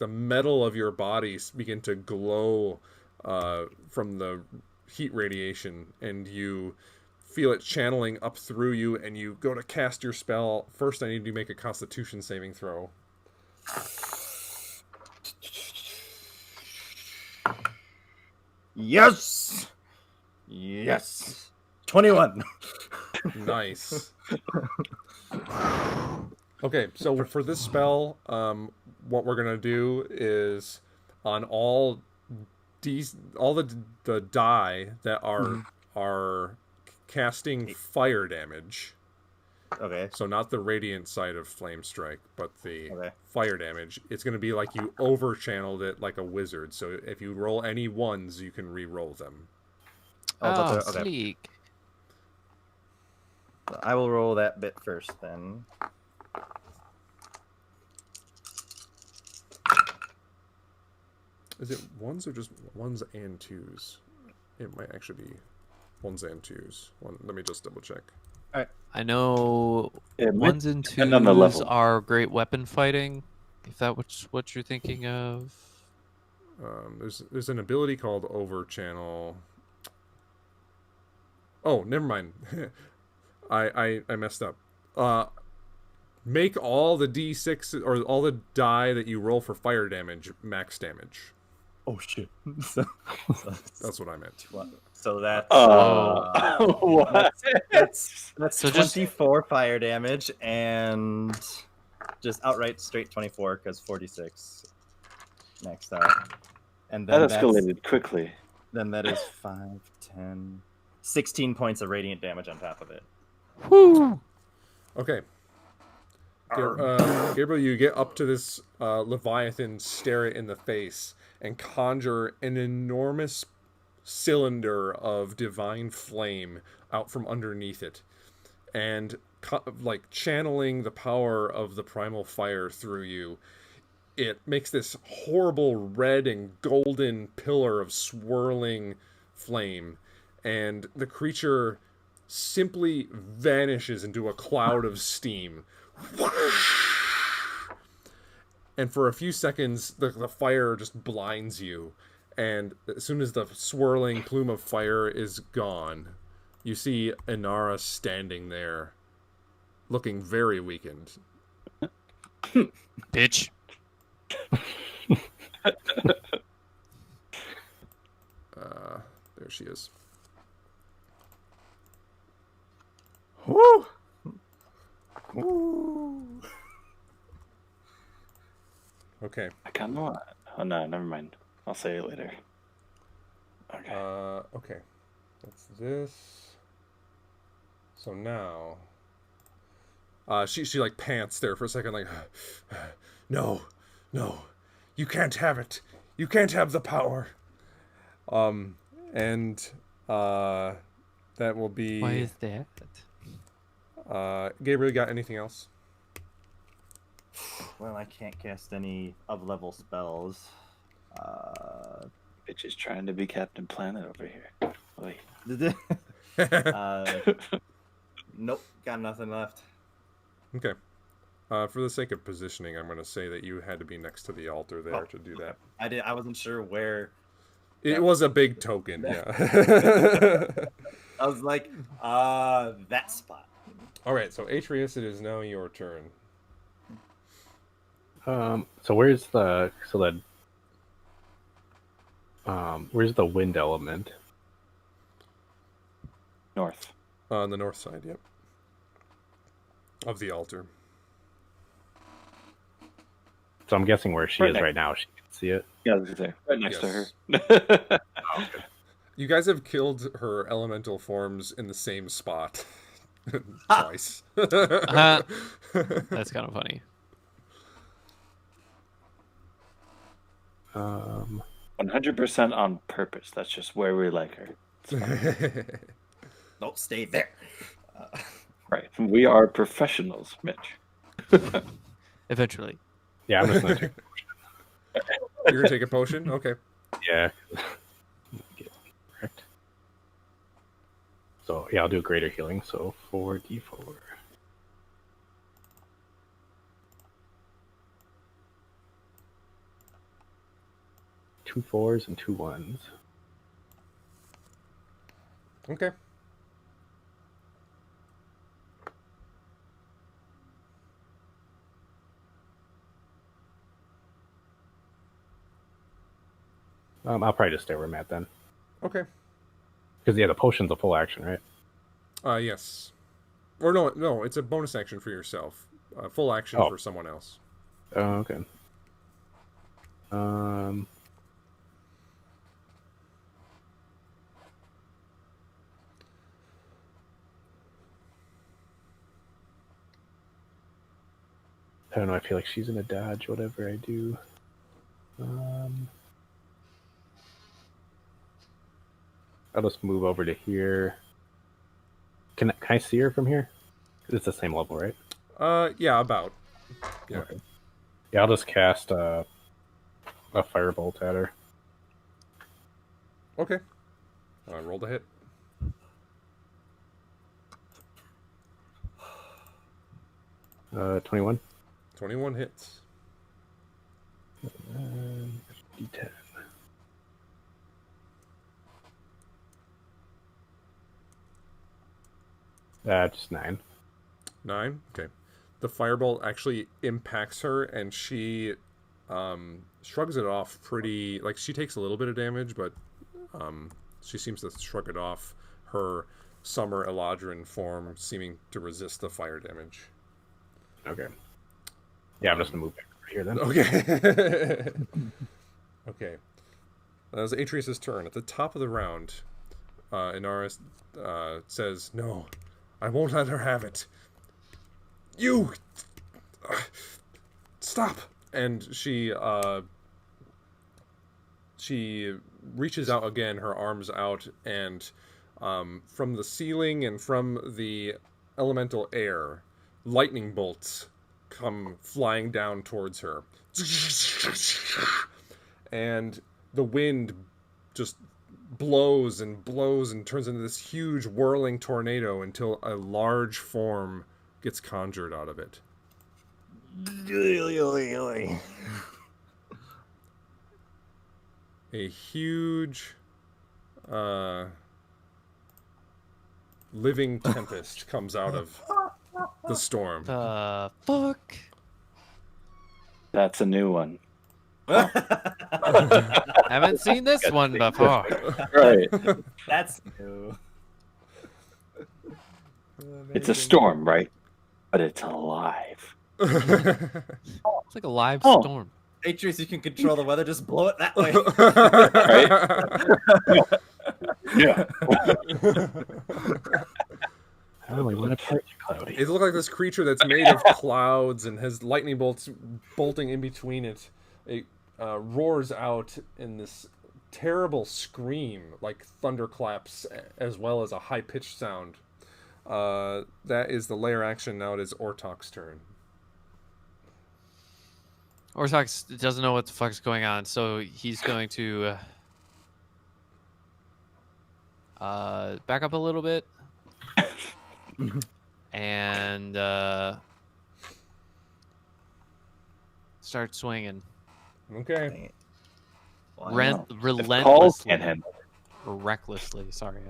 metal of your body begin to glow from the heat radiation, and you feel it channeling up through you, and you go to cast your spell. First, I need you to make a Constitution saving throw. Yes! Yes! 21! Nice. Okay, so for this spell, what we're gonna do is on all the die that are casting fire damage. Okay. So not the radiant side of Flame Strike, but the Okay. fire damage. It's gonna be like you over channeled it like a wizard. So if you roll any ones, you can re-roll them. Oh, okay. sleek. I will roll that bit first then. Is it ones or just ones and twos? It might actually be ones and twos. Let me just double check. I know It might ones and depend on the twos level. are great weapon fighting. If that's what you're thinking of. There's an ability called Overchannel. Oh, never mind. I messed up. Make all the d6 or all the die that you roll for fire damage max damage. Oh shit. That's what I meant. So that's What? that's So just- 24 fire damage and just outright straight 24 because 46 next out. And then That that's- escalated quickly. Then that is 5, 10, 16 points of radiant damage on top of it. Whoo! Okay. Gabriel, you get up to this Leviathan, stare it in the face, and conjure an enormous cylinder of divine flame out from underneath it. And like channeling the power of the primal fire through you, it makes this horrible red and golden pillar of swirling flame, and the creature simply vanishes into a cloud of steam. And for a few seconds, the fire just blinds you. And as soon as the swirling plume of fire is gone, you see Inara standing there, looking very weakened. Bitch. There she is. Woo! Okay. I kind of want. Oh no, never mind. I'll say it later. Okay. Okay. That's this. So now, she like pants there for a second, like, no, you can't have it. You can't have the power. And that will be. Why is that? Gabriel, you got anything else? Well, I can't cast any of level spells. Bitch is trying to be Captain Planet over here. Oy. Nope, got nothing left. Okay. For the sake of positioning, I'm going to say that you had to be next to the altar there to do that. I wasn't sure where. It was a big token, yeah. I was like, that spot. All right, so Atreus, it is now your turn. So where's the wind element? North. On the north side, yep. Of the altar. So I'm guessing where she Right is next- right now. She can see it. Yeah, this is there. Right next to her. Yes. You guys have killed her elemental forms in the same spot. Twice. That's kind of funny. 100% on purpose. That's just where we like her. Don't stay there. Right. We are professionals, Mitch. Eventually. Yeah, I'm just gonna take. You're gonna take a potion? Okay. Yeah. Get correct. So yeah, I'll do greater healing. So 4d4. 2 4s and 2 1s. Okay. I'll probably just stay where I'm at then. Okay. Because yeah, the potion's a full action, right? Yes. Or no, it's a bonus action for yourself. Full action Oh. for someone else. Oh, okay. I don't know. I feel like she's gonna dodge whatever I do. I'll just move over to here. Can I see her from here? 'Cause it's the same level, right? Yeah, about. Yeah. Okay. Yeah, I'll just cast a firebolt at her. Okay. Roll the hit. Uh, 21. 21 hits. D10. Just 9. 9. Okay. The firebolt actually impacts her, and she shrugs it off pretty. Like, she takes a little bit of damage, but she seems to shrug it off. Her summer Eladrin form seeming to resist the fire damage. Okay. Yeah, I'm just gonna move back over here then. Okay. Okay. That was Atreus' turn. At the top of the round, Inaris says, "No, I won't let her have it. You stop!" And she reaches out again, her arms out, and from the ceiling and from the elemental air, lightning bolts come flying down towards her. And the wind just blows and blows and turns into this huge whirling tornado until a large form gets conjured out of it. A huge living tempest comes out of the storm. The fuck? That's a new one. Haven't seen this one before. Right. That's new. It's a storm, right? But it's alive. It's like a live Oh. storm. Atreus, you can control the weather, just blow it that way. Yeah. I only want to part cloudy. It looks like this creature that's made of clouds and has lightning bolts bolting in between it. It roars out in this terrible scream, like thunderclaps, as well as a high-pitched sound. That is the lair action. Now it is Ortok's turn. Ortox doesn't know what the fuck's going on, so he's going to back up a little bit and start swinging. Okay. Wow. If Paul Relentlessly. can't handle it. Recklessly, sorry.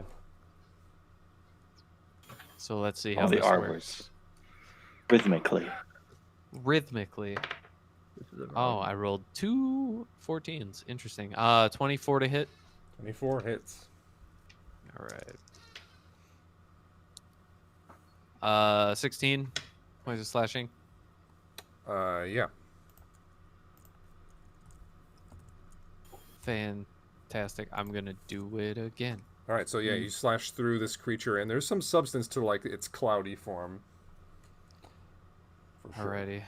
So let's see how All the this R works. words. Rhythmically. Rhythmically. Oh, I rolled 2 14s. Interesting. 24 to hit. 24 hits. All right. 16 points of slashing. Yeah. Fantastic. I'm gonna do it again. All right. So yeah, you slash through this creature, and there's some substance to like its cloudy form. For sure. Alrighty.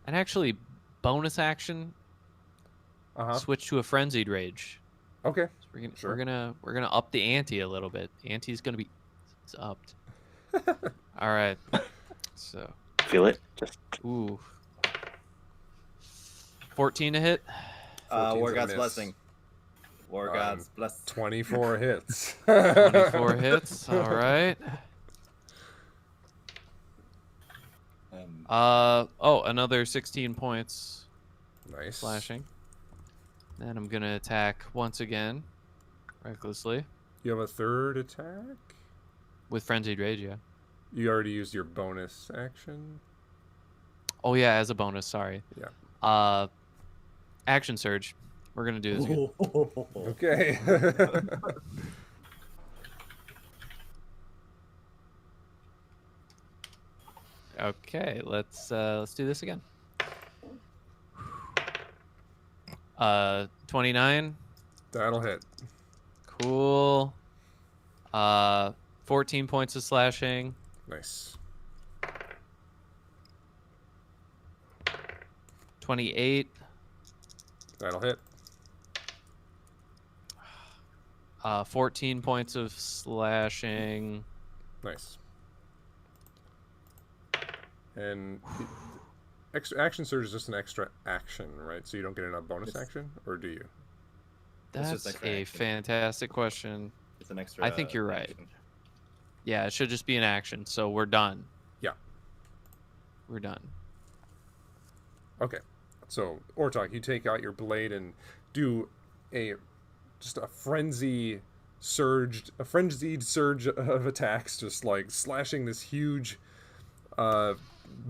And actually, bonus action, switch to a frenzied rage. Okay. So we're gonna Sure. we're gonna up the ante a little bit. Ante's gonna be upped. All right. So, Feel it? Just ooh. 14 to hit. 14's War a God's miss. blessing. War Um, God's blessing. 24 hits. 24 hits. All right. Oh, another 16 points Nice. slashing. Then I'm gonna attack once again, recklessly, You have a third attack? with frenzied rage. Yeah. You already used your bonus action? Oh yeah, as a bonus. Sorry. Yeah. Action surge. We're gonna do this again. Okay. Okay, let's do this again. 29. That'll hit. Cool. 14 points of slashing. Nice. 28. That'll hit. 14 points of slashing. Nice. And extra action surge is just an extra action, right? So you don't get a bonus action, or do you? It's just That's extra a action. fantastic question. It's an extra. I think you're right. action. Yeah, it should just be an action. So we're done. Yeah. We're done. Okay. So Ortok, you take out your blade and do a frenzied surge of attacks, just like slashing this huge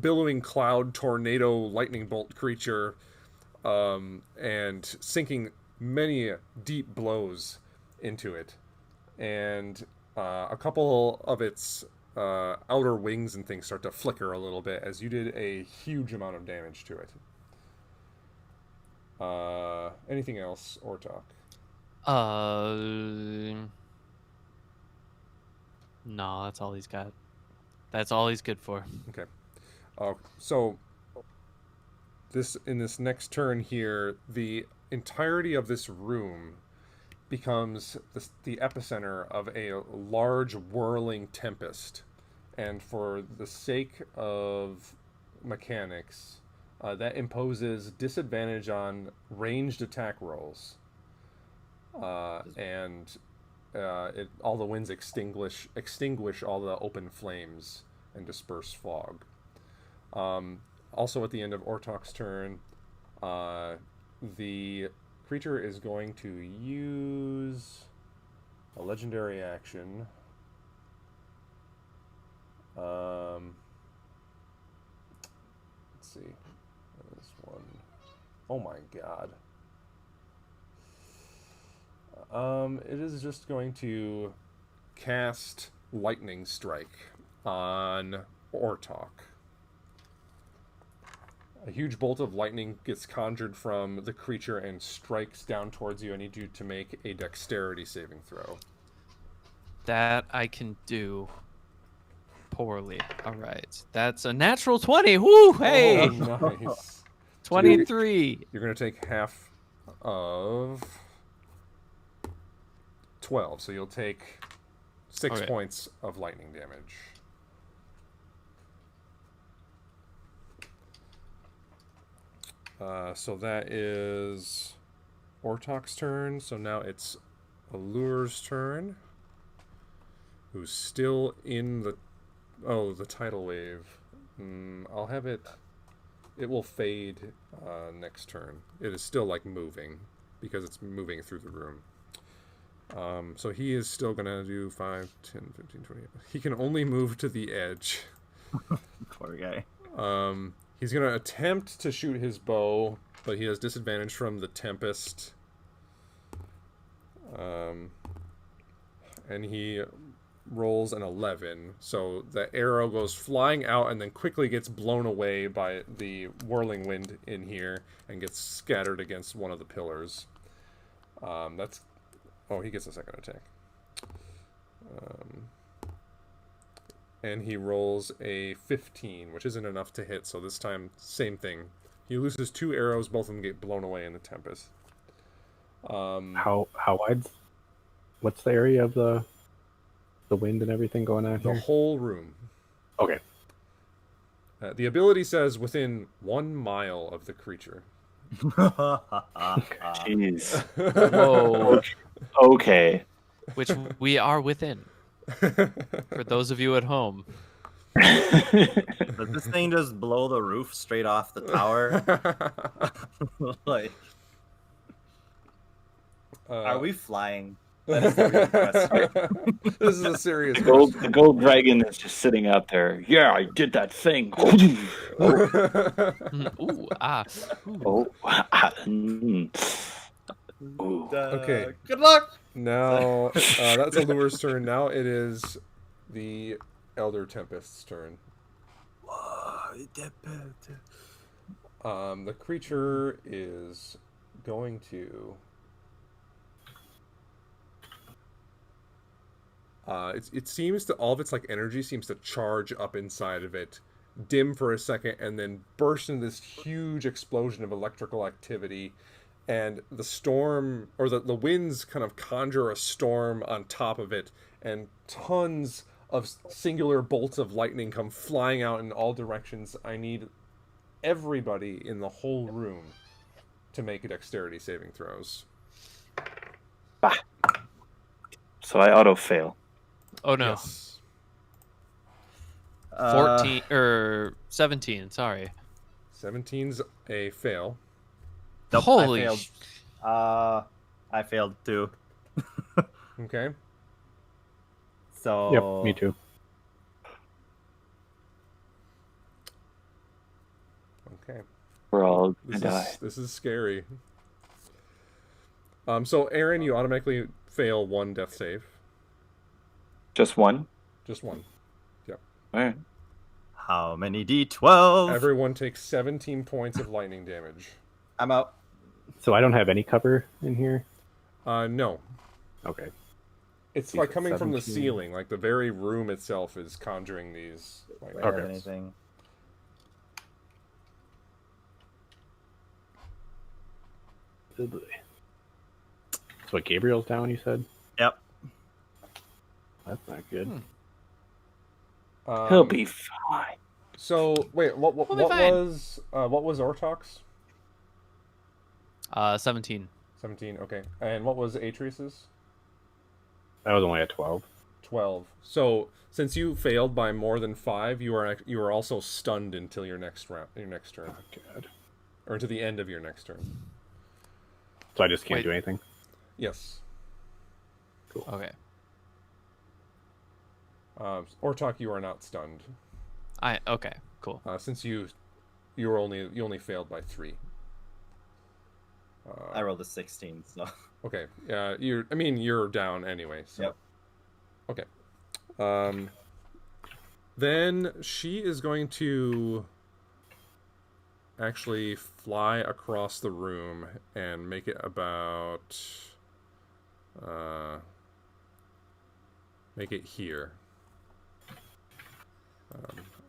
billowing cloud tornado lightning bolt creature, and sinking many deep blows into it, and a couple of its outer wings and things start to flicker a little bit as you did a huge amount of damage to it. Anything else, Ortok? No, that's all he's got. That's all he's good for. Okay. So in this next turn here, the entirety of this room becomes the epicenter of a large whirling tempest, and for the sake of mechanics, that imposes disadvantage on ranged attack rolls, and all the winds extinguish all the open flames and disperse fog. Also, at the end of Ortok's turn, the creature is going to use a legendary action. Let's see. This one. Oh my god. It is just going to cast Lightning Strike on Ortok. A huge bolt of lightning gets conjured from the creature and strikes down towards you. I need you to make a dexterity saving throw. That I can do poorly. All right. That's a natural 20. Woo! Hey! Oh, nice. 23. You're going to take half of 12, so you'll take 6 Okay. points of lightning damage. So that is Ortok's turn. So now it's Allure's turn, who's still in the tidal wave. I'll have it. It will fade next turn. It is still like moving because it's moving through the room. So he is still gonna do 5, 10, 15, 20. He can only move to the edge. Poor guy. He's going to attempt to shoot his bow, but he has disadvantage from the Tempest. And he rolls an 11. So the arrow goes flying out and then quickly gets blown away by the whirling wind in here and gets scattered against one of the pillars. Oh, he gets a second attack. And he rolls a 15, which isn't enough to hit, so this time, same thing. He loses 2 arrows, both of them get blown away in the Tempest. How wide? What's the area of the the wind and everything going on The here? whole room. Okay. The ability says within 1 mile of the creature. Jeez. Whoa. Okay. Which we are within. For those of you at home. Does this thing just blow the roof straight off the tower? Like, are we flying? That is the real question. This is a serious The question. gold dragon is just sitting out there. Yeah, I did that thing. Ooh, ah. Ooh. Oh, Ooh. Okay. Good luck. Now, that's Allure's turn. Now it is the Elder Tempest's turn. The creature is going to. It seems to all of its like energy seems to charge up inside of it, dim for a second, and then burst into this huge explosion of electrical activity. And the storm, or the winds, kind of conjure a storm on top of it, and tons of singular bolts of lightning come flying out in all directions. I need everybody in the whole room to make a dexterity saving throws. So I auto fail. Oh no. Yes. 14 or 17, sorry. 17's a fail. Nope, Holy I failed. sh- I failed too. Okay. So Yep, me too. Okay. We're all gonna This die. is this is scary. So Aaron, you automatically fail 1 death save. Just one? Just 1. All right. How many D12? Everyone takes 17 points of lightning damage. I'm out. So I don't have any cover in here? No. Okay. It's You like said coming from the 17. ceiling. Like the very room itself is conjuring these. Like, Do I have Okay. anything? So what, Gabriel's down, you said? Yep. That's not good. He'll be fine. So wait, what We'll be fine. what was Ortox? 17. 17. Okay, and what was Atreus's? That was only a 12. 12. So since you failed by more than 5, you are also stunned until your next round, your next turn, Oh, God. or to the end of your next turn. So I just can't Wait. do anything? Yes. Okay. Ortok, you are not stunned. Okay, cool. Since you only failed by 3. I rolled a 16, so Okay. You're down anyway. So. Yep. Okay. Then she is going to actually fly across the room and make it about. Make it here.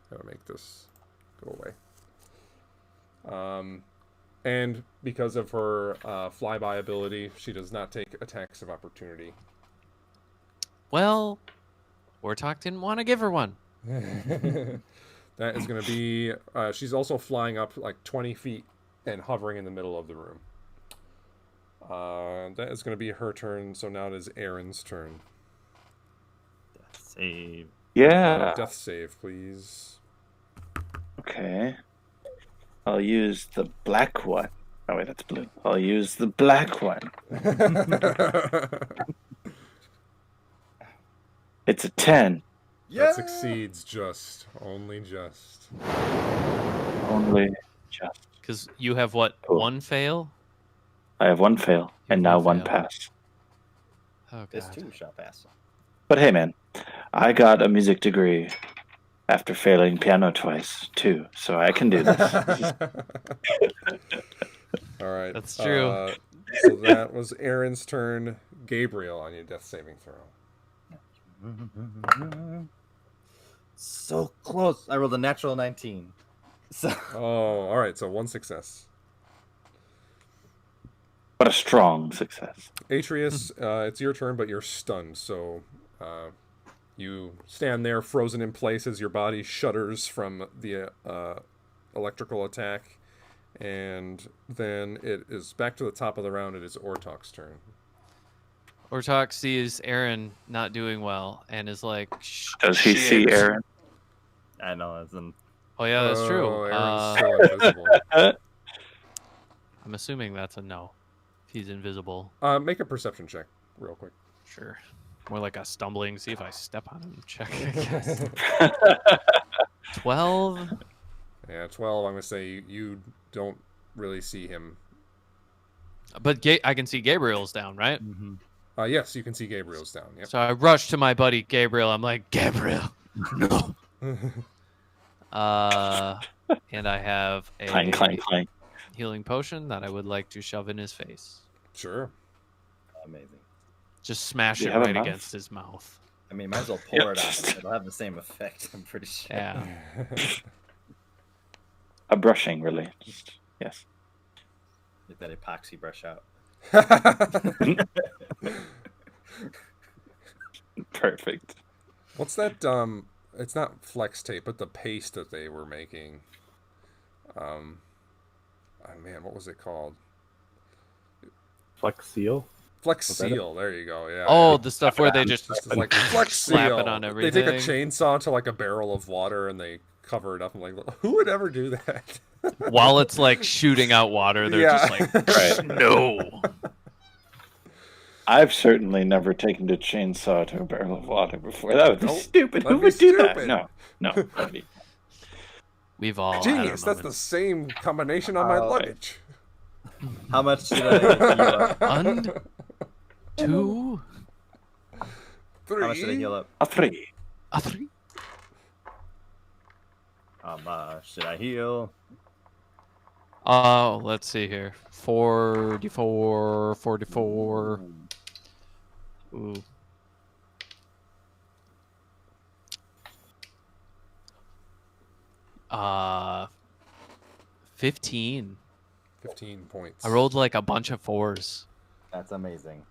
Gotta make this go away. And because of her flyby ability, she does not take attacks of opportunity. Well, Wartok didn't want to give her one. That is going to be. She's also flying up like 20 feet and hovering in the middle of the room. That is going to be her turn. So now it is Aaron's turn. save. Yeah. Death save, please. Okay. I'll use the black one. Oh, wait, that's blue. I'll use the black one. It's a 10. That succeeds only just. Only just. Because you have what? Cool. 1 fail? I have 1 fail, and have now one 1 fail. pass. Oh, This God. too shall pass. But hey, man, I got a music degree after failing piano twice, too, so I can do this. All right. That's true. So that was Aaron's turn. Gabriel, on your death saving throw. So close. I rolled a natural 19. So Oh, all right. So 1 success. What a strong success. Atreus, it's your turn, but you're stunned, so You stand there, frozen in place, as your body shudders from the electrical attack. And then it is back to the top of the round. It is Ortok's turn. Ortok sees Aaron not doing well and is like, Shh. Does he see Aaron? I know, as in Oh, yeah, that's true. Oh, Aaron's still invisible. I'm assuming that's a no. If he's invisible. Make a perception check, real quick. Sure. More like a stumbling, see if I step on him check, I guess. 12? Yeah, 12. I'm gonna say you don't really see him. But I can see Gabriel's down, right? Yes, you can see Gabriel's down. Yep. So I rush to my buddy Gabriel. I'm like, Gabriel, no. And I have a Clang, clang, clang. healing potion that I would like to shove in his face. Sure. amazing. Just smash Do you it have a right mouth? against his mouth. I mean, might as well pour it on him. It'll have the same effect, I'm pretty sure. Yeah. A brushing, really. Just, yes. Get that epoxy brush out. Perfect. What's that? It's not flex tape, but the paste that they were making. Oh man, what was it called? Flex seal. Flex Was that it? Seal. There you go. Yeah. Oh, the stuff where they just Just like Flex slap Seal. it on They everything. take a chainsaw to like a barrel of water and they cover it up. I'm like, who would ever do that? while it's like shooting out water, they're Yeah. just like, Right. no. I've certainly never taken a chainsaw to a barrel of water before. That would be Nope. stupid. That'd Who be would do that? stupid. No. Nobody. We've all had Genius. our That's the moments. same combination on my Oh. luggage. How much did I heal up? One, two, Three. How much did I heal up? A 3. a three. Should I heal? Let's see here. 44, 44. Ooh. Uh, 15. 15 points. I rolled like a bunch of 4s. That's amazing.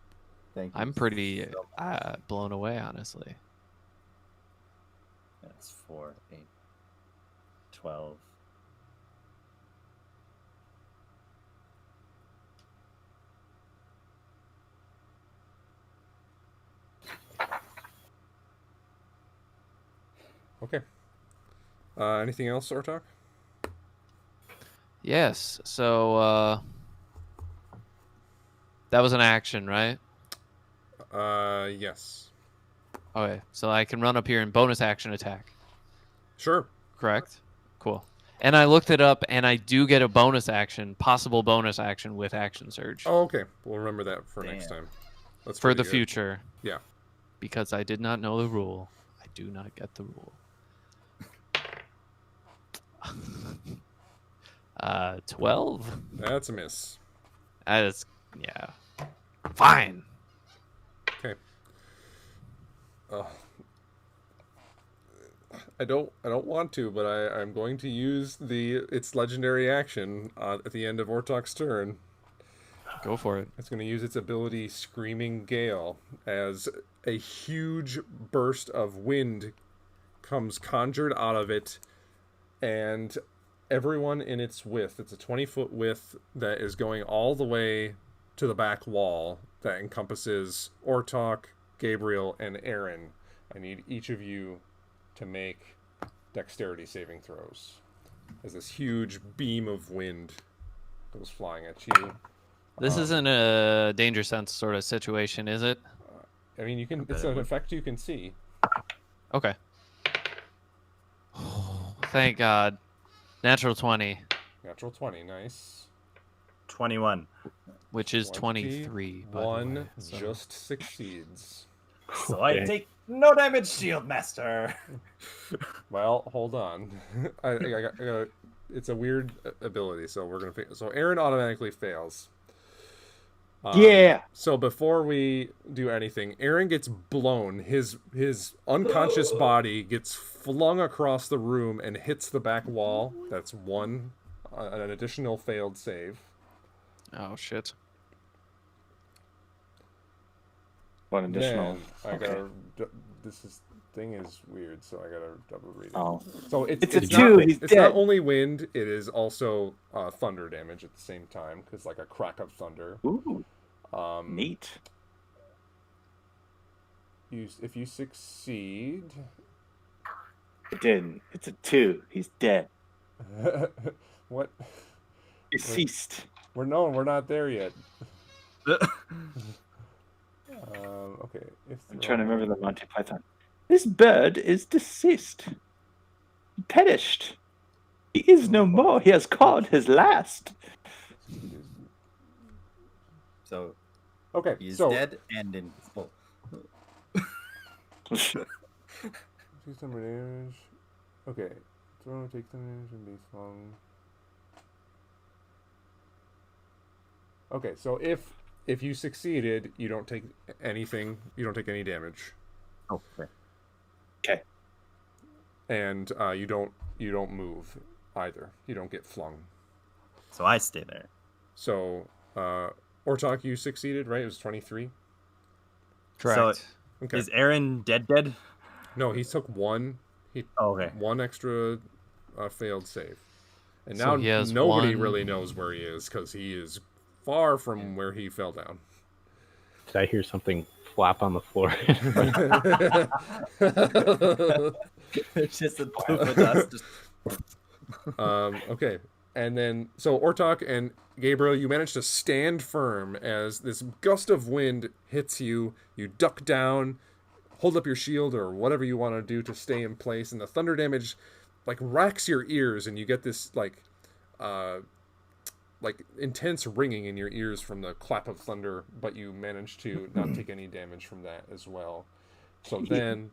Thank you. I'm pretty so much. blown away, honestly. That's 4, 8, 12. Okay. Anything else, Ortok? Yes. So that was an action, right? Yes. Okay. So I can run up here and bonus action attack. Sure. Correct? Cool. And I looked it up, and I do get a bonus action, possible bonus action with action surge Oh, okay. We'll remember that for next Damn. time. That's for pretty the good. future. Yeah. Because I did not know the rule. I do not get the rule. 12. That's a miss. That is, yeah. Fine. Okay. I don't want to, but I'm going to use its legendary action at the end of Ortok's turn. Go for it. It's going to use its ability Screaming Gale as a huge burst of wind comes conjured out of it, and everyone in its width, it's a 20-foot width that is going all the way to the back wall that encompasses Ortok, Gabriel, and Aaron. I need each of you to make dexterity saving throws as this huge beam of wind goes flying at you. This isn't a danger sense sort of situation, is it? I mean, it's an effect you can see. Okay. Thank God. Natural 20, Natural 20, nice. 21. which is 23. by the One way, so- just succeeds. So I Okay. take no damage, Shield Master. Well, hold on. I got it's a weird ability, so we're gonna. So Aaron automatically fails. Yeah. So before we do anything, Aaron gets blown. His unconscious body gets flung across the room and hits the back wall. That's an additional failed save. Oh, shit. One additional. Then I okay. gotta. This is thing is weird, so I gotta double read it. Oh, So it's a not, 2. He's it's not dead. only wind; it is also thunder damage at the same time, because like a crack of thunder. Ooh, Um, neat. if you succeed, It didn't. It's a 2. He's dead. what? Deceased. We're not there yet. Okay. If I'm trying to remember the Monty Python. This bird is deceased. He perished. He is no more. He has caught his last. So Okay, he's so dead and invisible. Take some damage. Okay, throw take some damage and be slung. Okay, so if you succeeded, you don't take anything. You don't take any damage, Okay. Okay. and you don't move either. You don't get flung. So I stay there. So Ortok, you succeeded, right? It was 23. Correct. Okay. Is Aaron dead? No, he took one. Oh, okay. One extra failed save, and So now he has nobody one- really knows where he is because he is far from where he fell down. Did I hear something flop on the floor? It's just a poof of dust. Just... Okay, and then so Ortok and Gabriel, you manage to stand firm as this gust of wind hits you. You duck down, hold up your shield or whatever you want to do to stay in place, and the thunder damage like racks your ears, and you get this like intense ringing in your ears from the clap of thunder, but you manage to not take any damage from that as well. So then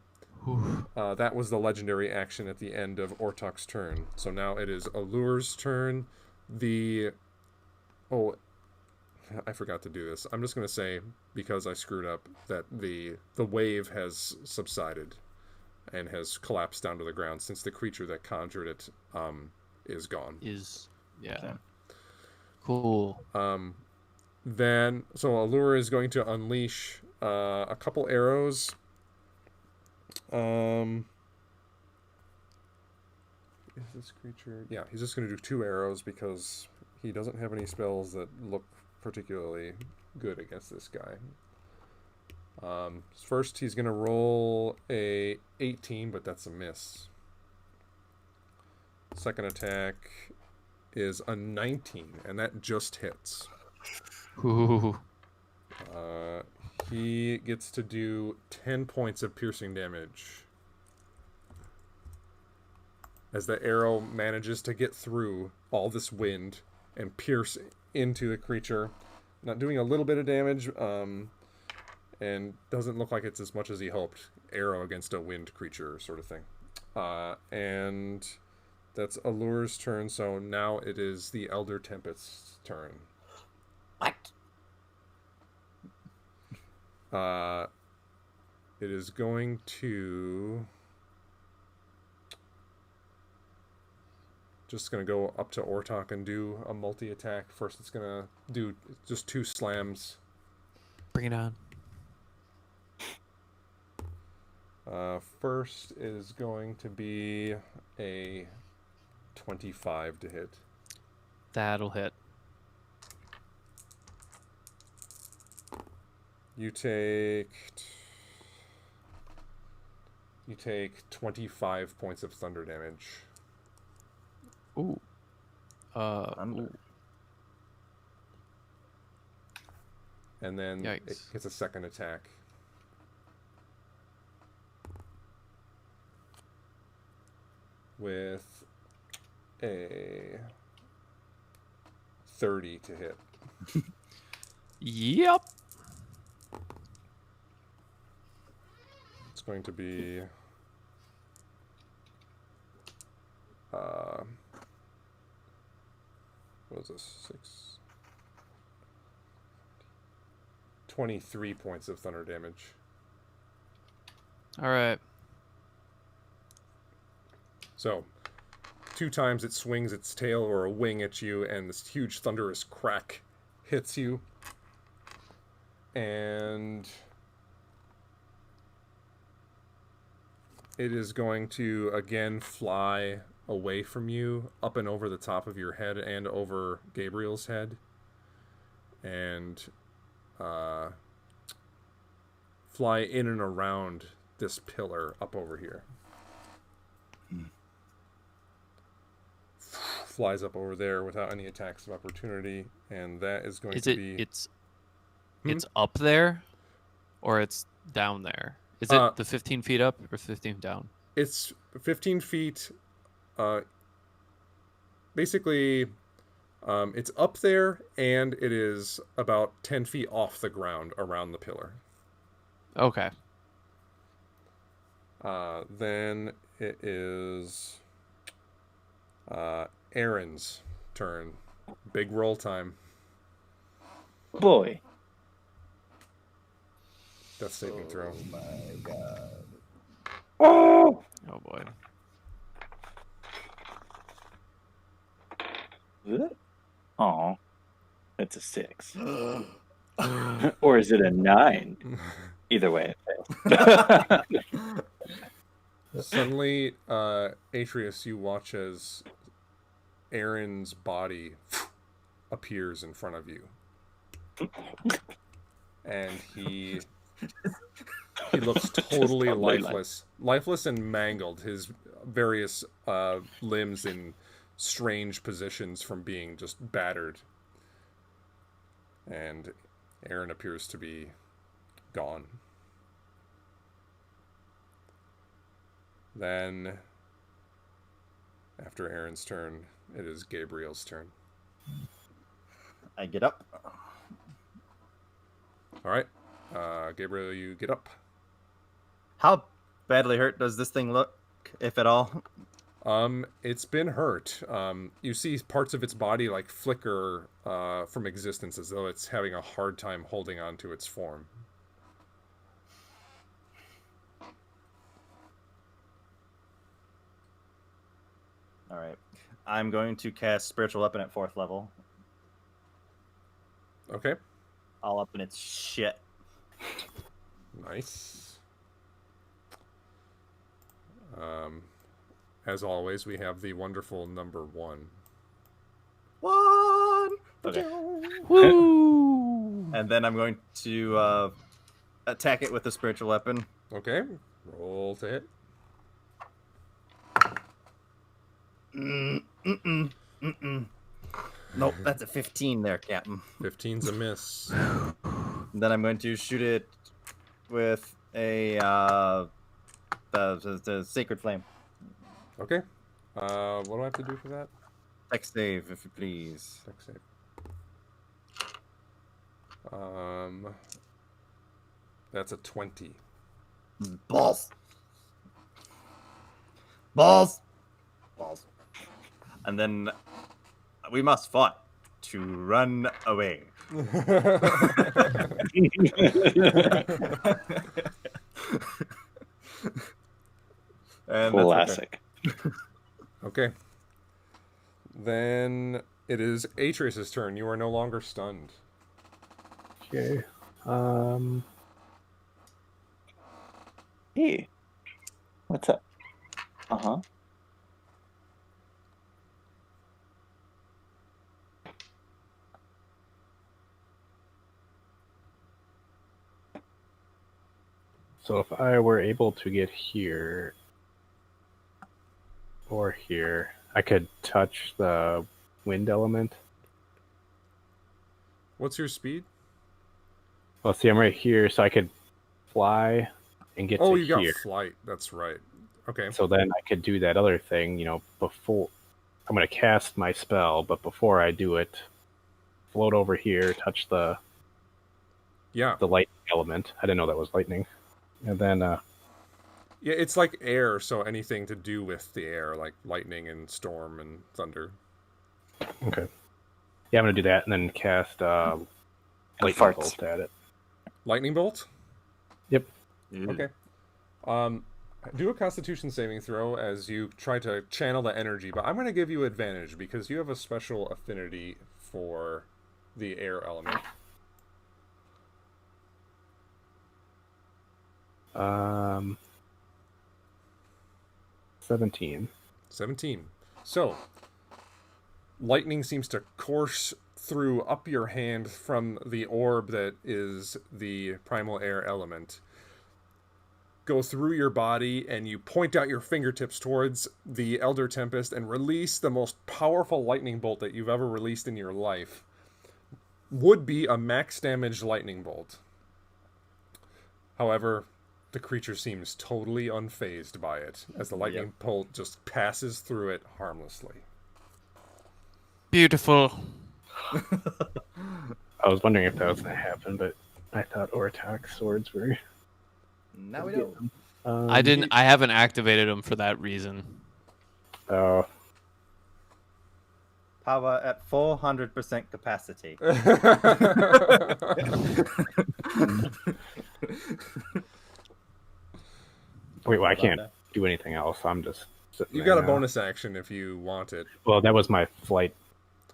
that was the legendary action at the end of Ortok's turn. So now it is Allure's turn. I forgot to do this. I'm just going to say, because I screwed up, that the wave has subsided and has collapsed down to the ground since the creature that conjured it is gone. Yeah. Cool. Then, so Allure is going to unleash a couple arrows. Is this creature? Yeah, he's just going to do 2 arrows because he doesn't have any spells that look particularly good against this guy. First, he's going to roll a 18, but that's a miss. Second attack is a 19, and that just hits. Ooh. He gets to do 10 points of piercing damage as the arrow manages to get through all this wind and pierce into the creature, not doing a little bit of damage, and doesn't look like it's as much as he hoped. Arrow against a wind creature sort of thing. And that's Allure's turn, so now it is the Elder Tempest's turn. What? It is going to... Just going to go up to Ortok and do a multi-attack. First, it's going to do just 2 slams. Bring it on. First is going to be a 25 to hit. That'll hit. You take 25 points of thunder damage. Ooh. Thunder. And then it Yikes. gets a second attack. With a 30 to hit. Yep. It's going to be what was this? 23 points of thunder damage. All right. So 2 times it swings its tail or a wing at you, and this huge thunderous crack hits you. And it is going to again fly away from you, up and over the top of your head and over Gabriel's head, and fly in and around this pillar up over here. Flies up over there without any attacks of opportunity, and that is going Is to it? be. It's up there, or it's down there? Is it the 15 feet up or 15 down? It's 15 feet. Basically, it's up there, and it is about 10 feet off the ground around the pillar. Okay. Then it is Aaron's turn. Big roll time. Boy. Death saving throw. My God. Oh! Oh boy. Oh, it's a 6. Or is it a 9? Either way, it fails. Suddenly, Atreus, you watch as Aaron's body appears in front of you. And he looks totally lifeless. Lifeless and mangled. His various limbs in strange positions from being just battered. And Aaron appears to be gone. Then, after Aaron's turn, it is Gabriel's turn. I get up. All right. Gabriel, you get up. How badly hurt does this thing look, if at all? It's been hurt. You see parts of its body like flicker from existence, as though it's having a hard time holding on to its form. All right. I'm going to cast Spiritual Weapon at 4th level. Okay. All up in its shit. Nice. As always, we have the wonderful number 1. 1! Okay. Woo! And then I'm going to attack it with the Spiritual Weapon. Okay. Roll to hit. Nope, that's a 15 there, Captain. 15's a miss. And then I'm going to shoot it with a the Sacred Flame. Okay. What do I have to do for that? Dex save, if you please. Dex save. That's a 20. Balls. Balls. Balls. And then we must fight to run away. And Classic. Okay. Then it is Atreus' turn. You are no longer stunned. Okay. Hey, what's up? Uh-huh. So if I were able to get here or here, I could touch the wind element. What's your speed? Well, see, I'm right here, so I could fly and get Oh, to you got here. flight. That's right. Okay. So then I could do that other thing, before I'm going to cast my spell, but before I do it, float over here, touch the Yeah. lightning element. I didn't know that was lightning. And then, Yeah, it's like air, so anything to do with the air, like lightning and storm and thunder. okay. Yeah, I'm going to do that and then cast lightning farts. bolt at it. Lightning bolt? Yep. Okay. Do a constitution saving throw as you try to channel the energy, but I'm going to give you advantage because you have a special affinity for the air element. 17. 17. So, lightning seems to course through up your hand from the orb that is the primal air element, go through your body, and you point out your fingertips towards the Elder Tempest and release the most powerful lightning bolt that you've ever released in your life. Would be a max damage lightning bolt. However, the creature seems totally unfazed by it, as the lightning bolt just passes through it harmlessly. Beautiful. I was wondering if that was going to happen, but I thought Ortok swords were. Now we don't. I didn't. I haven't activated them for that reason. Oh, Power at 400% capacity. wait, well, I can't do anything else. I'm just. You got a bonus action if you want it. Well, that was my flight.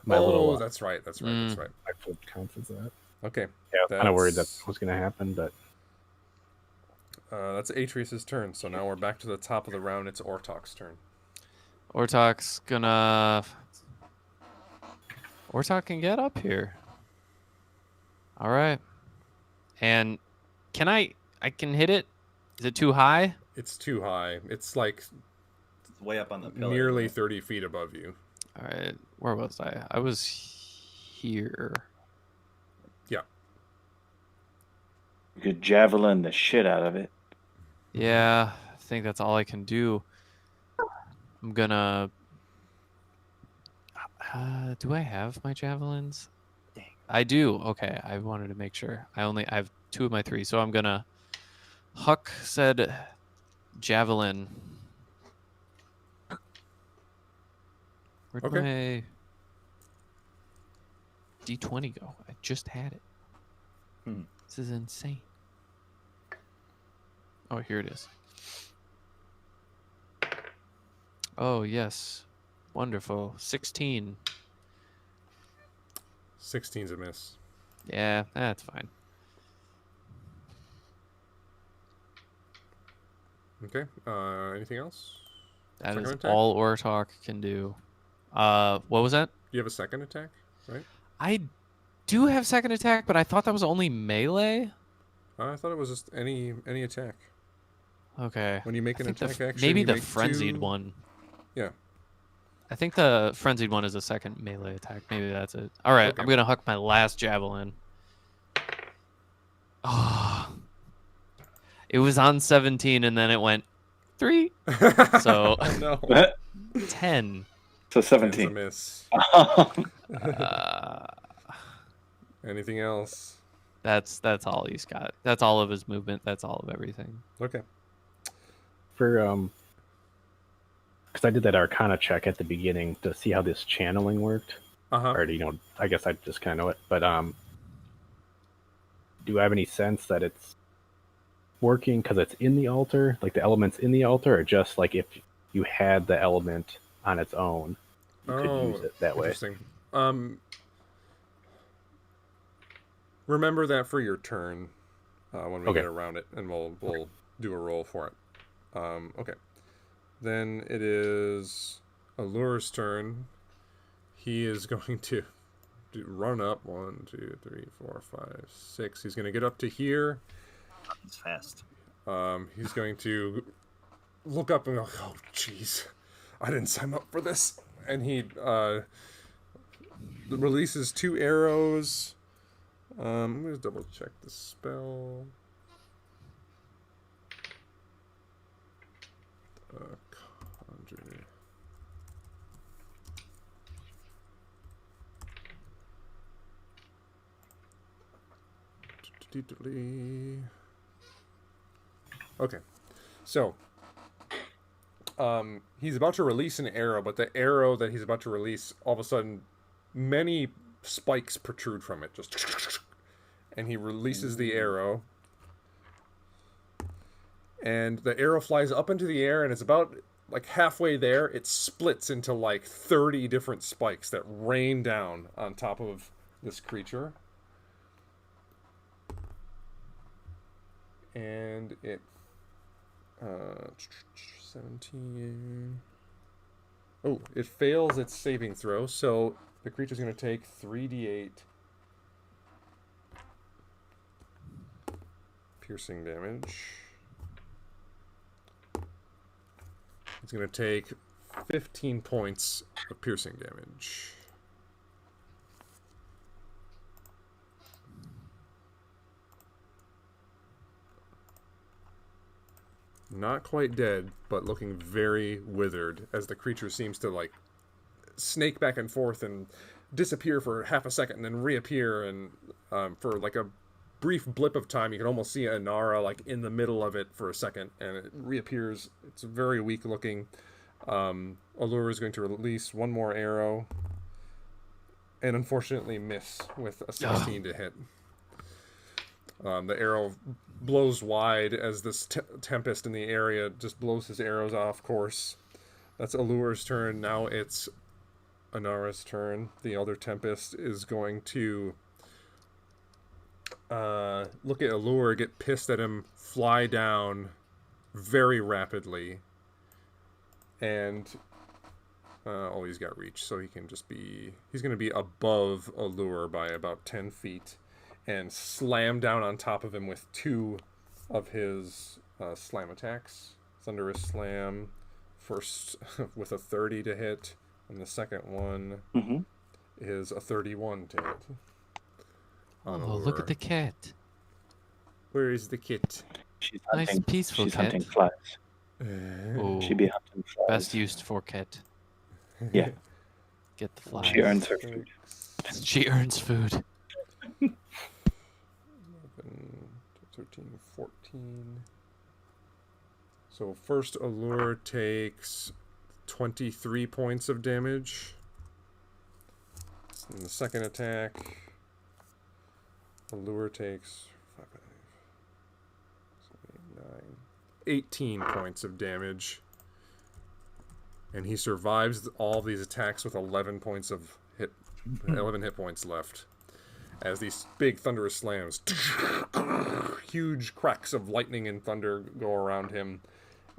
My little. That's right. That's right. That's right. My foot counts as that. Okay. Yeah, I was kind of worried that was going to happen, but. That's Atreus' turn. So now we're back to the top of the round. It's Ortok's turn. Ortok's gonna. Ortok can get up here. All right. And can I can hit it? Is it too high? It's too high. It's like It's way up on the pillar. nearly 30 feet above you. All right. Where was I? I was here. Yeah. You could javelin the shit out of it. Yeah, I think that's all I can do. I'm gonna. Do I have my javelins? Dang. I do. Okay, I wanted to make sure. I have 2 of my 3, so I'm gonna. Huck said, javelin. Where'd Okay. my D20 go? I just had it. This is insane. Oh, here it is. Oh, yes. Wonderful. 16. 16's a miss. Yeah, that's fine. Okay. Anything else? That Second is attack? all Ortok can do. What was that? You have a second attack, right? I do have second attack, but I thought that was only melee. I thought it was just any attack. Okay. When you make I an think the attack f- action, maybe you the make frenzied 2... one. Yeah. I think the frenzied one is a second melee attack. Maybe that's it. All right, Okay. I'm gonna huck my last javelin. Oh, it was on 17, and then it went 3, so no. 10. So It's a 17. miss. Uh, Anything else? that's all he's got. That's all of his movement. That's all of everything. Okay. For because I did that Arcana check at the beginning to see how this channeling worked. Uh-huh. Or I guess I just kind of know it. But do I have any sense that it's working because it's in the altar, like the element's in the altar, or just like if you had the element on its own, you could use it that way? Interesting. Remember that for your turn when we Okay. get around it, and we'll do a roll for it. Okay. Then it is Allure's turn. He is going to run up 1, 2, 3, 4, 5, 6. He's going to get up to here. It's fast. He's going to look up and go, "Oh, jeez, I didn't sign up for this." And he releases 2 arrows. I'm going to double check the spell. Conjure. Okay, so he's about to release an arrow, but the arrow that he's about to release, all of a sudden, many spikes protrude from it, just, and he releases the arrow, and the arrow flies up into the air, and it's about like halfway there. It splits into like 30 different spikes that rain down on top of this creature. And it 17. Oh, it fails its saving throw, so the creature's going to take 3d8 piercing damage. It's going to take 15 points of piercing damage. Not quite dead, but looking very withered as the creature seems to like snake back and forth and disappear for half a second and then reappear, and for like a brief blip of time you can almost see Inara like in the middle of it for a second and it reappears. It's very weak looking. Allure is going to release one more arrow and unfortunately miss with a 16 to hit. The arrow blows wide as this tempest in the area just blows his arrows off course. That's Allure's turn. Now it's Inara's turn. The Elder Tempest is going to look at Allure, get pissed at him, fly down very rapidly, and he's got reach, so he can just be... He's going to be above Allure by about 10 feet. And slam down on top of him with 2 of his slam attacks. Thunderous Slam, first with a 30 to hit, and the second one is a 31 to hit. Oh, look at the cat. Where is the kit? She's Nice, hunting, peaceful she's cat. hunting flies. Oh, She be hunting flies. best used for cat. Yeah. Get the flies. She earns her food. She earns food. 11, 13, 14. So first Allure takes 23 points of damage. And the second attack, Allure takes 5, 7, 8, 9, 18 points of damage. And he survives all these attacks with 11 points of 11 hit points left. As these big thunderous slams, huge cracks of lightning and thunder go around him,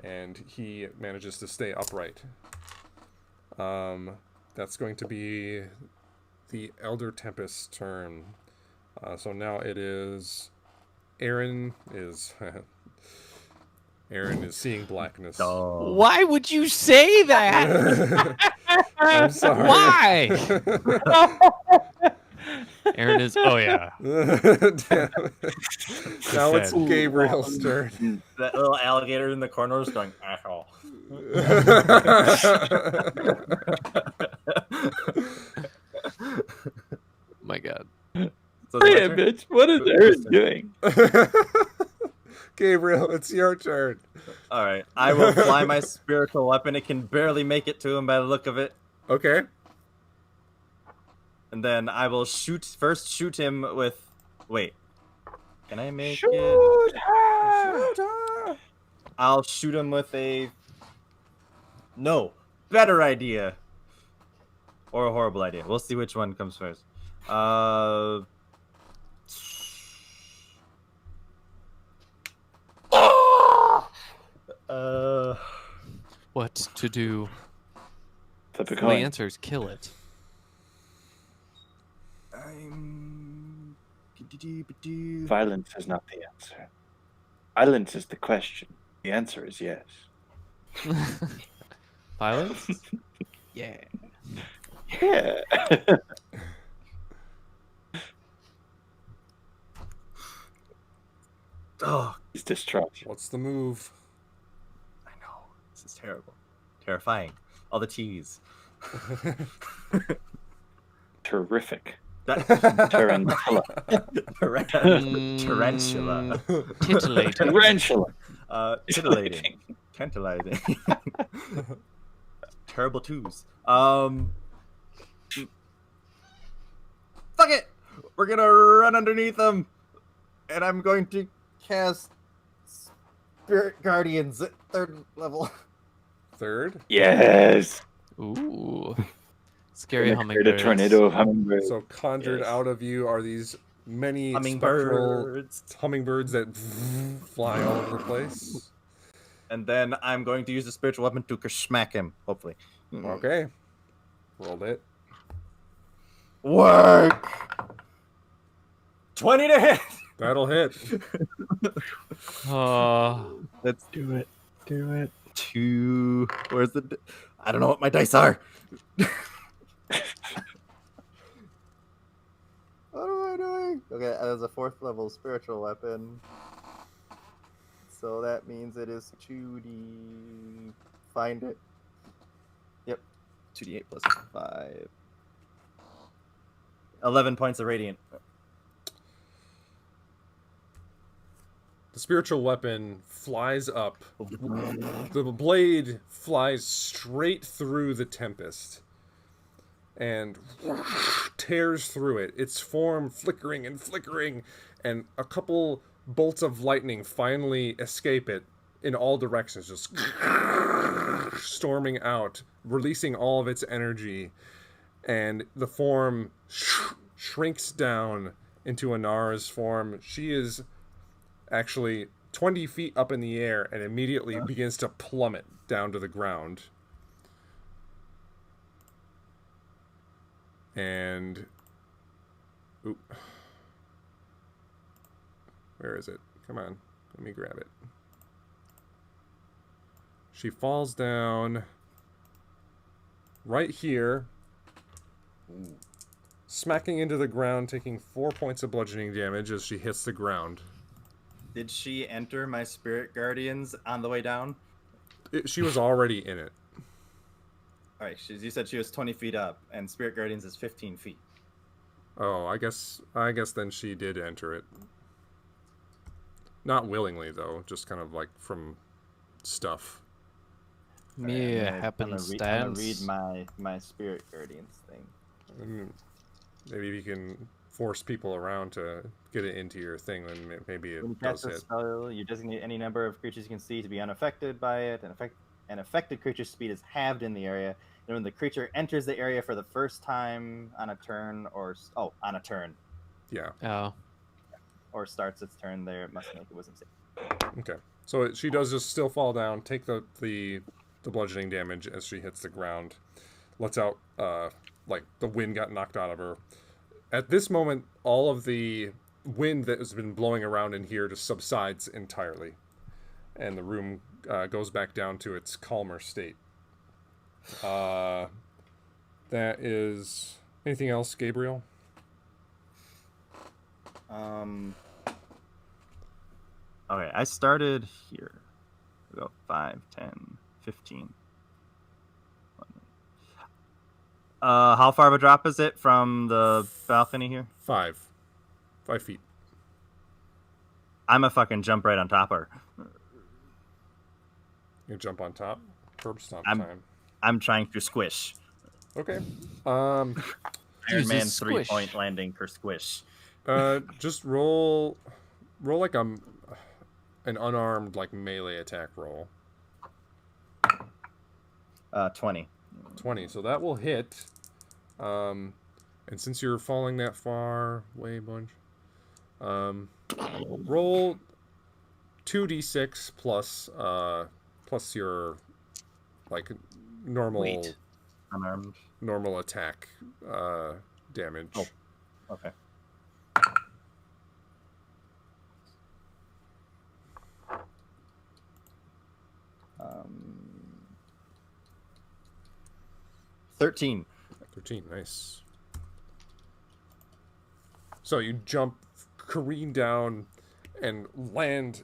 and he manages to stay upright. That's going to be the Elder Tempest's turn. So now it is... Aaron is seeing blackness. Why would you say that? I'm sorry. Why? Aaron is. Oh yeah. Damn. Now it's Sad. Gabriel's turn. That little alligator in the corner is going, asshole. My God. So Hey, bitch, what is Aaron doing? Gabriel, it's your turn. All right, I will fly my spiritual weapon. It can barely make it to him by the look of it. Okay. And then I will shoot him with... Wait. Can I make Shoot it? her! I'll shoot him with a... No. Better idea. Or a horrible idea. We'll see which one comes first. What to do? Flip a The coin. answer is kill it. Violence is not the answer. Violence is the question. The answer is yes. Violence? Yeah. Yeah. Oh, He's distraught. What's the move? I know. This is terrible. Terrifying. All the cheese. Terrific. That... Tarantula. Tarantula. Titillating. Tarantula. Titillating. Tantalizing. Terrible twos. Fuck it! We're gonna run underneath them! And I'm going to cast Spirit Guardians at 3rd level. Third. Yes. Ooh. Scary Create a hummingbirds. tornado of hummingbirds. So conjured Yes. out of you are these many spectral Hummingbirds. hummingbirds that fly all over the place. And then I'm going to use the spiritual weapon to smack him, hopefully. Okay. Rolled it. Work! 20 to hit! That'll hit. Let's Do it. Do it. 2. Where's the... I don't know what my dice are. What am I doing? Okay, that was a 4th level spiritual weapon. So that means it is 2d... Find it. Yep. 2d8 plus 5. 11 points of radiant. The spiritual weapon flies up. The blade flies straight through the Tempest and tears through it, its form flickering and flickering, and a couple bolts of lightning finally escape it in all directions, just storming out, releasing all of its energy, and the form shrinks down into Anara's form. She is actually 20 feet up in the air and immediately begins to plummet down to the ground. And... Oop. Where is it? Come on. Let me grab it. She falls down right here, smacking into the ground, taking 4 points of bludgeoning damage as she hits the ground. Did she enter my spirit guardians on the way down? She was already in it. All right, you said she was 20 feet up, and spirit guardians is 15 feet. Oh, I guess then she did enter it. Not willingly though, just kind of like from stuff. Me I'm gonna read my spirit guardians thing. Maybe if you can force people around to get it into your thing, then maybe When you it does cast a hit. spell, you designate any number of creatures you can see to be unaffected by it. An affected creature's speed is halved in the area, and when the creature enters the area for the first time on a turn, on a turn, Yeah. Oh. or starts its turn, there it must make it wisdom save. Okay. So she does just still fall down, take the bludgeoning damage as she hits the ground, lets out like the wind got knocked out of her. At this moment, all of the wind that has been blowing around in here just subsides entirely, and the room goes back down to its calmer state. That is... Anything else, Gabriel? Okay, I started here. We go 5, 10, 15. How far of a drop is it from the balcony here? 5 feet. I'm a fucking jump right on top of her. You jump on top. Curb stomp I'm- time. I'm trying to squish. Okay. Iron Jesus, Man squish. 3-point landing for squish. Just roll like an unarmed like melee attack roll. 20. 20. So that will hit. And since you're falling that far, way bunch. Roll 2d6 plus your like normal Wait. Unarmed. normal attack damage. Oh. Okay. Um, 13. 13, nice. So you jump, careen down, and land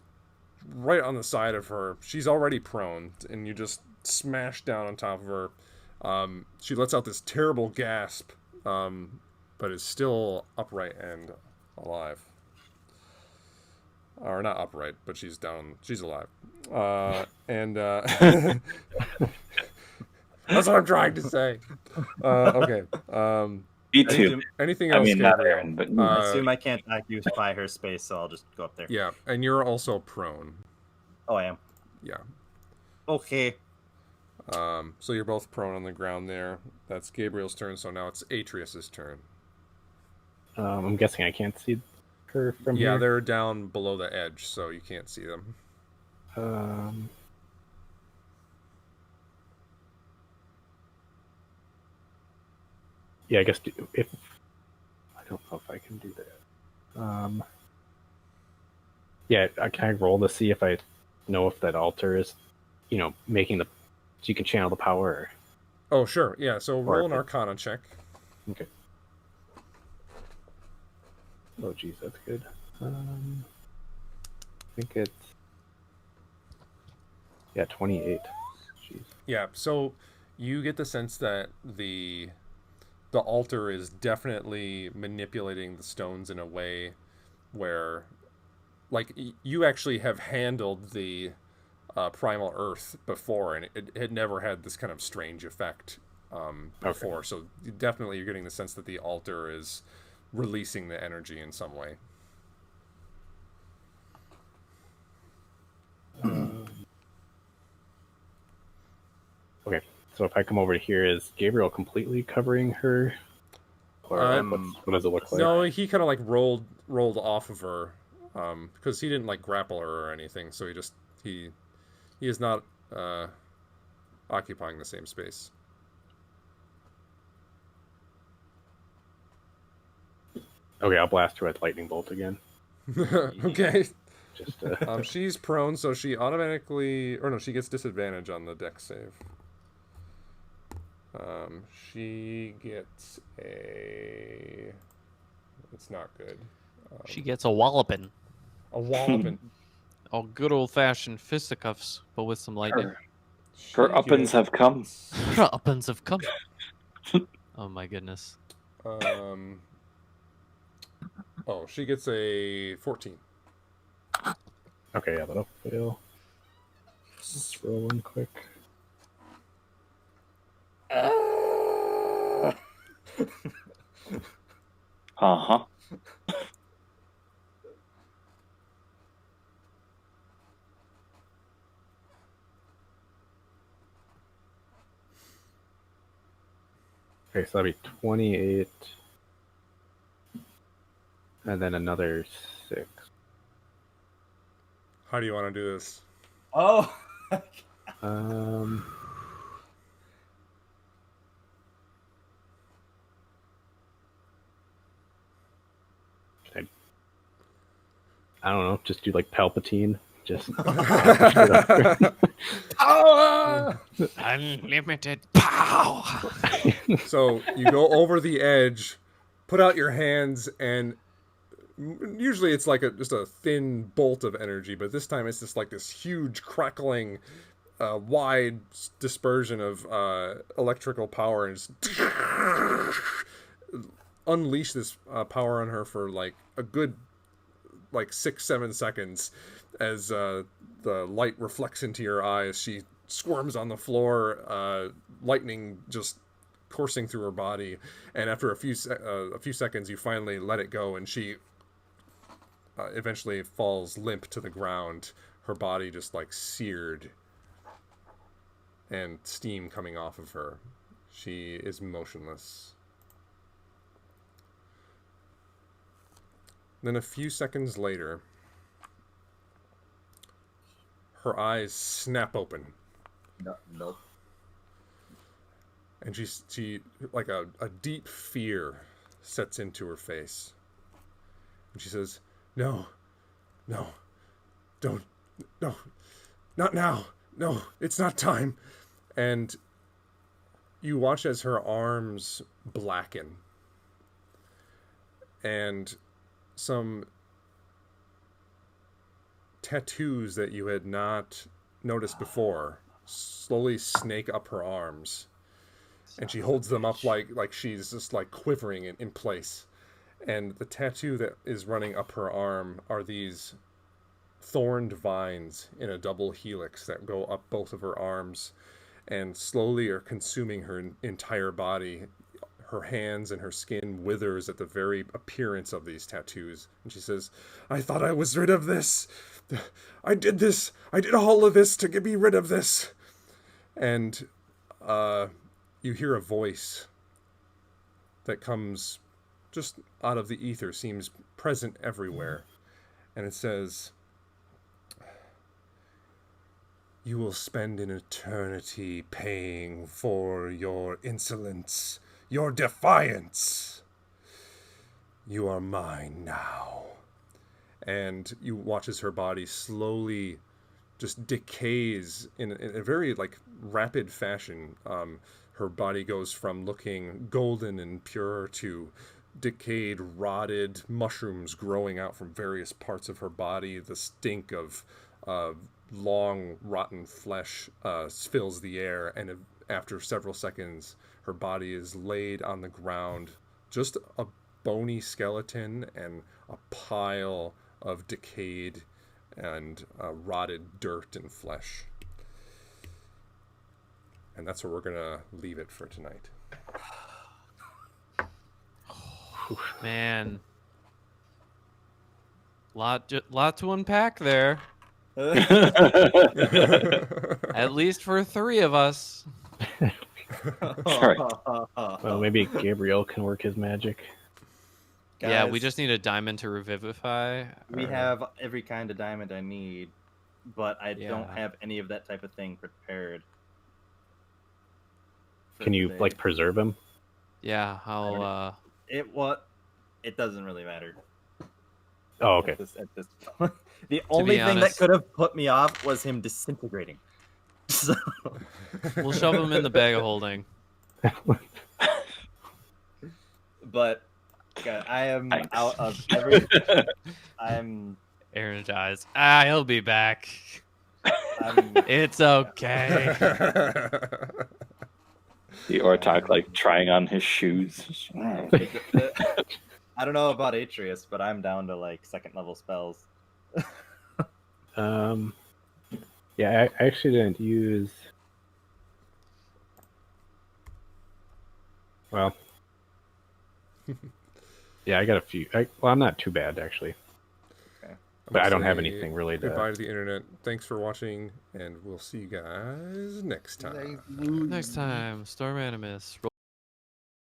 right on the side of her. She's already prone, and you just smash down on top of her. She lets out this terrible gasp, but is still upright and alive. Or not upright, but she's down. She's alive. That's what I'm trying to say. Okay. Me too. Anything I else? mean, not Gabriel? Aaron, but I assume I can't occupy her space, so I'll just go up there. Yeah, and you're also prone. Oh, I am. Yeah. Okay. So you're both prone on the ground there. That's Gabriel's turn, so now it's Atreus's turn. I'm guessing I can't see her from Yeah, here. they're down below the edge, so you can't see them. Yeah, I guess if I don't know if I can do that. Yeah, can I roll to see if I know if that altar is, making so you can channel the power? Oh, sure. Yeah, so roll an if Arcana check. Okay. Oh, geez, that's good. I think it's 28. Jeez. Yeah, so you get the sense that the altar is definitely manipulating the stones in a way where, like, you actually have handled the primal earth before, and it had never had this kind of strange effect before. Okay. So definitely, you're getting the sense that the altar is releasing the energy in some way. Okay, so if I come over here, is Gabriel completely covering her, or what does it look like? No, he kind of like rolled off of her, because he didn't like grapple her or anything. So he is not occupying the same space. Okay, I'll blast her with lightning bolt again. Okay. Just she's prone, so she automatically, or no, she gets disadvantage on the dex save. She gets a. It's not good. She gets a walloping. A walloping. Oh, good old-fashioned fisticuffs, but with some lightning. Her uppins have come. Uppins have come. Oh my goodness. Oh, she gets a 14. Okay, yeah, that'll fail. Let's roll one quick. Uh-huh. Okay, so that'll be 28. And then another 6. How do you want to do this? Oh. I don't know, just do like Palpatine. Just Unlimited power. So you go over the edge, put out your hands, and usually it's like just a thin bolt of energy, but this time it's just like this huge crackling, wide dispersion of electrical power, and just unleash this power on her for like a good 6-7 seconds as the light reflects into your eyes. She squirms on the floor, lightning just coursing through her body, and after a few seconds you finally let it go, and she eventually falls limp to the ground, her body just like seared and steam coming off of her. She is motionless. Then a few seconds later, her eyes snap open. Nope. And she like a deep fear sets into her face. And she says, "No, don't, no, not now. No, it's not time." And you watch as her arms blacken. And some tattoos that you had not noticed before slowly snake up her arms, and she holds them up like she's just like quivering in place. And the tattoo that is running up her arm are these thorned vines in a double helix that go up both of her arms and slowly are consuming her entire body. Her hands and her skin withers at the very appearance of these tattoos. And she says, "I thought I was rid of this. I did this. I did all of this to be rid of this." And you hear a voice that comes just out of the ether, seems present everywhere. And it says, "You will spend an eternity paying for your insolence, your defiance. You are mine now. And you watch as her body slowly just decays in a very like rapid fashion. Her body goes from looking golden and pure to decayed, rotted mushrooms growing out from various parts of her body. The stink of long, rotten flesh fills the air, and after several seconds, her body is laid on the ground, just a bony skeleton and a pile of decayed and rotted dirt and flesh. And that's where we're gonna leave it for tonight. Man, lot to unpack there. At least for 3 of us. Sorry. Well, maybe Gabriel can work his magic. Yeah, we Guys, just need a diamond to revivify. we or- have every kind of diamond I need, but I don't Yeah. have any of that type of thing prepared. for Can you today. like preserve him? Yeah, I'll. It doesn't really matter. Oh, okay. At this point. The only thing honest- that could have put me off was him disintegrating. So, We'll shove him in the bag of holding. but God, I am Thanks. out of every. I'm. Energized. He'll be back. I'm It's okay. The Ortok like trying on his shoes. I don't know about Atreus, but I'm down to like 2nd level spells. Yeah, I actually didn't use. Well, yeah, I got a few. Well, I'm not too bad actually, but I don't have anything really Goodbye to. to the internet. Thanks for watching, and we'll see you guys next time. Next time, Storm Animus.